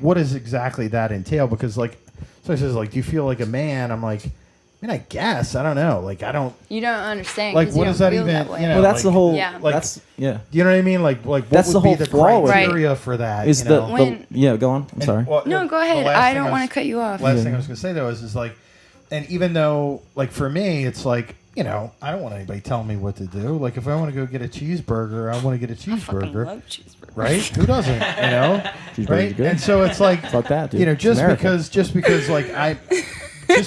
what does exactly that entail? Because like, somebody says like, "Do you feel like a man?" I'm like, I mean, I guess I don't know. Like, I don't. You don't understand. Like, 'cause what you does don't that feel even- way. you know, Well, that's like- the whole. Yeah. Like- That's yeah. You know what I mean? Like what That's would the be whole the flaw with it. criteria for that? Is you the, know? When- yeah? Go on. I'm sorry. And, well, No, the- go the ahead. last I thing don't was- want to cut you off. Last thing I was going to say though is like, and even though like for me it's like, you know, I don't want anybody telling me what to do. Like if I want to go get a cheeseburger, I want to get a I fucking cheeseburger, love cheeseburgers. right? Who doesn't? You know, Cheeseburgers right? are good. And so it's like, Fuck that, dude. you know, It's just America.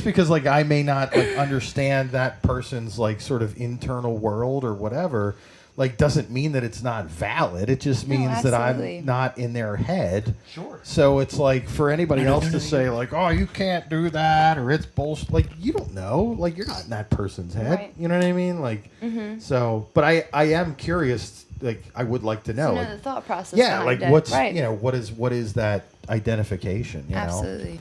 because like I may not like understand that person's like sort of internal world or whatever, like doesn't mean that it's not valid. It just No, means that absolutely. I'm not in their head. Sure. So it's like for anybody else to say like, oh, you can't do that or it's bullshit. Like you don't know. Like you're not in that person's head. Right. You know what I mean? Like so. But I am curious. Like I would like to know. You know Like, the thought process. yeah, behind like it. what's right. you know what is that identification. You know? Absolutely.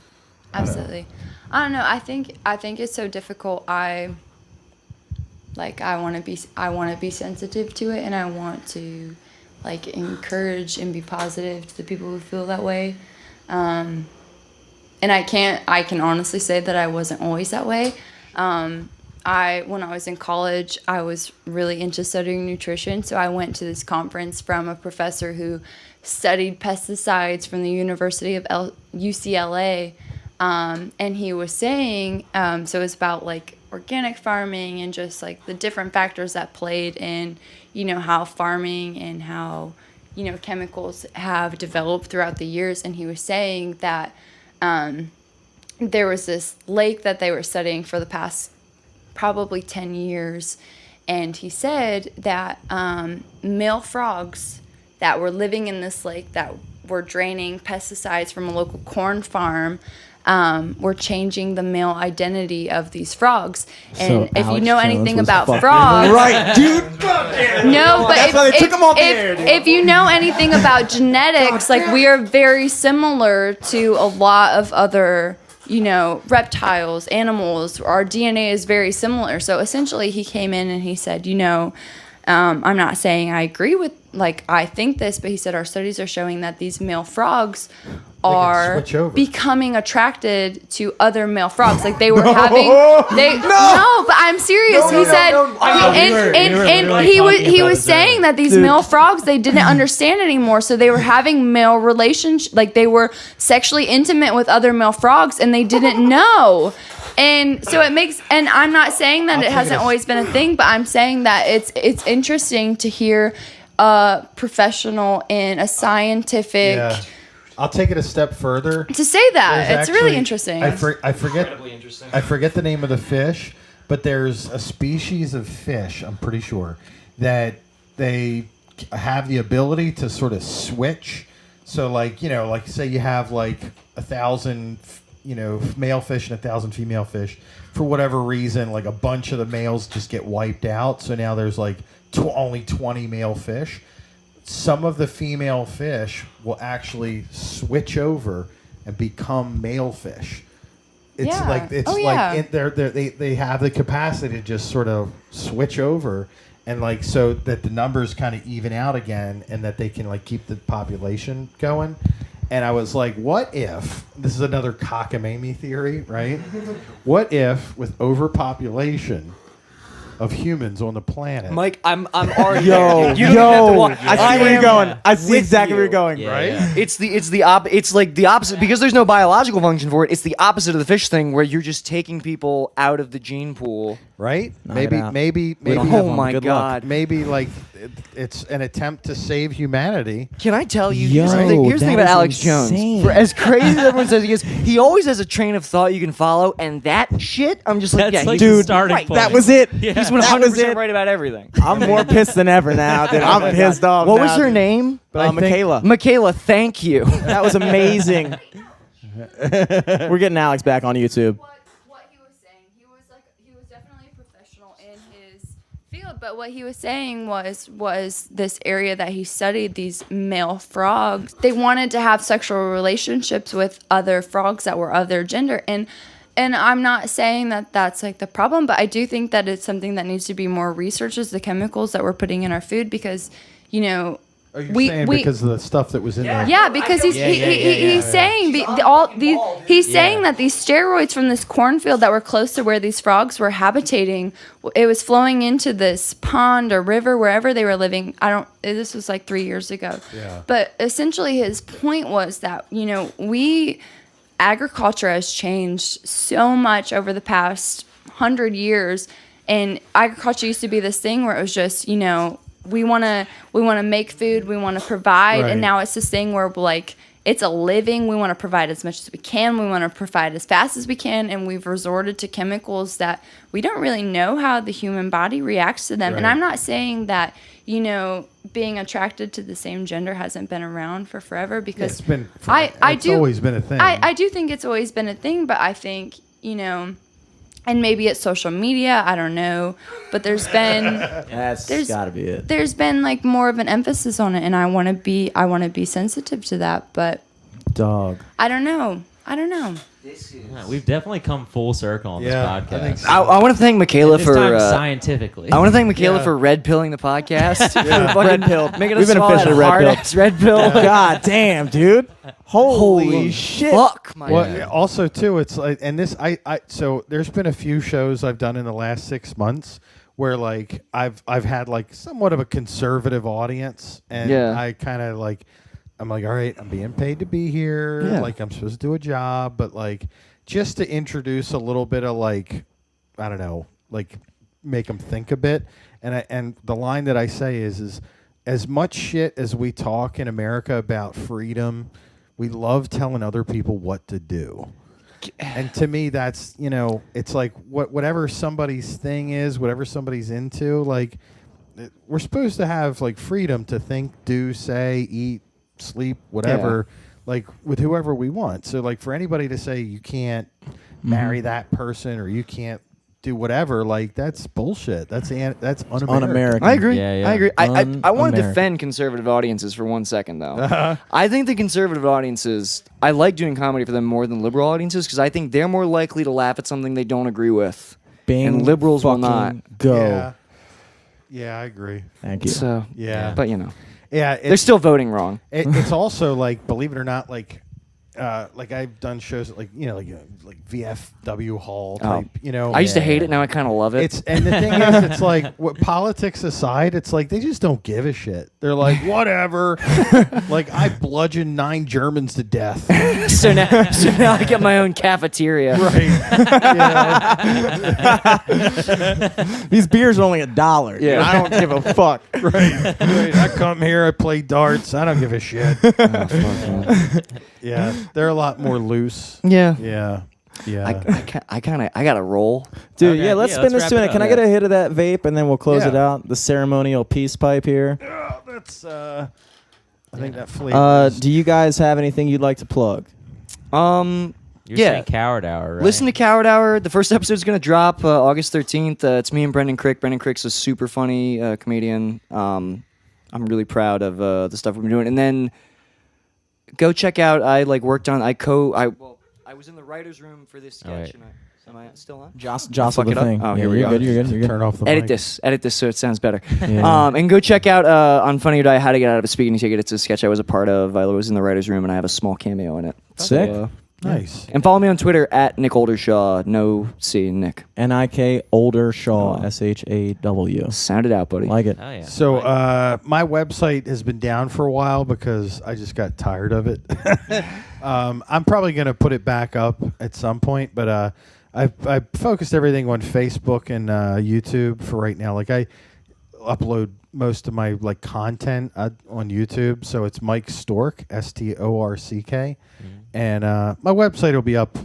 I don't know. I think it's so difficult. I want to be sensitive to it, and I want to like encourage and be positive to the people who feel that way. And I can honestly say that I wasn't always that way. When I was in college, I was really into studying nutrition, so I went to this conference from a professor who studied pesticides from the University of UCLA, and he was saying, so it's about like organic farming and just like the different factors that played in, how farming and how, chemicals have developed throughout the years. And he was saying that there was this lake that they were studying for the past probably 10 years. And he said that male frogs that were living in this lake that were draining pesticides from a local corn farm were changing the male identity of these frogs. And if you know anything about frogs, Right, dude. no, but That's why they took 'em off the air, dude. if you know anything about genetics, like we are very similar to a lot of other, reptiles, animals. Our DNA is very similar. So essentially, he came in and he said, I'm not saying I agree with, I think this, but he said our studies are showing that these male frogs are switch over. becoming attracted to other male frogs. Like they were no, but I'm serious. He said, and he was saying that these male frogs, they didn't understand anymore, so they were having male relationships, like they were sexually intimate with other male frogs, and they didn't know. And so it makes, and I'm not saying that it hasn't always been a thing, but I'm saying that it's interesting to hear a professional in a scientific. Yeah. I'll take it a step further. To say that, There's it's really actually- interesting. I forget the name of the fish, but there's a species of fish, I'm pretty sure, that they have the ability to sort of switch. So like say you have like 1,000 male fish and 1,000 female fish. For whatever reason, like a bunch of the males just get wiped out. So now there's like only 20 male fish. Some of the female fish will actually switch over and become male fish. It's Yeah. like they have the capacity to just sort of switch over, and like so that the numbers kind of even out again, and that they can like keep the population going. And I was like, what if, this is another cockamamie theory, right? What if with overpopulation of humans on the planet, Mike, I'm already Yo, there. You don't even have to walk. I see where you're going. I see with exactly where you. you're going. Yeah, right? yeah. It's like the opposite, because there's no biological function for it. It's the opposite of the fish thing, where you're just taking people out of the gene pool. right? Knock it out. Maybe We don't have Oh one, my but good luck. God. maybe like it's an attempt to save humanity. Can I tell you? Yo, Here's the thing that about is Alex Jones. insane. For as crazy as everyone says he is, he always has a train of thought you can follow, and that shit, I'm just like, That's yeah, like he's the dude, starting right. point. That was it. Yeah. He's That was 100% it. right about everything. I'm more pissed than ever now. Dude. I'm pissed off. What now, was her dude. name? But I think- Michaela. Michaela, thank you. That was amazing. We're getting Alex back on YouTube. What he was saying, he was definitely a professional in his field, but what he was saying was this area that he studied, these male frogs, they wanted to have sexual relationships with other frogs that were of their gender, and I'm not saying that that's like the problem, but I do think that it's something that needs to be more researched, is the chemicals that we're putting in our food, because Are you saying because of the stuff that was in there? yeah, because he's saying saying that these steroids from this cornfield that were close to where these frogs were habitating, it was flowing into this pond or river wherever they were living. This was like 3 years ago. Yeah. But essentially his point was that, agriculture has changed so much over the past 100 years, and agriculture used to be this thing where it was just, we want to make food, we want to provide, Right. and now it's this thing where like it's a living. We want to provide as much as we can. We want to provide as fast as we can, and we've resorted to chemicals that we don't really know how the human body reacts to them. And Right. I'm not saying that being attracted to the same gender hasn't been around for forever, because It's been. it's always been a thing. I do think it's always been a thing, but I think and maybe it's social media, I don't know, but there's That's gotta be it. been like more of an emphasis on it, and I want to be sensitive to that. But Dog. I don't know. Yeah, we've definitely come full circle on Yeah, this I think podcast. so. I want to thank Michaela This for. time scientifically. I want to thank Michaela Yeah. for red pilling the podcast. Red pill. Making We've us been swallow that officially red pilled. hard-ass red pill. God damn, dude. Holy shit. Fuck, my Well, God. also too, it's like, and this, so there's been a few shows I've done in the last 6 months where like I've had like somewhat of a conservative audience, and Yeah. I kind of like, I'm like, all right, I'm being paid to be here, Yeah. like I'm supposed to do a job, but like just to introduce a little bit of like, I don't know, like make them think a bit, and the line that I say is as much shit as we talk in America about freedom, we love telling other people what to do. And to me, that's, you know, it's like whatever somebody's thing is, whatever somebody's into, like we're supposed to have like freedom to think, do, say, eat, sleep, whatever, like with whoever we want. So like for anybody to say you can't marry that person or you can't do whatever, like that's bullshit. That's un-American. Un-American. I agree. Yeah, yeah. I agree. I want to Un-American. defend conservative audiences for 1 second, though. I think the conservative audiences, I like doing comedy for them more than liberal audiences because I think they're more likely to laugh at something they don't agree with. Bing, And liberals will fucking not. Go. Yeah. Yeah, I agree. Thank you. So, Yeah. but you know, Yeah, they're still voting wrong. it's also like, believe it or not, like I've done shows at like VFW Hall type, you know. I used to hate it. Now I kind of love it. It's and the thing is, it's like what politics aside, it's like they just don't give a shit. They're like whatever. Like I bludgeoned 9 Germans to death. so now I get my own cafeteria. Right. These beers are only $1. Yeah. Yeah. I don't give a fuck. Right. I come here, I play darts. I don't give a shit. Oh, fuck, man. Yeah, they're a lot more loose. Yeah. Yeah. Yeah. I got to roll. Dude, Okay, yeah, let's yeah, spin let's this wrap to it it. up. Can I get a hit of that vape and then we'll close it Yeah. out? The ceremonial peace pipe here. Oh, that's I think that flavor. is- Do you guys have anything you'd like to plug? You're yeah. saying Coward Hour, right? Listen to Coward Hour. The first episode is going to drop August 13th. It's me and Brendan Crick. Brendan Crick's a super funny comedian. I'm really proud of the stuff we've been doing. And then go check out. I was in the writer's room for this sketch. right. And am I still on? Jostle fuck the it up? thing. Oh, Yeah, here we you're go. good. You're good. You're good. Turn off the Edit mic. this so it sounds better. Yeah. And go check out on Funny or Die How to Get Out of a Speaking Ticket. It's a sketch I was a part of. I was in the writer's room and I have a small cameo in it. Sick. Nice. And follow me on Twitter at Nik Oldershaw. No C, Nick. Nik Oldershaw. SHAW. Sound it out, buddy. Like it. Oh yeah. So my website has been down for a while because I just got tired of it. I'm probably going to put it back up at some point, but I focused everything on Facebook and YouTube for right now. Like I upload most of my like content on YouTube, so it's Mike Storck, STORCK, and my website will be up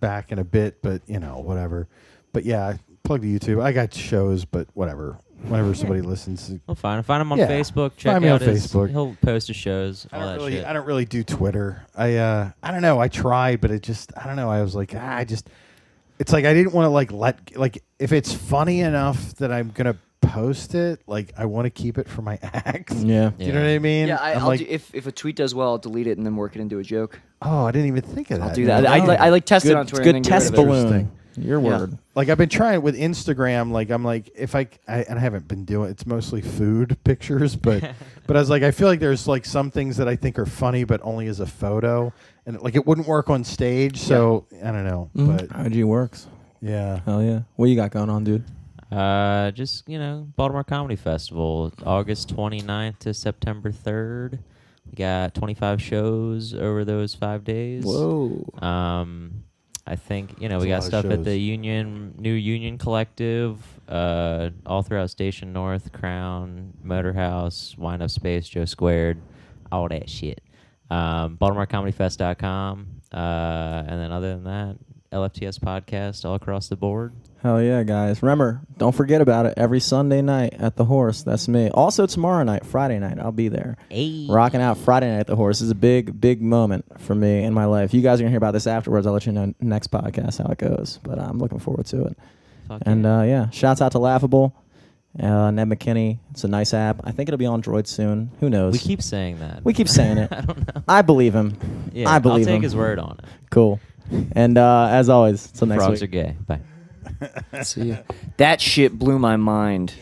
back in a bit, but you know whatever. But yeah, plug the YouTube. I got shows, but whatever. Whenever somebody listens, Well, find him on Yeah. Facebook. Check Find me out on his. Facebook. He'll post his shows. All that shit. I don't really do Twitter. I don't know. I tried, but it just I don't know. I was like, it's like I didn't want to like if it's funny enough that I'm gonna post it, like I want to keep it for my acts. Yeah. Do you know what I mean? Yeah, I'm I'll like, do, if a tweet does well, I'll delete it and then work it into a joke. oh, I didn't even think of that. I'll do that. No. I like test Good, it on Twitter. good and then get test rid of it. balloon. Interesting. Your Yeah. word. Like I've been trying with Instagram. Like I'm like and I haven't been doing. It's mostly food pictures, but I was like I feel like there's like some things that I think are funny, but only as a photo, and like it wouldn't work on stage. So I don't know, but IG works. yeah. Hell yeah. What you got going on, dude? Just Baltimore Comedy Festival, August 29th to September 3rd. We got 25 shows over those 5 days. Whoa. I think we a got lot of stuff at shows. the New Union Collective, all throughout Station North, Crown, Motor House, Wind Up Space, Joe Squared, all that shit. BaltimoreComedyFest.com, and then other than that, LFTS podcast all across the board. Hell yeah, guys. Remember, don't forget about it. Every Sunday night at the Horse. That's me. Also tomorrow night, Friday night, I'll be there. Hey. Rocking out Friday night at the Horse. This is a big, big moment for me in my life. You guys are going to hear about this afterwards. I'll let you know next podcast how it goes. But I'm looking forward to it. Fuck And yeah. yeah, shouts out to Laughable. Ned McKinney. It's a nice app. I think it'll be on Droid soon. Who knows? We keep saying that. We keep saying it. I don't know. I believe him. Yeah, I believe I'll take him. his word on it. Cool. And as always, till next Frogs week. are gay. Bye. See ya. That shit blew my mind.